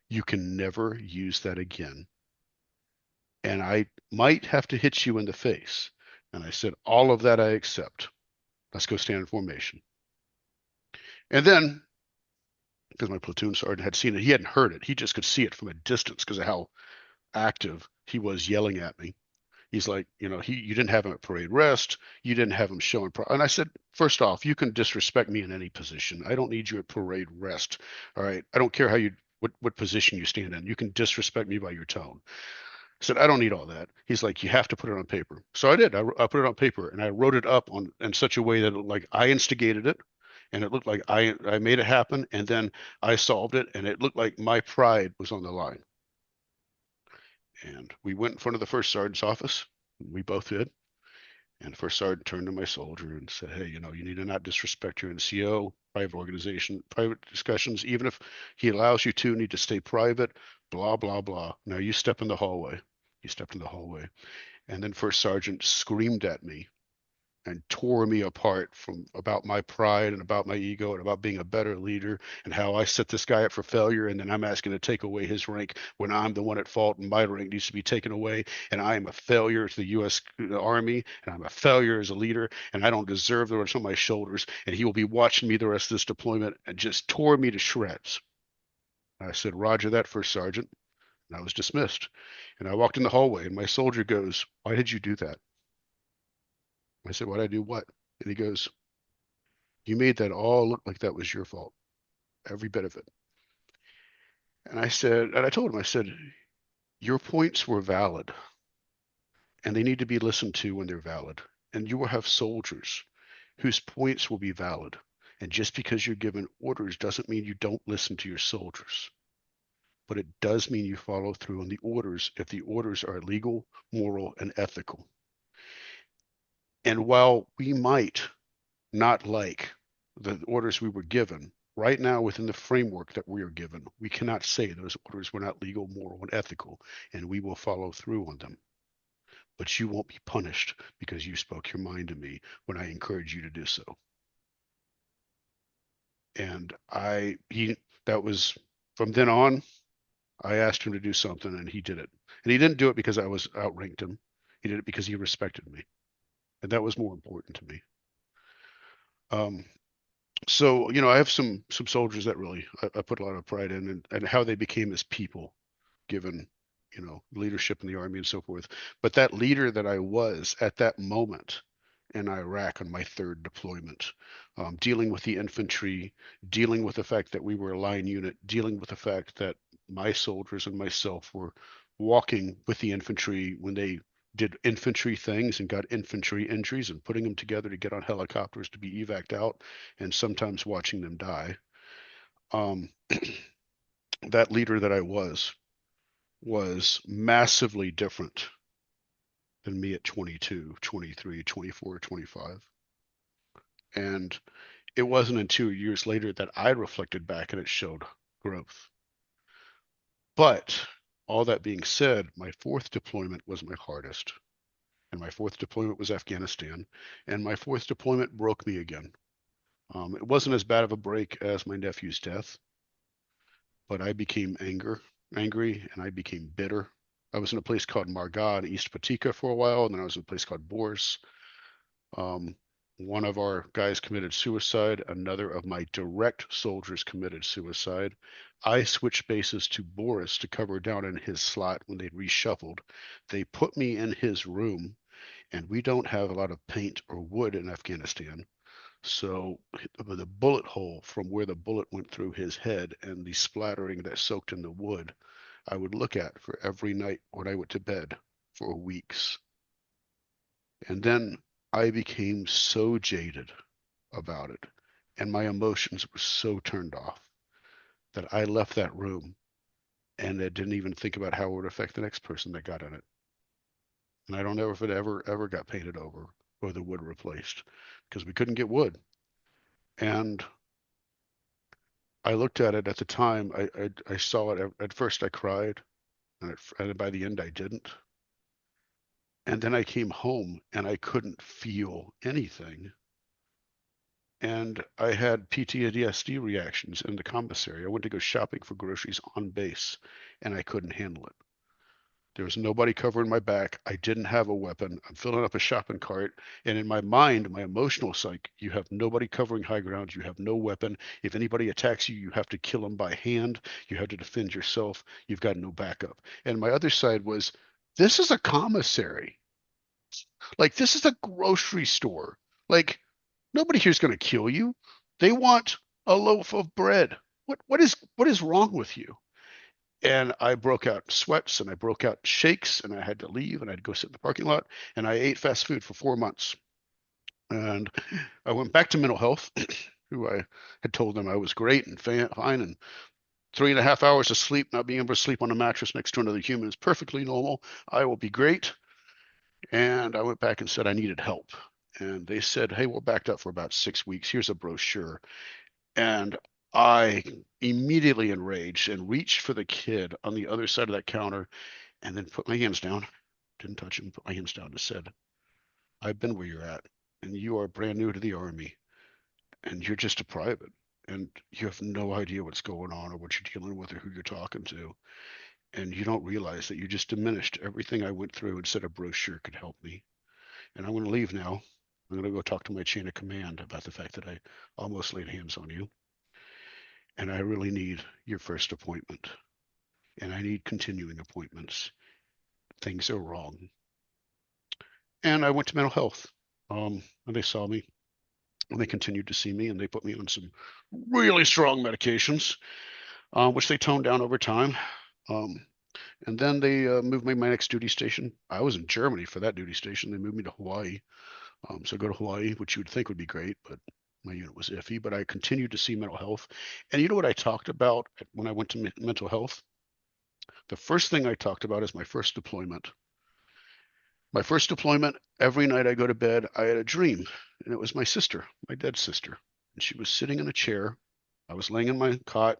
You can never use that again. And I might have to hit you in the face. And I said, All of that I accept. Let's go stand in formation. And then, because my platoon sergeant had seen it, he hadn't heard it. He just could see it from a distance because of how active he was yelling at me. He's like, you didn't have him at parade rest. You didn't have him showing. And I said, first off, you can disrespect me in any position. I don't need you at parade rest. All right. I don't care what position you stand in. You can disrespect me by your tone. I said, I don't need all that. He's like, you have to put it on paper. So I did. I put it on paper and I wrote it up in such a way that it looked like I instigated it and it looked like I made it happen. And then I solved it and it looked like my pride was on the line. And we went in front of the first sergeant's office. We both did. And the first sergeant turned to my soldier and said, Hey, you need to not disrespect your NCO, private organization, private discussions, even if he allows you to, need to stay private, blah, blah, blah. Now you step in the hallway. He stepped in the hallway. And then first sergeant screamed at me and tore me apart from about my pride and about my ego and about being a better leader and how I set this guy up for failure. And then I'm asking to take away his rank when I'm the one at fault and my rank needs to be taken away. And I am a failure to the U.S. Army and I'm a failure as a leader and I don't deserve the rest on my shoulders. And he will be watching me the rest of this deployment and just tore me to shreds. I said, Roger that, first sergeant. And I was dismissed. And I walked in the hallway and my soldier goes, Why did you do that? I said, Why'd I do what? And he goes, You made that all look like that was your fault, every bit of it. And I told him, I said, Your points were valid and they need to be listened to when they're valid. And you will have soldiers whose points will be valid. And just because you're given orders doesn't mean you don't listen to your soldiers. But it does mean you follow through on the orders if the orders are legal, moral, and ethical. And while we might not like the orders we were given, right now within the framework that we are given, we cannot say those orders were not legal, moral, and ethical, and we will follow through on them. But you won't be punished because you spoke your mind to me when I encouraged you to do so. And that was from then on, I asked him to do something and he did it. And he didn't do it because I was outranked him. He did it because he respected me. And that was more important to me. Um, so I have some soldiers that really I put a lot of pride in and how they became as people given leadership in the army and so forth. But that leader that I was at that moment in Iraq on my third deployment, dealing with the infantry, dealing with the fact that we were a line unit, dealing with the fact that my soldiers and myself were walking with the infantry when they did infantry things and got infantry injuries and putting them together to get on helicopters to be evac'd out and sometimes watching them die. Um, that leader that I was massively different than me at 22, 23, 24, 25. And it wasn't until years later that I reflected back and it showed growth. But All that being said, my fourth deployment was my hardest. And my fourth deployment was Afghanistan. And my fourth deployment broke me again. It wasn't as bad of a break as my nephew's death, but I became angry, and I became bitter. I was in a place called Margad, East Patika for a while, and then I was in a place called Boris. Um, one of our guys committed suicide. Another of my direct soldiers committed suicide. I switched bases to Boris to cover down in his slot when they reshuffled. They put me in his room, and we don't have a lot of paint or wood in Afghanistan. So the bullet hole from where the bullet went through his head and the splattering that soaked in the wood, I would look at for every night when I went to bed for weeks. And then I became so jaded about it, and my emotions were so turned off that I left that room and I didn't even think about how it would affect the next person that got in it. And I don't know if it ever got painted over or the wood replaced because we couldn't get wood. And I looked at it at the time. I saw it at first. I cried, and by the end, I didn't. And then I came home and I couldn't feel anything. And I had PTSD reactions in the commissary. I went to go shopping for groceries on base, and I couldn't handle it. There was nobody covering my back. I didn't have a weapon. I'm filling up a shopping cart. And in my mind, my emotional psyche, you have nobody covering high ground. You have no weapon. If anybody attacks you, you have to kill them by hand. You have to defend yourself. You've got no backup. And my other side was, this is a commissary. Like, this is a grocery store. Like, nobody here's going to kill you. They want a loaf of bread. What is wrong with you? And I broke out sweats and I broke out shakes and I had to leave and I had to go sit in the parking lot and I ate fast food for 4 months. And I went back to mental health, who I had told them I was great and fine, and 3.5 hours of sleep, not being able to sleep on a mattress next to another human is perfectly normal. I will be great. And I went back and said I needed help. And they said, hey, we're backed up for about 6 weeks. Here's a brochure. And I immediately enraged and reached for the kid on the other side of that counter and then put my hands down. Didn't touch him, put my hands down and said, I've been where you're at, and you are brand new to the Army, and you're just a private, and you have no idea what's going on or what you're dealing with or who you're talking to. And you don't realize that you just diminished everything I went through and said a brochure could help me. And I'm going to leave now. I'm going to go talk to my chain of command about the fact that I almost laid hands on you. And I really need your first appointment. And I need continuing appointments. Things are wrong. And I went to mental health. And they saw me and they continued to see me and they put me on some really strong medications, which they toned down over time. Um, and then they moved me to my next duty station. I was in Germany for that duty station. They moved me to Hawaii. So I go to Hawaii, which you would think would be great, but my unit was iffy. But I continued to see mental health. And you know what I talked about when I went to mental health? The first thing I talked about is my first deployment. My first deployment, every night I go to bed, I had a dream, and it was my sister, my dead sister. And she was sitting in a chair. I was laying in my cot,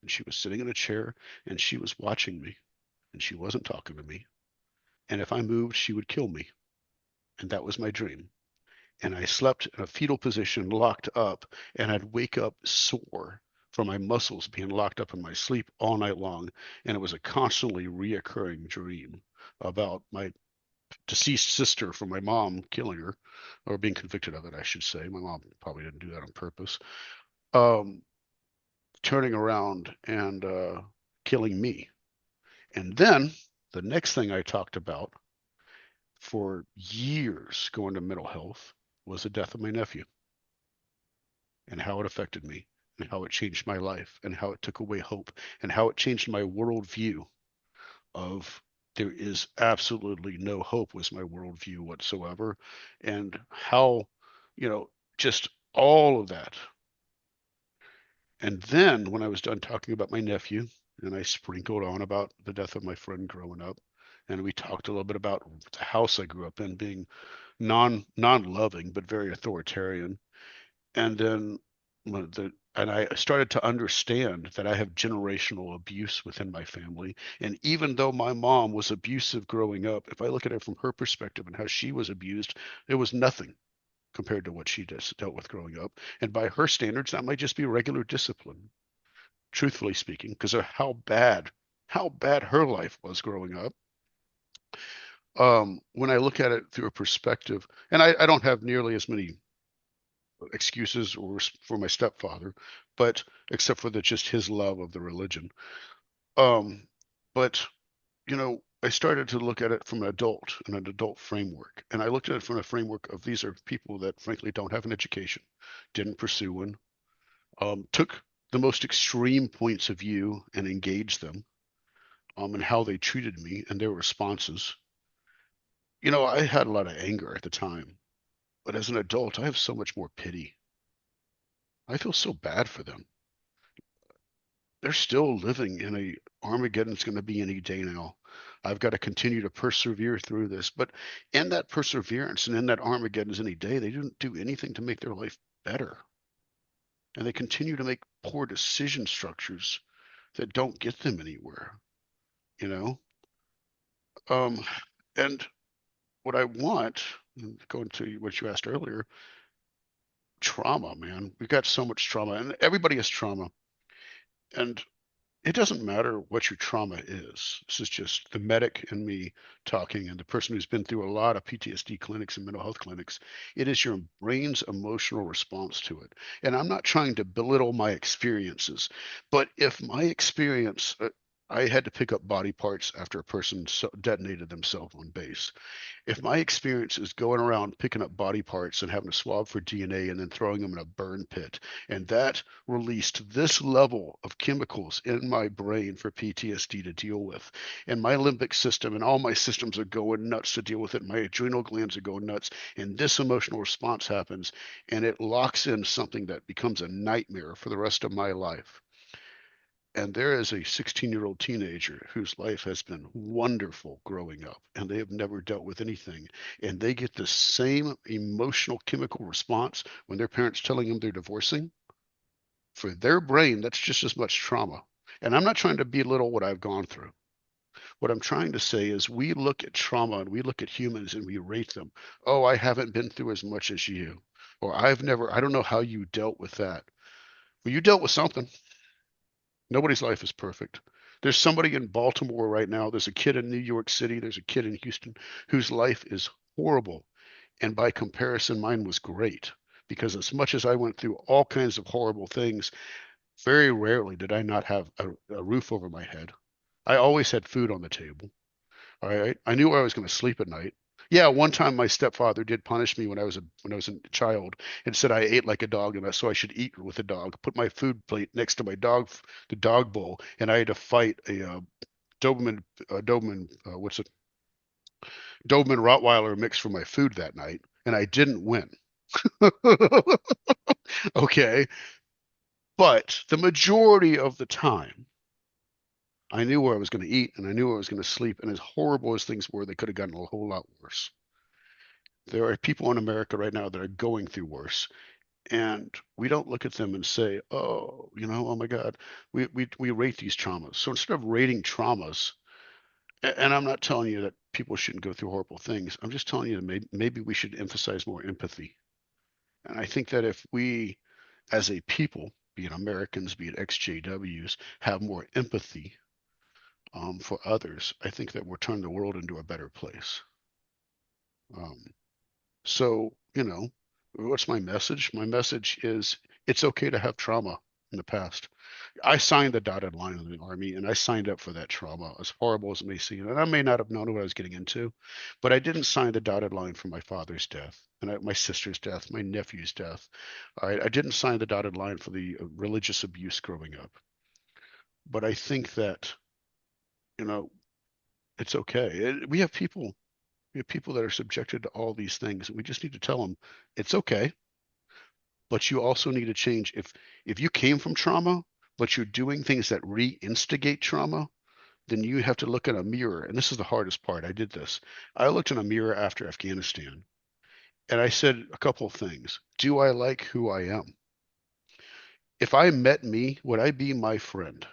and she was sitting in a chair, and she was watching me, and she wasn't talking to me. And if I moved, she would kill me. And that was my dream. And I slept in a fetal position, locked up, and I'd wake up sore from my muscles being locked up in my sleep all night long. And it was a constantly reoccurring dream about my deceased sister from my mom killing her, or being convicted of it, I should say. My mom probably didn't do that on purpose. Um, Turning around and killing me. And then the next thing I talked about for years going to mental health was the death of my nephew and how it affected me and how it changed my life and how it took away hope and how it changed my worldview of there is absolutely no hope was my worldview whatsoever. And how, you know, just all of that. And then when I was done talking about my nephew, and I sprinkled on about the death of my friend growing up, and we talked a little bit about the house I grew up in being non loving but very authoritarian. And then the And I started to understand that I have generational abuse within my family. And even though my mom was abusive growing up, if I look at it from her perspective and how she was abused, it was nothing compared to what she just dealt with growing up. And by her standards, that might just be regular discipline, truthfully speaking, because of how bad her life was growing up. When I look at it through a perspective, and I don't have nearly as many excuses or for my stepfather, but except for the just his love of the religion. Um, but I started to look at it from an adult framework, and I looked at it from a framework of these are people that frankly don't have an education, didn't pursue one, took the most extreme points of view and engaged them, and how they treated me and their responses. I had a lot of anger at the time, but as an adult, I have so much more pity. I feel so bad for them. They're still living in a Armageddon's going to be any day now. I've got to continue to persevere through this. But in that perseverance and in that Armageddon's any day, they didn't do anything to make their life better. And they continue to make poor decision structures that don't get them anywhere, you know? Um, and what I want, going to what you asked earlier, trauma, man. We've got so much trauma, and everybody has trauma. And it doesn't matter what your trauma is. This is just the medic and me talking, and the person who's been through a lot of PTSD clinics and mental health clinics. It is your brain's emotional response to it. And I'm not trying to belittle my experiences, but if my experience, I had to pick up body parts after a person detonated themselves on base. If my experience is going around picking up body parts and having to swab for DNA and then throwing them in a burn pit, and that released this level of chemicals in my brain for PTSD to deal with, and my limbic system and all my systems are going nuts to deal with it, my adrenal glands are going nuts, and this emotional response happens, and it locks in something that becomes a nightmare for the rest of my life. And there is a 16-year-old teenager whose life has been wonderful growing up, and they have never dealt with anything. And they get the same emotional chemical response when their parents telling them they're divorcing. For their brain, that's just as much trauma. And I'm not trying to belittle what I've gone through. What I'm trying to say is we look at trauma and we look at humans and we rate them. Oh, I haven't been through as much as you. Or I don't know how you dealt with that. Well, you dealt with something. Nobody's life is perfect. There's somebody in Baltimore right now. There's a kid in New York City. There's a kid in Houston whose life is horrible. And by comparison, mine was great. Because as much as I went through all kinds of horrible things, very rarely did I not have a roof over my head. I always had food on the table. All right. I knew where I was going to sleep at night. Yeah, one time my stepfather did punish me when I was a child and said I ate like a dog and so I should eat with a dog. Put my food plate next to the dog bowl, and I had to fight a Doberman, what's it? Doberman Rottweiler mix for my food that night, and I didn't win. Okay, but the majority of the time, I knew where I was going to eat and I knew where I was going to sleep. And as horrible as things were, they could have gotten a whole lot worse. There are people in America right now that are going through worse, and we don't look at them and say, "Oh, oh my God." We rate these traumas. So instead of rating traumas, and I'm not telling you that people shouldn't go through horrible things. I'm just telling you that maybe we should emphasize more empathy. And I think that if we, as a people, be it Americans, be it XJWs, have more empathy for others, I think that we're turning the world into a better place. Um, So, what's my message? My message is it's okay to have trauma in the past. I signed the dotted line in the Army and I signed up for that trauma, as horrible as it may seem. And I may not have known what I was getting into, but I didn't sign the dotted line for my father's death and my sister's death, my nephew's death. All right. I didn't sign the dotted line for the religious abuse growing up. But I think that, you know, it's okay. We have people that are subjected to all these things. We just need to tell them it's okay, but you also need to change. If you came from trauma, but you're doing things that reinstigate trauma, then you have to look in a mirror. And this is the hardest part. I did this. I looked in a mirror after Afghanistan and I said a couple of things. Do I like who I am? If I met me, would I be my friend?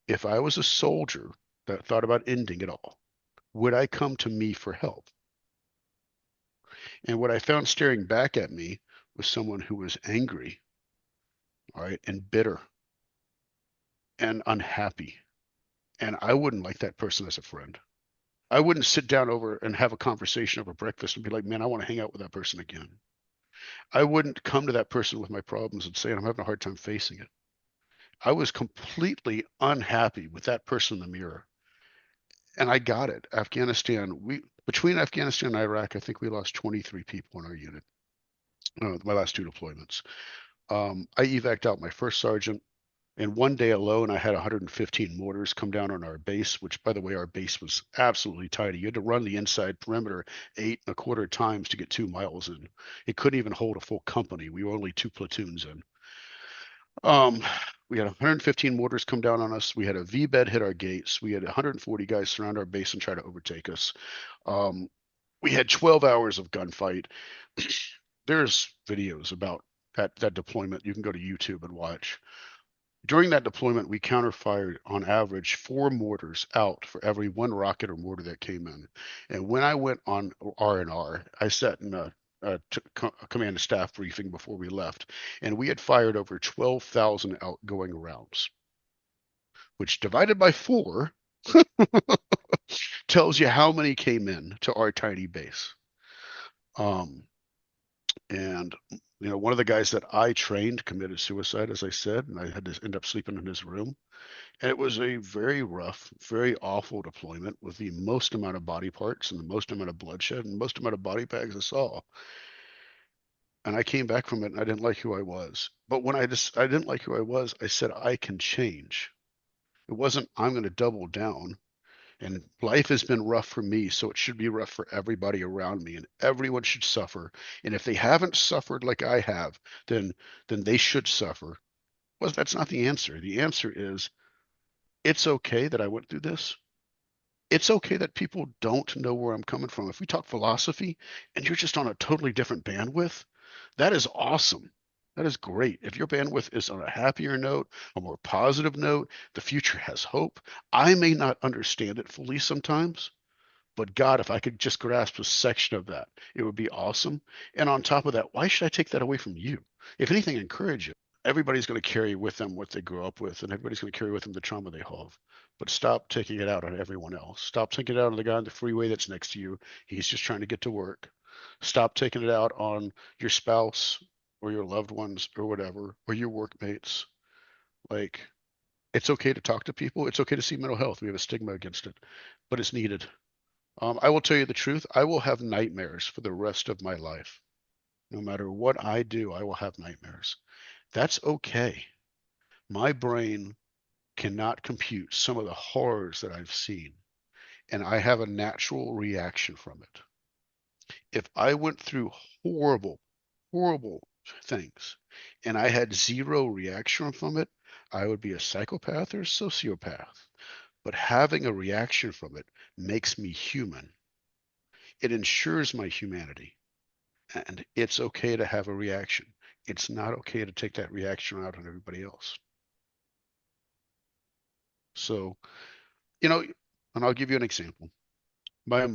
If I was a soldier that thought about ending it all, would I come to me for help? And what I found staring back at me was someone who was angry, all right, and bitter and unhappy. And I wouldn't like that person as a friend. I wouldn't sit down over and have a conversation over breakfast and be like, man, I want to hang out with that person again. I wouldn't come to that person with my problems and say, I'm having a hard time facing it. I was completely unhappy with that person in the mirror. And I got it. Afghanistan, between Afghanistan and Iraq, I think we lost 23 people in our unit. My last two deployments. I evac'd out my first sergeant. In one day alone, I had 115 mortars come down on our base, which, by the way, our base was absolutely tiny. You had to run the inside perimeter 8.25 times to get 2 miles in. It couldn't even hold a full company. We were only two platoons in. Um, we had 115 mortars come down on us. We had a V bed hit our gates. We had 140 guys surround our base and try to overtake us. Um, we had 12 hours of gunfight. There's videos about that deployment. You can go to YouTube and watch. During that deployment, we counterfired on average 4 mortars out for every one rocket or mortar that came in. And when I went on R&R, I sat in a command and staff briefing before we left, and we had fired over 12,000 outgoing rounds, which divided by four tells you how many came in to our tiny base. Um, and one of the guys that I trained committed suicide, as I said, and I had to end up sleeping in his room. And it was a very rough, very awful deployment with the most amount of body parts and the most amount of bloodshed and the most amount of body bags I saw. And I came back from it and I didn't like who I was. But when I didn't like who I was, I said I can change. It wasn't I'm going to double down. And life has been rough for me, so it should be rough for everybody around me, and everyone should suffer. And if they haven't suffered like I have, then they should suffer. Well, that's not the answer. The answer is it's okay that I went through this. It's okay that people don't know where I'm coming from. If we talk philosophy and you're just on a totally different bandwidth, that is awesome. That is great. If your bandwidth is on a happier note, a more positive note, the future has hope. I may not understand it fully sometimes, but God, if I could just grasp a section of that, it would be awesome. And on top of that, why should I take that away from you? If anything, encourage it. Everybody's going to carry with them what they grew up with, and everybody's going to carry with them the trauma they have. But stop taking it out on everyone else. Stop taking it out on the guy on the freeway that's next to you. He's just trying to get to work. Stop taking it out on your spouse or your loved ones or whatever, or your workmates. Like, it's okay to talk to people. It's okay to see mental health. We have a stigma against it, but it's needed. I will tell you the truth. I will have nightmares for the rest of my life. No matter what I do, I will have nightmares. That's okay. My brain cannot compute some of the horrors that I've seen, and I have a natural reaction from it. If I went through horrible, horrible things and I had zero reaction from it, I would be a psychopath or a sociopath. But having a reaction from it makes me human. It ensures my humanity. And it's okay to have a reaction. It's not okay to take that reaction out on everybody else. So, you know, and I'll give you an example. My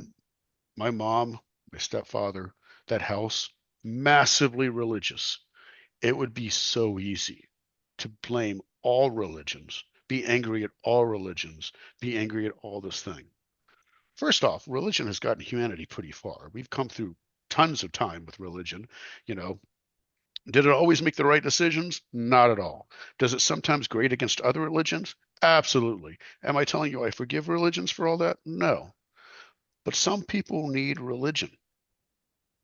my mom, my stepfather, that house, massively religious. It would be so easy to blame all religions, be angry at all religions, be angry at all this thing. First off, religion has gotten humanity pretty far. We've come through tons of time with religion. You know, did it always make the right decisions? Not at all. Does it sometimes grate against other religions? Absolutely. Am I telling you I forgive religions for all that? No. But some people need religion.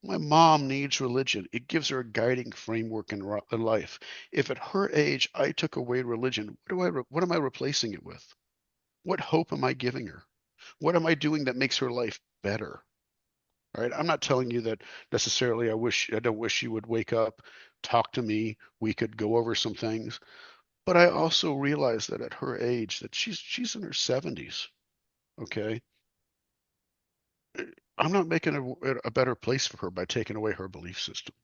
My mom needs religion. It gives her a guiding framework in life. If at her age I took away religion, what am I replacing it with? What hope am I giving her? What am I doing that makes her life better? All right. I'm not telling you that necessarily I don't wish you would wake up, talk to me, we could go over some things. But I also realize that at her age, that she's in her 70s. Okay. I'm not making a better place for her by taking away her belief system.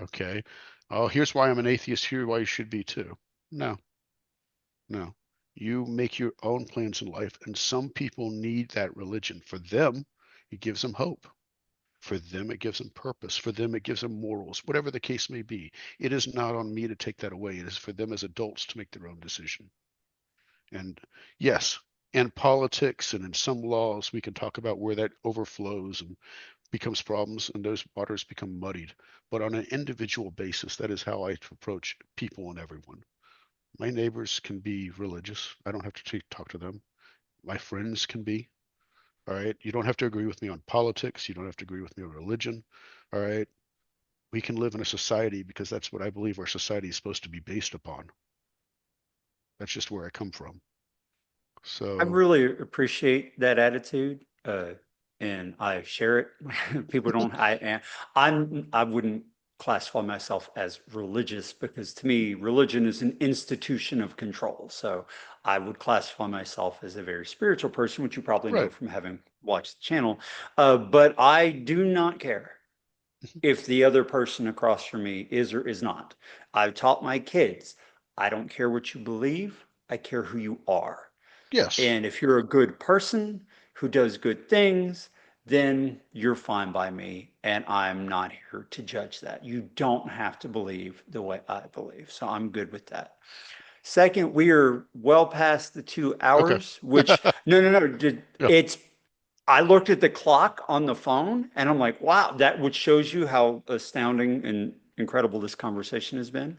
Okay. Oh, here's why I'm an atheist. Here's why you should be too. No, no. You make your own plans in life, and some people need that religion. For them, it gives them hope. For them, it gives them purpose. For them, it gives them morals, whatever the case may be. It is not on me to take that away. It is for them as adults to make their own decision. And yes, in politics and in some laws, we can talk about where that overflows and becomes problems and those waters become muddied. But on an individual basis, that is how I approach people and everyone. My neighbors can be religious. I don't have to talk to them. My friends can be. All right. You don't have to agree with me on politics. You don't have to agree with me on religion. All right. We can live in a society because that's what I believe our society is supposed to be based upon. That's just where I come from. I So, really appreciate that attitude, and I share it. People don't. I wouldn't classify myself as religious because to me, religion is an institution of control. So I would classify myself as a very spiritual person, which you probably know right. from having watched the channel. But I do not care if the other person across from me is or is not. I've taught my kids, I don't care what you believe, I care who you are. Yes. And if you're a good person who does good things, then you're fine by me. And I'm not here to judge that. You don't have to believe the way I believe. So I'm good with that. Second, we are well past the two Okay. hours, which, no, no, no. Yeah. It's, I looked at the clock on the phone and I'm like, wow, that which shows you how astounding and incredible this conversation has been.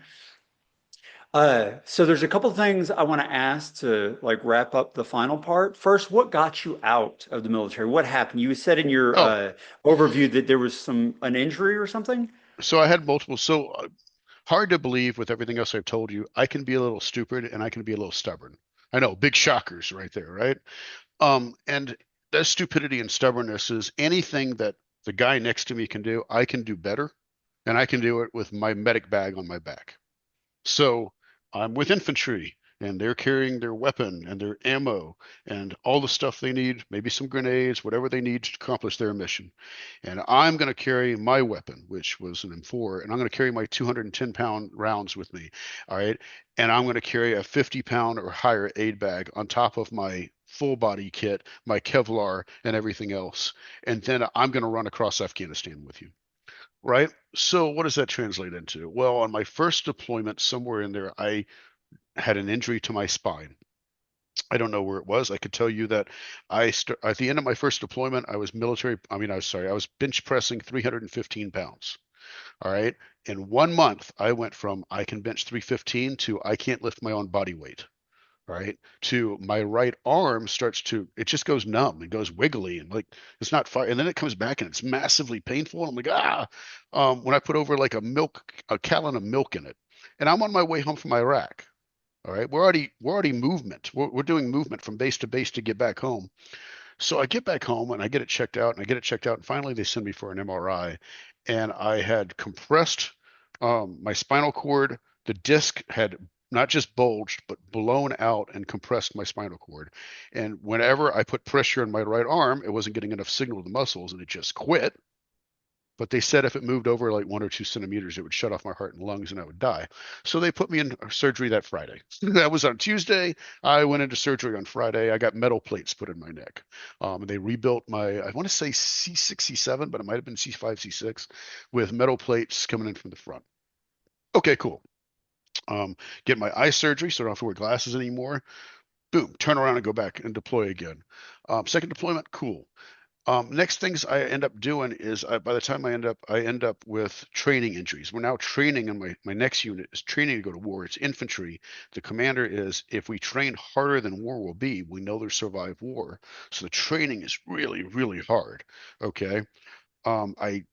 So there's a couple things I want to ask to like wrap up the final part. First, what got you out of the military? What happened? You said in your Oh, overview that there was an injury or something. so I had multiple. So hard to believe with everything else I've told you. I can be a little stupid and I can be a little stubborn. I know, big shockers right there, right? And that stupidity and stubbornness is anything that the guy next to me can do, I can do better, and I can do it with my medic bag on my back. So I'm with infantry, and they're carrying their weapon and their ammo and all the stuff they need, maybe some grenades, whatever they need to accomplish their mission. And I'm going to carry my weapon, which was an M4, and I'm going to carry my 210-pound rounds with me. All right. And I'm going to carry a 50-pound or higher aid bag on top of my full body kit, my Kevlar, and everything else. And then I'm going to run across Afghanistan with you. Right. So what does that translate into? Well, on my first deployment, somewhere in there, I had an injury to my spine. I don't know where it was. I could tell you that at the end of my first deployment, I was military. I mean, I was sorry, I was bench pressing 315 pounds. All right. In 1 month, I went from I can bench 315 to I can't lift my own body weight. Right. To my right arm starts to, it just goes numb. It goes wiggly and like it's not fire. And then it comes back and it's massively painful. And I'm like, ah, when I put over like a gallon of milk in it. And I'm on my way home from Iraq. All right, we're already movement. We're doing movement from base to base to get back home. So I get back home and I get it checked out and I get it checked out and finally they send me for an MRI, and I had compressed my spinal cord. The disc had not just bulged but blown out and compressed my spinal cord. And whenever I put pressure on my right arm, it wasn't getting enough signal to the muscles and it just quit. But they said if it moved over like 1 or 2 centimeters, it would shut off my heart and lungs and I would die. So they put me in surgery that Friday. That was on Tuesday. I went into surgery on Friday. I got metal plates put in my neck. And they rebuilt my, I want to say C6, C7, but it might have been C5, C6 with metal plates coming in from the front. Okay, cool. Get my eye surgery so I don't have to wear glasses anymore. Boom, turn around and go back and deploy again. Second deployment, cool. Next things I end up doing is by the time I end up with training injuries. We're now training, and my next unit is training to go to war. It's infantry. The commander is, if we train harder than war will be, we know they'll survive war. So the training is really, really hard. Okay. Let's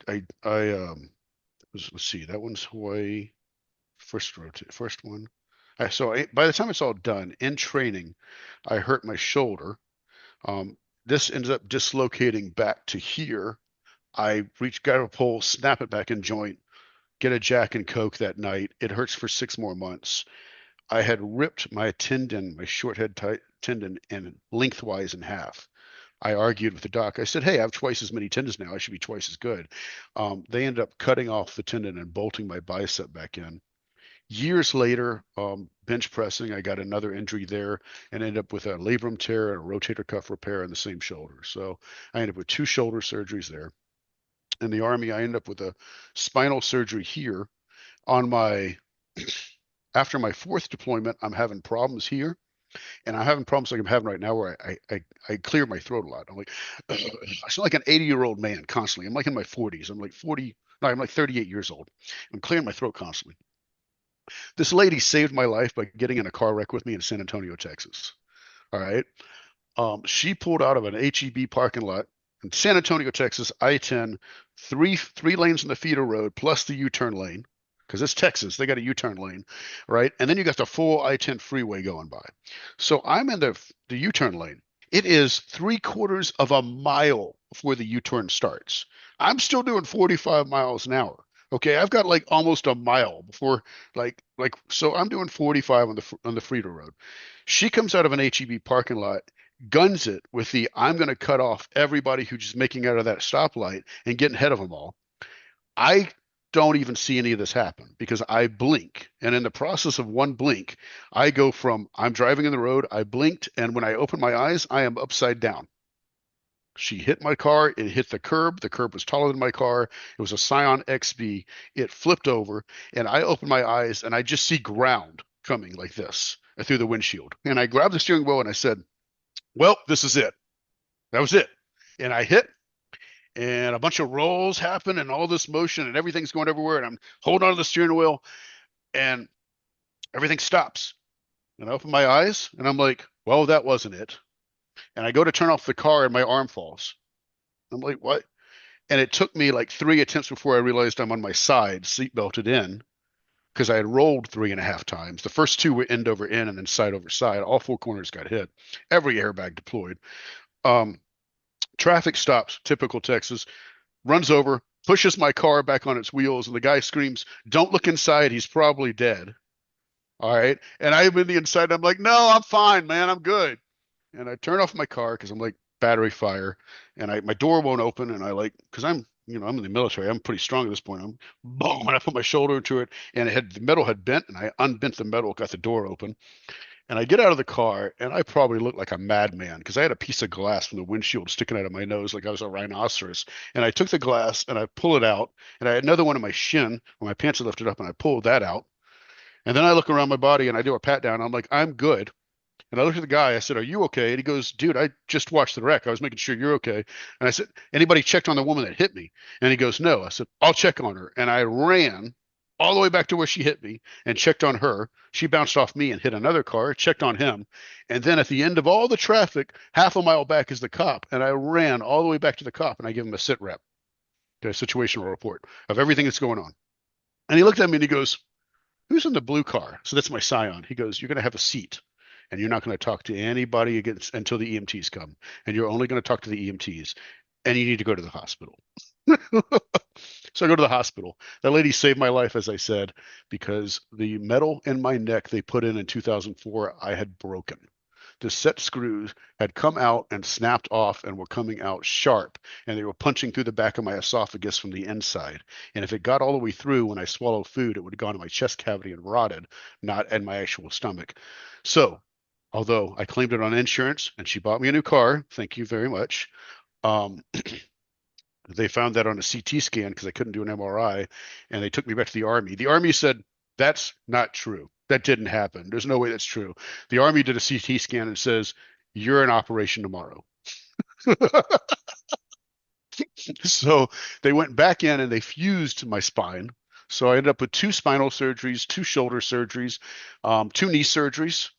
see, that one's Hawaii. First one. By the time it's all done in training, I hurt my shoulder. This ends up dislocating back to here. I got a pole, snap it back in joint, get a Jack and Coke that night. It hurts for 6 more months. I had ripped my tendon, my short head tendon, and lengthwise in half. I argued with the doc. I said, hey, I have twice as many tendons now. I should be twice as good. They ended up cutting off the tendon and bolting my bicep back in. Years later, bench pressing, I got another injury there and ended up with a labrum tear and a rotator cuff repair in the same shoulder. So I ended up with two shoulder surgeries there. In the Army, I ended up with a spinal surgery here on my after my fourth deployment. I'm having problems here, and I'm having problems like I'm having right now where I clear my throat a lot. I'm like, I sound like an 80-year-old man constantly. I'm like in my 40s. I'm like 40, no, I'm like 38 years old. I'm clearing my throat constantly. This lady saved my life by getting in a car wreck with me in San Antonio, Texas. All right. She pulled out of an HEB parking lot in San Antonio, Texas, I-10, three lanes in the feeder road plus the U-turn lane, because it's Texas. They got a U-turn lane, right? And then you got the full I-10 freeway going by. So I'm in the U-turn lane. It is 3/4 of a mile before the U-turn starts. I'm still doing 45 miles an hour. Okay, I've got like almost a mile before so I'm doing 45 on the feeder road. She comes out of an HEB parking lot, guns it with the I'm going to cut off everybody who's just making out of that stoplight and getting ahead of them all. I don't even see any of this happen because I blink. And in the process of one blink, I go from I'm driving in the road, I blinked, and when I open my eyes, I am upside down. She hit my car. It hit the curb. The curb was taller than my car. It was a Scion XB. It flipped over, and I opened my eyes, and I just see ground coming like this through the windshield. And I grabbed the steering wheel, and I said, well, this is it. That was it. And I hit, and a bunch of rolls happen, and all this motion, and everything's going everywhere. And I'm holding on to the steering wheel, and everything stops. And I open my eyes, and I'm like, well, that wasn't it. And I go to turn off the car, and my arm falls. I'm like, what? And it took me like three attempts before I realized I'm on my side, seat belted in, because I had rolled 3.5 times. The first two were end over end and then side over side. All four corners got hit. Every airbag deployed. Um, Traffic stops, typical Texas, runs over, pushes my car back on its wheels, and the guy screams, don't look inside. He's probably dead. All right. And I'm in the inside. I'm like, no, I'm fine, man. I'm good. And I turn off my car because I'm like battery fire, and my door won't open, and I like because I'm in the military, I'm pretty strong at this point. I'm boom, and I put my shoulder into it, and the metal had bent, and I unbent the metal, got the door open, and I get out of the car, and I probably look like a madman because I had a piece of glass from the windshield sticking out of my nose like I was a rhinoceros, and I took the glass and I pull it out, and I had another one in my shin where my pants are lifted up, and I pulled that out, and then I look around my body and I do a pat down. I'm like, I'm good. And I looked at the guy. I said, "Are you okay?" And he goes, "Dude, I just watched the wreck. I was making sure you're okay." And I said, "Anybody checked on the woman that hit me?" And he goes, "No." I said, "I'll check on her." And I ran all the way back to where she hit me and checked on her. She bounced off me and hit another car, checked on him. And then at the end of all the traffic, half a mile back is the cop. And I ran all the way back to the cop and I give him a sit rep, a situational report of everything that's going on. And he looked at me and he goes, who's in the blue car? So that's my Scion. He goes, you're going to have a seat and you're not going to talk to anybody against, until the EMTs come. And you're only going to talk to the EMTs and you need to go to the hospital. So I go to the hospital. That lady saved my life, as I said, because the metal in my neck they put in 2004, I had broken. The set screws had come out and snapped off and were coming out sharp, and they were punching through the back of my esophagus from the inside. And if it got all the way through when I swallowed food, it would have gone to my chest cavity and rotted, not in my actual stomach. So, although I claimed it on insurance and she bought me a new car, thank you very much. Um, they found that on a CT scan because I couldn't do an MRI, and they took me back to the Army. The Army said, that's not true. That didn't happen. There's no way that's true. The Army did a CT scan and says, you're in operation tomorrow. So they went back in and they fused my spine. So I ended up with two spinal surgeries, two shoulder surgeries, two knee surgeries.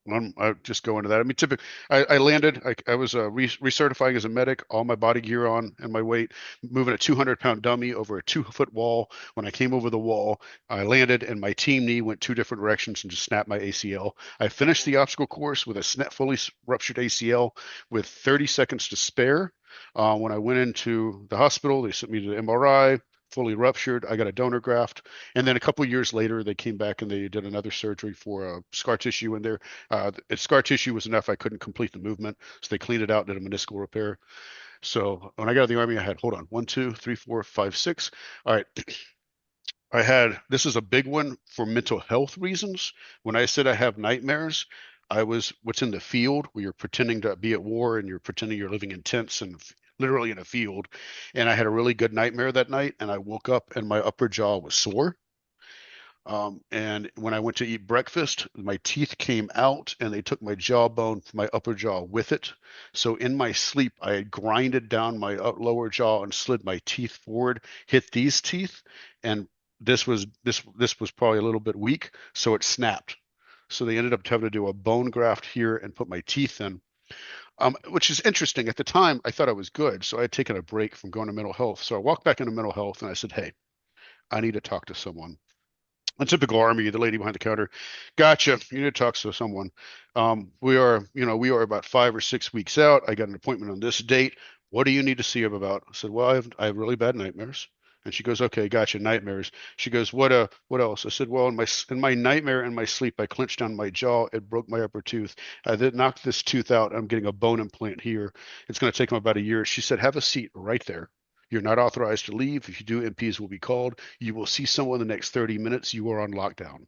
I'll just go into that. I mean, typically, I landed. I was recertifying as a medic, all my body gear on and my weight, moving a 200-pound dummy over a 2-foot wall. When I came over the wall, I landed, and my team knee went two different directions and just snapped my ACL. I finished the obstacle course with a fully ruptured ACL with 30 seconds to spare. When I went into the hospital, they sent me to the MRI. fully ruptured. I got a donor graft, and then a couple of years later, they came back and they did another surgery for scar tissue in there. Scar tissue was enough I couldn't complete the movement, so they cleaned it out, did a meniscal repair. So when I got out of the army, I had hold on 1, 2, 3, 4, 5, 6. All right, I had this is a big one for mental health reasons. When I said I have nightmares, I was what's in the field where you're pretending to be at war and you're pretending you're living in tents and literally in a field. And I had a really good nightmare that night, and I woke up and my upper jaw was sore. And when I went to eat breakfast, my teeth came out and they took my jawbone, my upper jaw with it. So in my sleep, I had grinded down my lower jaw and slid my teeth forward, hit these teeth, and this was probably a little bit weak, so it snapped. So they ended up having to do a bone graft here and put my teeth in, which is interesting. At the time, I thought I was good, so I had taken a break from going to mental health. So I walked back into mental health and I said, "Hey, I need to talk to someone." A typical army, the lady behind the counter, gotcha. You need to talk to someone. We are about 5 or 6 weeks out. I got an appointment on this date. What do you need to see him about? I said, well, I have really bad nightmares. And she goes, okay, gotcha, nightmares. She goes, what else? I said, well, in my nightmare in my sleep, I clenched down my jaw. It broke my upper tooth. I then knocked this tooth out. I'm getting a bone implant here. It's going to take them about a year. She said, have a seat right there. You're not authorized to leave. If you do, MPs will be called. You will see someone in the next 30 minutes. You are on lockdown.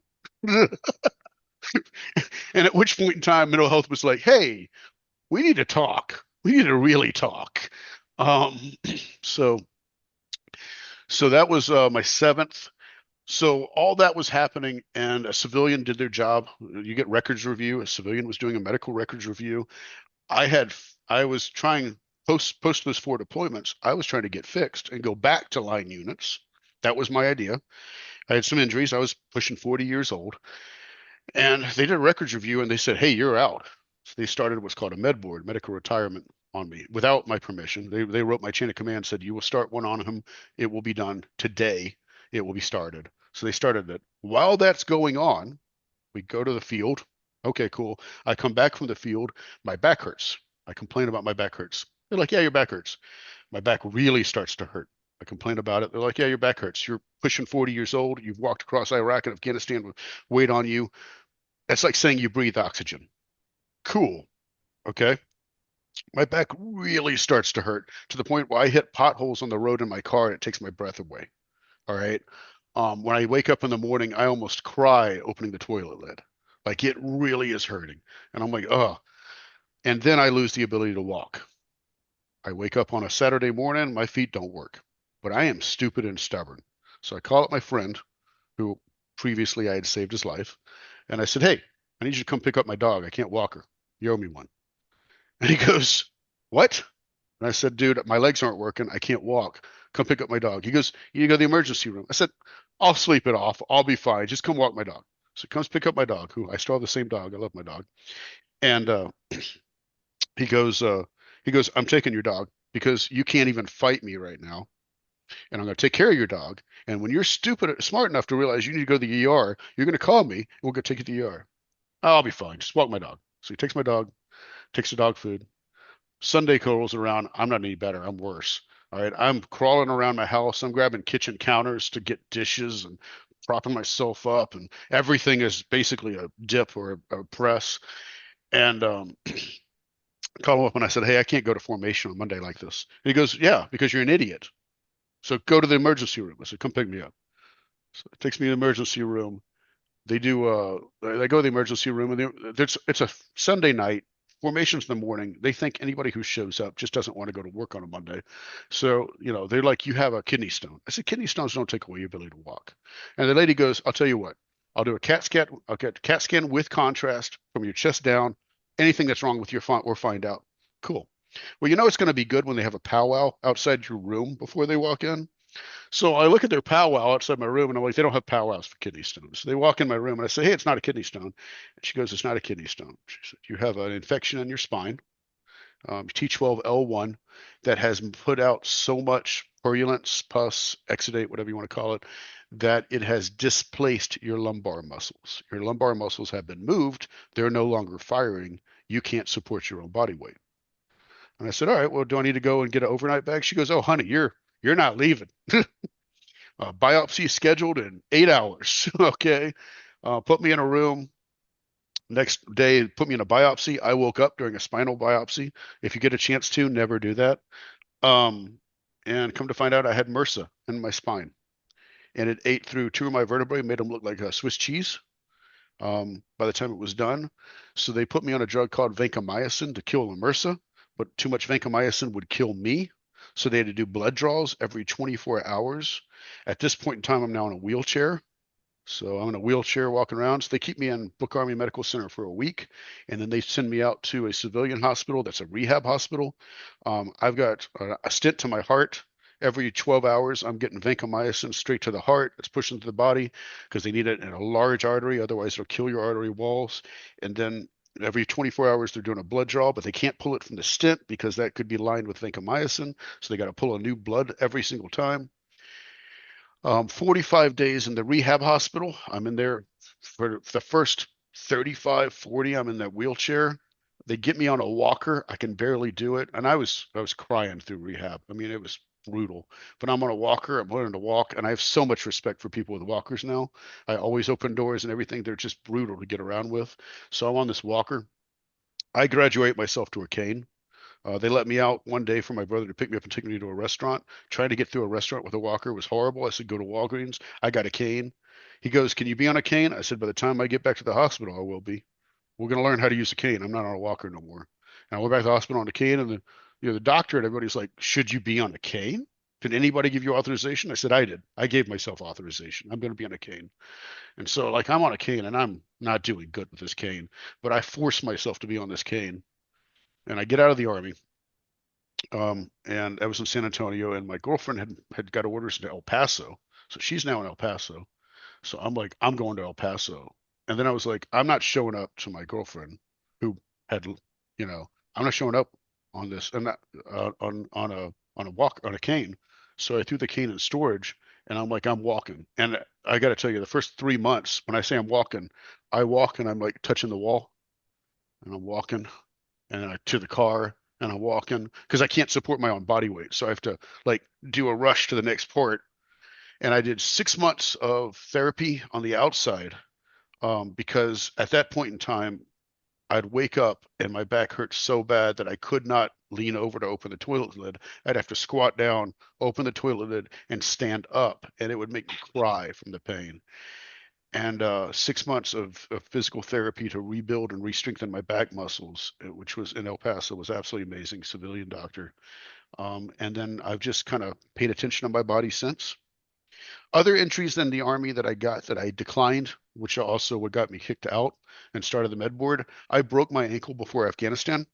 And at which point in time, mental health was like, hey, we need to talk. We need to really talk. Um, so, so that was my seventh. So all that was happening, and a civilian did their job. You get records review. A civilian was doing a medical records review. I had, I was trying post those 4 deployments. I was trying to get fixed and go back to line units. That was my idea. I had some injuries. I was pushing 40 years old. And they did a records review and they said, hey, you're out. So they started what's called a med board, medical retirement on me without my permission. They wrote my chain of command, said, you will start one on him. It will be done today. It will be started. So they started it. While that's going on, we go to the field. Okay, cool. I come back from the field. My back hurts. I complain about my back hurts. They're like, yeah, your back hurts. My back really starts to hurt. I complain about it. They're like, yeah, your back hurts. You're pushing 40 years old. You've walked across Iraq and Afghanistan with weight on you. That's like saying you breathe oxygen. Cool. Okay. My back really starts to hurt to the point where I hit potholes on the road in my car and it takes my breath away. All right. When I wake up in the morning, I almost cry opening the toilet lid. Like it really is hurting. And I'm like, oh. And then I lose the ability to walk. I wake up on a Saturday morning, my feet don't work. But I am stupid and stubborn. So I call up my friend who previously I had saved his life. And I said, hey, I need you to come pick up my dog. I can't walk her. You owe me one. And he goes, what? And I said, dude, my legs aren't working. I can't walk. Come pick up my dog. He goes, you need to go to the emergency room. I said, I'll sleep it off. I'll be fine. Just come walk my dog. So he comes pick up my dog, who I still have the same dog. I love my dog. And he goes, uh, I'm taking your dog because you can't even fight me right now. And I'm going to take care of your dog. And when you're smart enough to realize you need to go to the ER, you're going to call me and we'll go take you to the ER. I'll be fine. Just walk my dog. So he takes my dog, takes the dog food. Sunday rolls around. I'm not any better. I'm worse. All right. I'm crawling around my house. I'm grabbing kitchen counters to get dishes and propping myself up. And everything is basically a dip or a press. And called him up and I said, hey, I can't go to formation on Monday like this. And he goes, yeah, because you're an idiot. So go to the emergency room. I said, come pick me up. So it takes me to the emergency room. They go to the emergency room and it's a Sunday night. Formations in the morning. They think anybody who shows up just doesn't want to go to work on a Monday. So, they're like, you have a kidney stone. I said, kidney stones don't take away your ability to walk. And the lady goes, I'll tell you what, I'll do a CAT scan. I'll get a CAT scan with contrast from your chest down. Anything that's wrong with your font, we'll find out. Cool. Well, it's going to be good when they have a powwow outside your room before they walk in. So I look at their powwow outside my room and I'm like, they don't have powwows for kidney stones. They walk in my room and I say, hey, it's not a kidney stone. And she goes, it's not a kidney stone. She said, you have an infection in your spine, T12L1, that has put out so much purulence, pus, exudate, whatever you want to call it, that it has displaced your lumbar muscles. Your lumbar muscles have been moved. They're no longer firing. You can't support your own body weight. And I said, all right, well, do I need to go and get an overnight bag? She goes, oh, honey, you're not leaving. Biopsy scheduled in 8 hours. Okay. Put me in a room. Next day, put me in a biopsy. I woke up during a spinal biopsy. If you get a chance to, never do that. Um, and come to find out, I had MRSA in my spine, and it ate through two of my vertebrae, made them look like a Swiss cheese. By the time it was done, so they put me on a drug called vancomycin to kill the MRSA, but too much vancomycin would kill me. So they had to do blood draws every 24 hours. At this point in time, I'm now in a wheelchair. So I'm in a wheelchair walking around. So they keep me in Book Army Medical Center for a week, and then they send me out to a civilian hospital that's a rehab hospital. I've got a stent to my heart. Every 12 hours, I'm getting vancomycin straight to the heart. It's pushing to the body because they need it in a large artery. Otherwise, it'll kill your artery walls. And then every 24 hours, they're doing a blood draw, but they can't pull it from the stent because that could be lined with vancomycin. So they got to pull a new blood every single time. 45 days in the rehab hospital. I'm in there for the first 35, 40. I'm in that wheelchair. They get me on a walker. I can barely do it. And I was crying through rehab. I mean, it was brutal. But I'm on a walker. I'm learning to walk. And I have so much respect for people with walkers now. I always open doors and everything. They're just brutal to get around with. So I'm on this walker. I graduate myself to a cane. They let me out one day for my brother to pick me up and take me to a restaurant. Trying to get through a restaurant with a walker was horrible. I said, go to Walgreens. I got a cane. He goes, can you be on a cane? I said, by the time I get back to the hospital, I will be. We're going to learn how to use a cane. I'm not on a walker no more. And I went back to the hospital on a cane, and the doctor and everybody's like, should you be on a cane? Did anybody give you authorization? I said, I did. I gave myself authorization. I'm going to be on a cane. And so, like, I'm on a cane, and I'm not doing good with this cane, but I forced myself to be on this cane. And I get out of the army. And I was in San Antonio, and my girlfriend had got orders to El Paso, so she's now in El Paso. So I'm like, I'm going to El Paso, and then I was like, I'm not showing up to my girlfriend, who had, I'm not showing up on this and that on a walk on a cane. So I threw the cane in storage, and I'm like, I'm walking, and I got to tell you, the first 3 months, when I say I'm walking, I walk and I'm like touching the wall, and I'm walking and to the car and I'm walking because I can't support my own body weight. So I have to like do a rush to the next port. And I did 6 months of therapy on the outside because at that point in time, I'd wake up and my back hurt so bad that I could not lean over to open the toilet lid. I'd have to squat down, open the toilet lid, and stand up, and it would make me cry from the pain. And 6 months of physical therapy to rebuild and re-strengthen my back muscles, which was in El Paso, was absolutely amazing. Civilian doctor. And then I've just kind of paid attention to my body since. Other entries in the Army that I got that I declined, which also what got me kicked out and started the med board. I broke my ankle before Afghanistan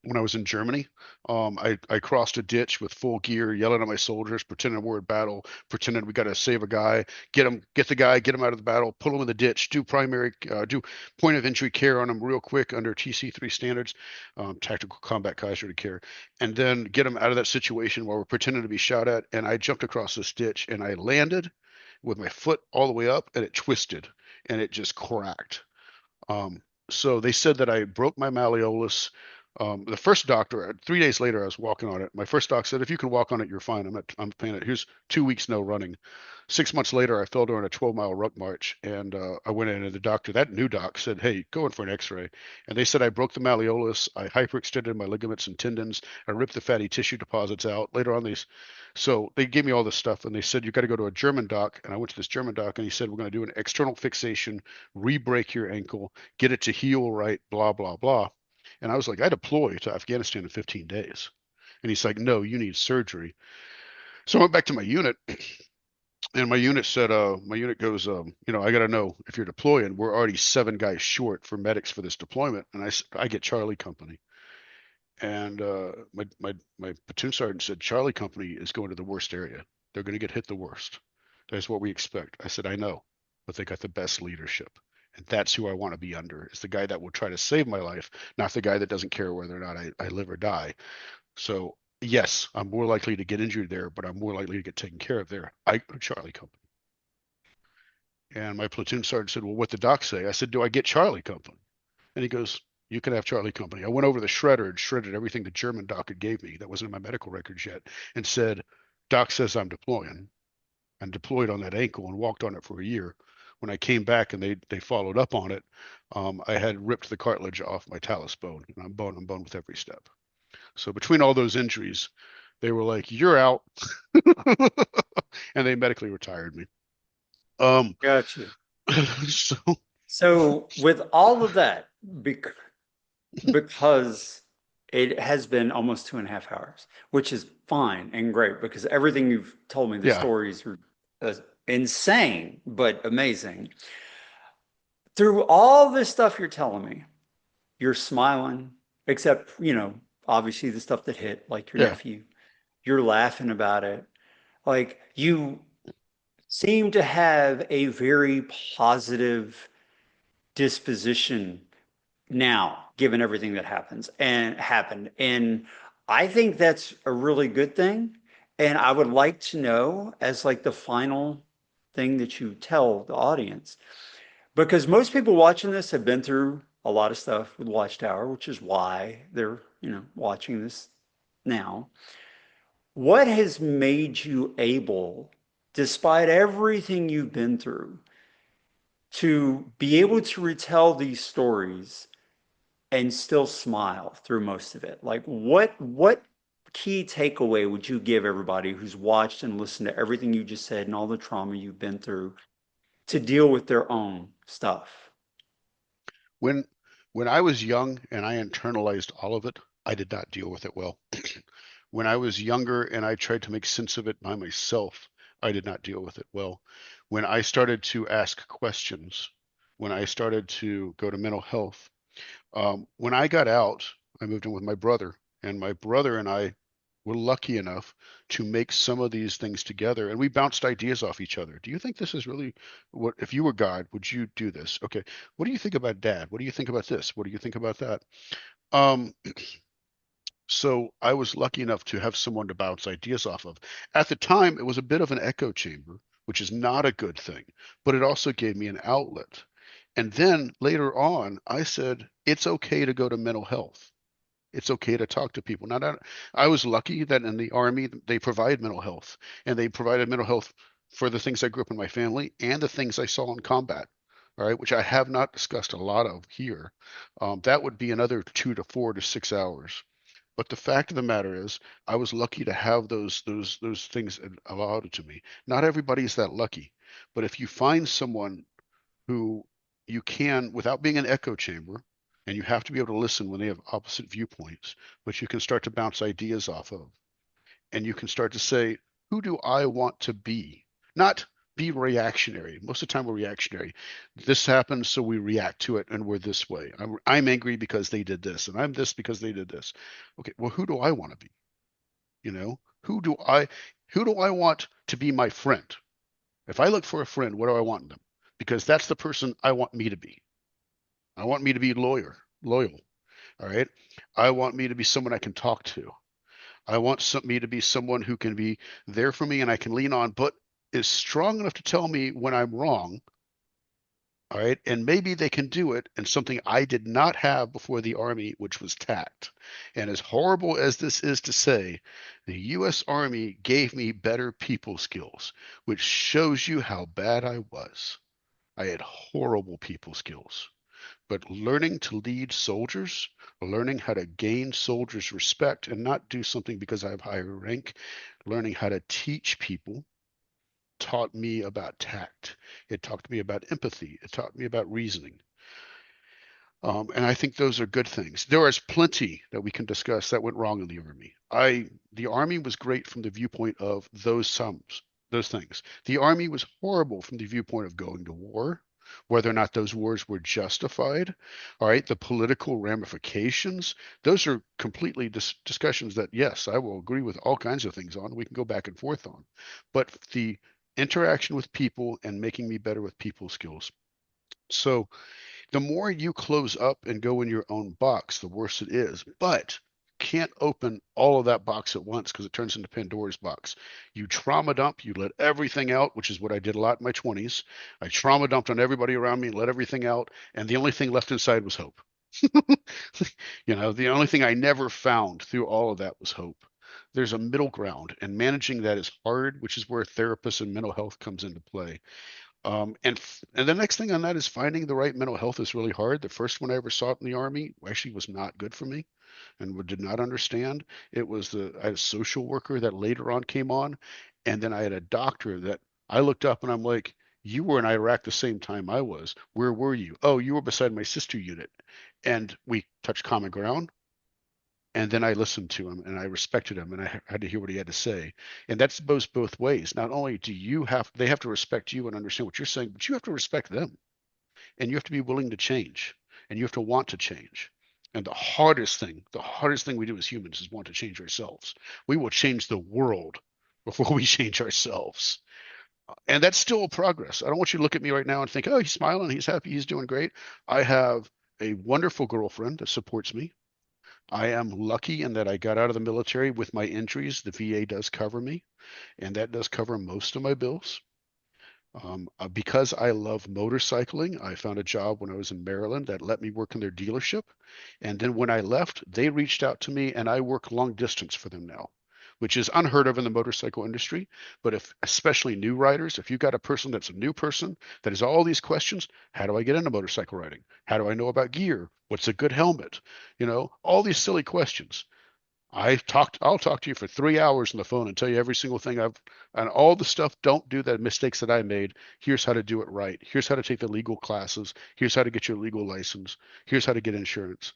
when I was in Germany. I crossed a ditch with full gear, yelling at my soldiers, pretending we're in battle, pretending we got to save a guy, get the guy, get him out of the battle, pull him in the ditch, do point of entry care on him real quick under TC3 standards, tactical combat casualty care, and then get him out of that situation while we're pretending to be shot at. And I jumped across this ditch and I landed with my foot all the way up, and it twisted and it just cracked. Um, so they said that I broke my malleolus. The first doctor, 3 days later, I was walking on it. My first doc said, if you can walk on it, you're fine. I'm paying it. Here's 2 weeks, no running. 6 months later, I fell during a 12-mile ruck march, and I went in, and the doctor, that new doc, said, hey, go in for an x-ray. And they said I broke the malleolus. I hyperextended my ligaments and tendons. I ripped the fatty tissue deposits out. Later on, so they gave me all this stuff, and they said, you got to go to a German doc. And I went to this German doc, and he said, we're going to do an external fixation, re-break your ankle, get it to heal right, blah, blah, blah. And I was like, I deploy to Afghanistan in 15 days. And he's like, no, you need surgery. So I went back to my unit, and my unit goes, I got to know if you're deploying. We're already 7 guys short for medics for this deployment. And I get Charlie Company. And my platoon sergeant said, Charlie Company is going to the worst area. They're going to get hit the worst. That's what we expect. I said, I know, but they got the best leadership. And that's who I want to be under, is the guy that will try to save my life, not the guy that doesn't care whether or not I live or die. So, yes, I'm more likely to get injured there, but I'm more likely to get taken care of there. I go to Charlie Company. And my platoon sergeant said, well, what the doc say? I said, do I get Charlie Company? And he goes, you can have Charlie Company. I went over the shredder and shredded everything the German doc had gave me that wasn't in my medical records yet and said, doc says I'm deploying. and deployed on that ankle and walked on it for a year. When I came back and they followed up on it, I had ripped the cartilage off my talus bone, and I'm bone on bone with every step. So between all those injuries, they were like, "You're out," and they medically retired me. Um, Gotcha. so So with all of that, bec because it has been almost 2.5 hours, which is fine and great because everything you've told me, the yeah, stories are uh, insane, but amazing. Through all this stuff you're telling me, you're smiling, except, obviously the stuff that hit, like your yeah. nephew. You're laughing about it. Like you seem to have a very positive disposition now, given everything that happened. And I think that's a really good thing. And I would like to know, as like the final thing that you tell the audience, because most people watching this have been through a lot of stuff with Watchtower, which is why they're, watching this now. What has made you able, despite everything you've been through, to be able to retell these stories and still smile through most of it? Like what key takeaway would you give everybody who's watched and listened to everything you just said and all the trauma you've been through to deal with their own stuff? When when I was young and I internalized all of it, I did not deal with it well. When I was younger and I tried to make sense of it by myself, I did not deal with it well. When I started to ask questions, when I started to go to mental health, when I got out, I moved in with my brother, and my brother and I were lucky enough to make some of these things together, and we bounced ideas off each other. Do you think this is really what, if you were God, would you do this? Okay, what do you think about dad? What do you think about this? What do you think about that? Um, so I was lucky enough to have someone to bounce ideas off of. At the time, it was a bit of an echo chamber, which is not a good thing, but it also gave me an outlet. And then later on, I said, it's okay to go to mental health. It's okay to talk to people. Now, I was lucky that in the Army, they provide mental health, and they provided mental health for the things I grew up in my family and the things I saw in combat, all right, which I have not discussed a lot of here. That would be another 2 to 4 to 6 hours. But the fact of the matter is, I was lucky to have those things allowed to me. Not everybody's that lucky, but if you find someone who you can, without being an echo chamber, and you have to be able to listen when they have opposite viewpoints, but you can start to bounce ideas off of, and you can start to say, who do I want to be? Not be reactionary. Most of the time we're reactionary. This happens, so we react to it, and we're this way. I'm angry because they did this, and I'm this because they did this. Okay, well, who do I want to be? You know, who do I want to be my friend? If I look for a friend, what do I want in them? Because that's the person I want me to be. I want me to be loyal. All right. I want me to be someone I can talk to. I want me to be someone who can be there for me and I can lean on, but is strong enough to tell me when I'm wrong. All right. And maybe they can do it in something I did not have before the Army, which was tact. And as horrible as this is to say, the U.S. Army gave me better people skills, which shows you how bad I was. I had horrible people skills. But learning to lead soldiers, learning how to gain soldiers' respect and not do something because I have higher rank, learning how to teach people taught me about tact. It taught me about empathy. It taught me about reasoning. And I think those are good things. There is plenty that we can discuss that went wrong in the Army. The Army was great from the viewpoint of those things. The Army was horrible from the viewpoint of going to war, whether or not those wars were justified. All right, the political ramifications, those are completely discussions that, yes, I will agree with all kinds of things on. We can go back and forth on. But the interaction with people and making me better with people skills. So, the more you close up and go in your own box, the worse it is. But can't open all of that box at once because it turns into Pandora's box. You trauma dump, you let everything out, which is what I did a lot in my 20s. I trauma dumped on everybody around me and let everything out, and the only thing left inside was hope. The only thing I never found through all of that was hope. there's a middle ground, and managing that is hard, which is where therapists and mental health comes into play. And the next thing on that is finding the right mental health is really hard. The first one I ever saw in the Army actually was not good for me and did not understand. I had a social worker that later on came on, and then I had a doctor that I looked up and I'm like, you were in Iraq the same time I was. Where were you? Oh, you were beside my sister unit. And we touched common ground. And then I listened to him and I respected him and I had to hear what he had to say. And that's both ways. Not only do they have to respect you and understand what you're saying, but you have to respect them and you have to be willing to change and you have to want to change. And the hardest thing we do as humans is want to change ourselves. We will change the world before we change ourselves. And that's still a progress. I don't want you to look at me right now and think, oh, he's smiling, he's happy, he's doing great. I have a wonderful girlfriend that supports me. I am lucky in that I got out of the military with my injuries. The VA does cover me, and that does cover most of my bills. Because I love motorcycling, I found a job when I was in Maryland that let me work in their dealership. And then when I left, they reached out to me and I work long distance for them now, which is unheard of in the motorcycle industry. But if, especially new riders, if you've got a person that's a new person that has all these questions, how do I get into motorcycle riding? How do I know about gear? What's a good helmet? All these silly questions. I'll talk to you for 3 hours on the phone and tell you every single thing and all the stuff. Don't do the mistakes that I made. Here's how to do it right. Here's how to take the legal classes. Here's how to get your legal license. Here's how to get insurance.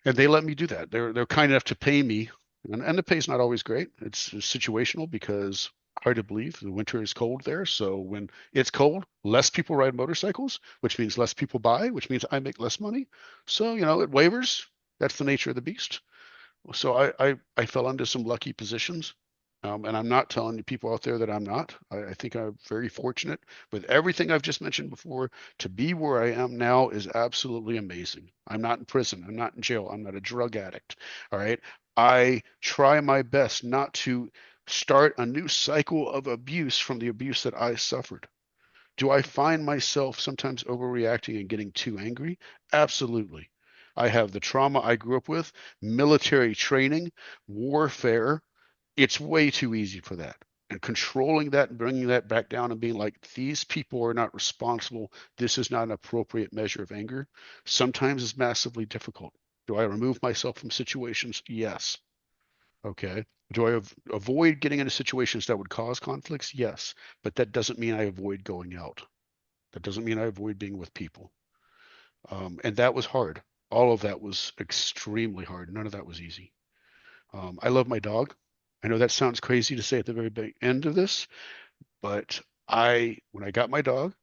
And they let me do that. They're kind enough to pay me, and the pay's not always great. It's situational because hard to believe the winter is cold there. So when it's cold, less people ride motorcycles, which means less people buy, which means I make less money. So, it wavers. That's the nature of the beast. So I fell into some lucky positions. And I'm not telling you people out there that I'm not. I think I'm very fortunate with everything I've just mentioned before. To be where I am now is absolutely amazing. I'm not in prison. I'm not in jail. I'm not a drug addict. All right. I try my best not to start a new cycle of abuse from the abuse that I suffered. Do I find myself sometimes overreacting and getting too angry? Absolutely. I have the trauma I grew up with, military training, warfare. It's way too easy for that. And controlling that and bringing that back down and being like, these people are not responsible. This is not an appropriate measure of anger. Sometimes is massively difficult. Do I remove myself from situations? Yes. Okay. Do I avoid getting into situations that would cause conflicts? Yes. But that doesn't mean I avoid going out. That doesn't mean I avoid being with people. And that was hard. All of that was extremely hard. None of that was easy. I love my dog. I know that sounds crazy to say at the very end of this, but when I got my dog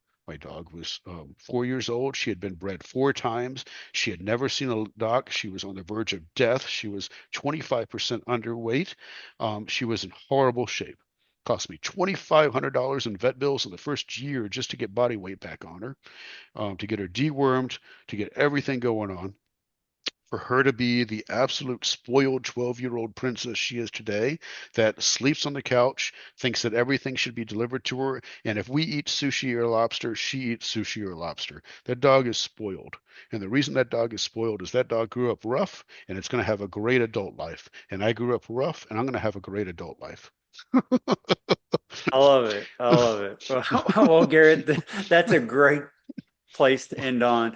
was 4 years old. She had been bred 4 times. She had never seen a doc. She was on the verge of death. She was 25% underweight. She was in horrible shape. Cost me $2,500 in vet bills in the first year just to get body weight back on her, to get her dewormed, to get everything going on. For her to be the absolute spoiled 12-year-old princess she is today, that sleeps on the couch, thinks that everything should be delivered to her, and if we eat sushi or lobster, she eats sushi or lobster. That dog is spoiled. And the reason that dog is spoiled is that dog grew up rough, and it's going to have a great adult life. And I grew up rough, and I'm going to have a great adult life. I love it. I love it. Well, Garrett, that's a great place to end on.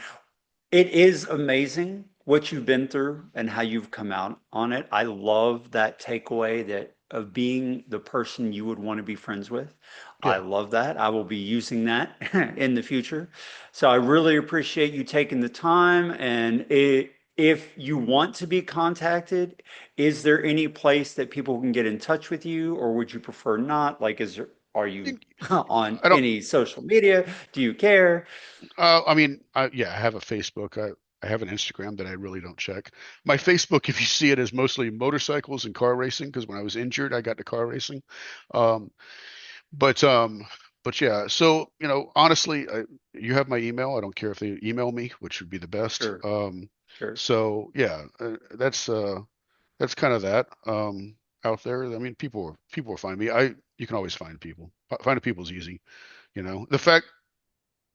It is amazing what you've been through and how you've come out on it. I love that takeaway that of being the person you would want to be friends with. I Yeah. love that. I will be using that in the future. So I really appreciate you taking the time. And if you want to be contacted, is there any place that people can get in touch with you, or would you prefer not? Like, are you on I don't. any social media? Do you care? I mean, yeah, I have a Facebook. I have an Instagram that I really don't check. My Facebook, if you see it, is mostly motorcycles and car racing because when I was injured, I got to car racing. Um, but um, but yeah. So honestly, you have my email. I don't care if they email me, which would be the best. Sure, sure. So yeah, that's kind of that out there. I mean, people will find me. You can always find people. Finding people is easy. The fact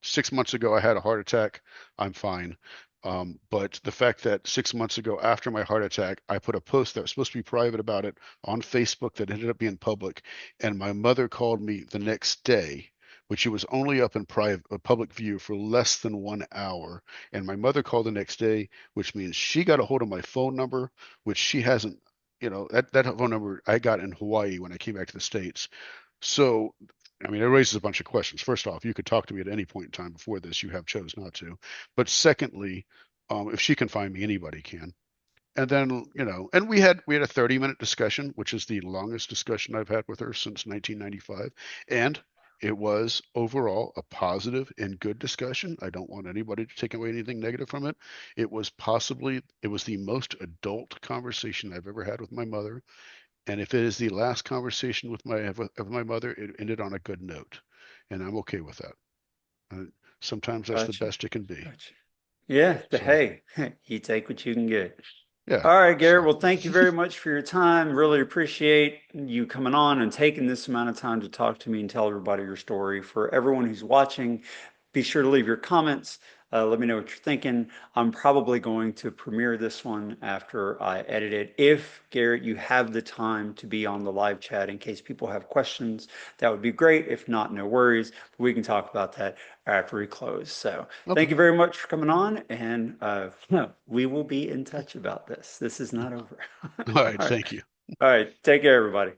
6 months ago I had a heart attack. I'm fine. But the fact that 6 months ago, after my heart attack, I put a post that was supposed to be private about it on Facebook that ended up being public, and my mother called me the next day, which it was only up in private, public view for less than 1 hour. And my mother called the next day, which means she got a hold of my phone number, which she hasn't, that phone number I got in Hawaii when I came back to the States. So, I mean, it raises a bunch of questions. First off, you could talk to me at any point in time before this. You have chose not to. But secondly, if she can find me, anybody can. And then, and we had a 30-minute discussion, which is the longest discussion I've had with her since 1995. And it was overall a positive and good discussion. I don't want anybody to take away anything negative from it. It was the most adult conversation I've ever had with my mother. And if it is the last conversation with my mother, it ended on a good note, and I'm okay with that. And sometimes that's the Gotcha. best it can be. Gotcha. Yeah, So hey, you take what you can get. yeah. All right, Garrett. So Well, thank you very much for your time. Really appreciate you coming on and taking this amount of time to talk to me and tell everybody your story. For everyone who's watching, be sure to leave your comments. Let me know what you're thinking. I'm probably going to premiere this one after I edit it. If, Garrett, you have the time to be on the live chat in case people have questions, that would be great. If not, no worries. We can talk about that after we close. So okay. thank you very much for coming on, and we will be in touch about this. This is not over. All right. All right. Thank you. All right. Take care, everybody.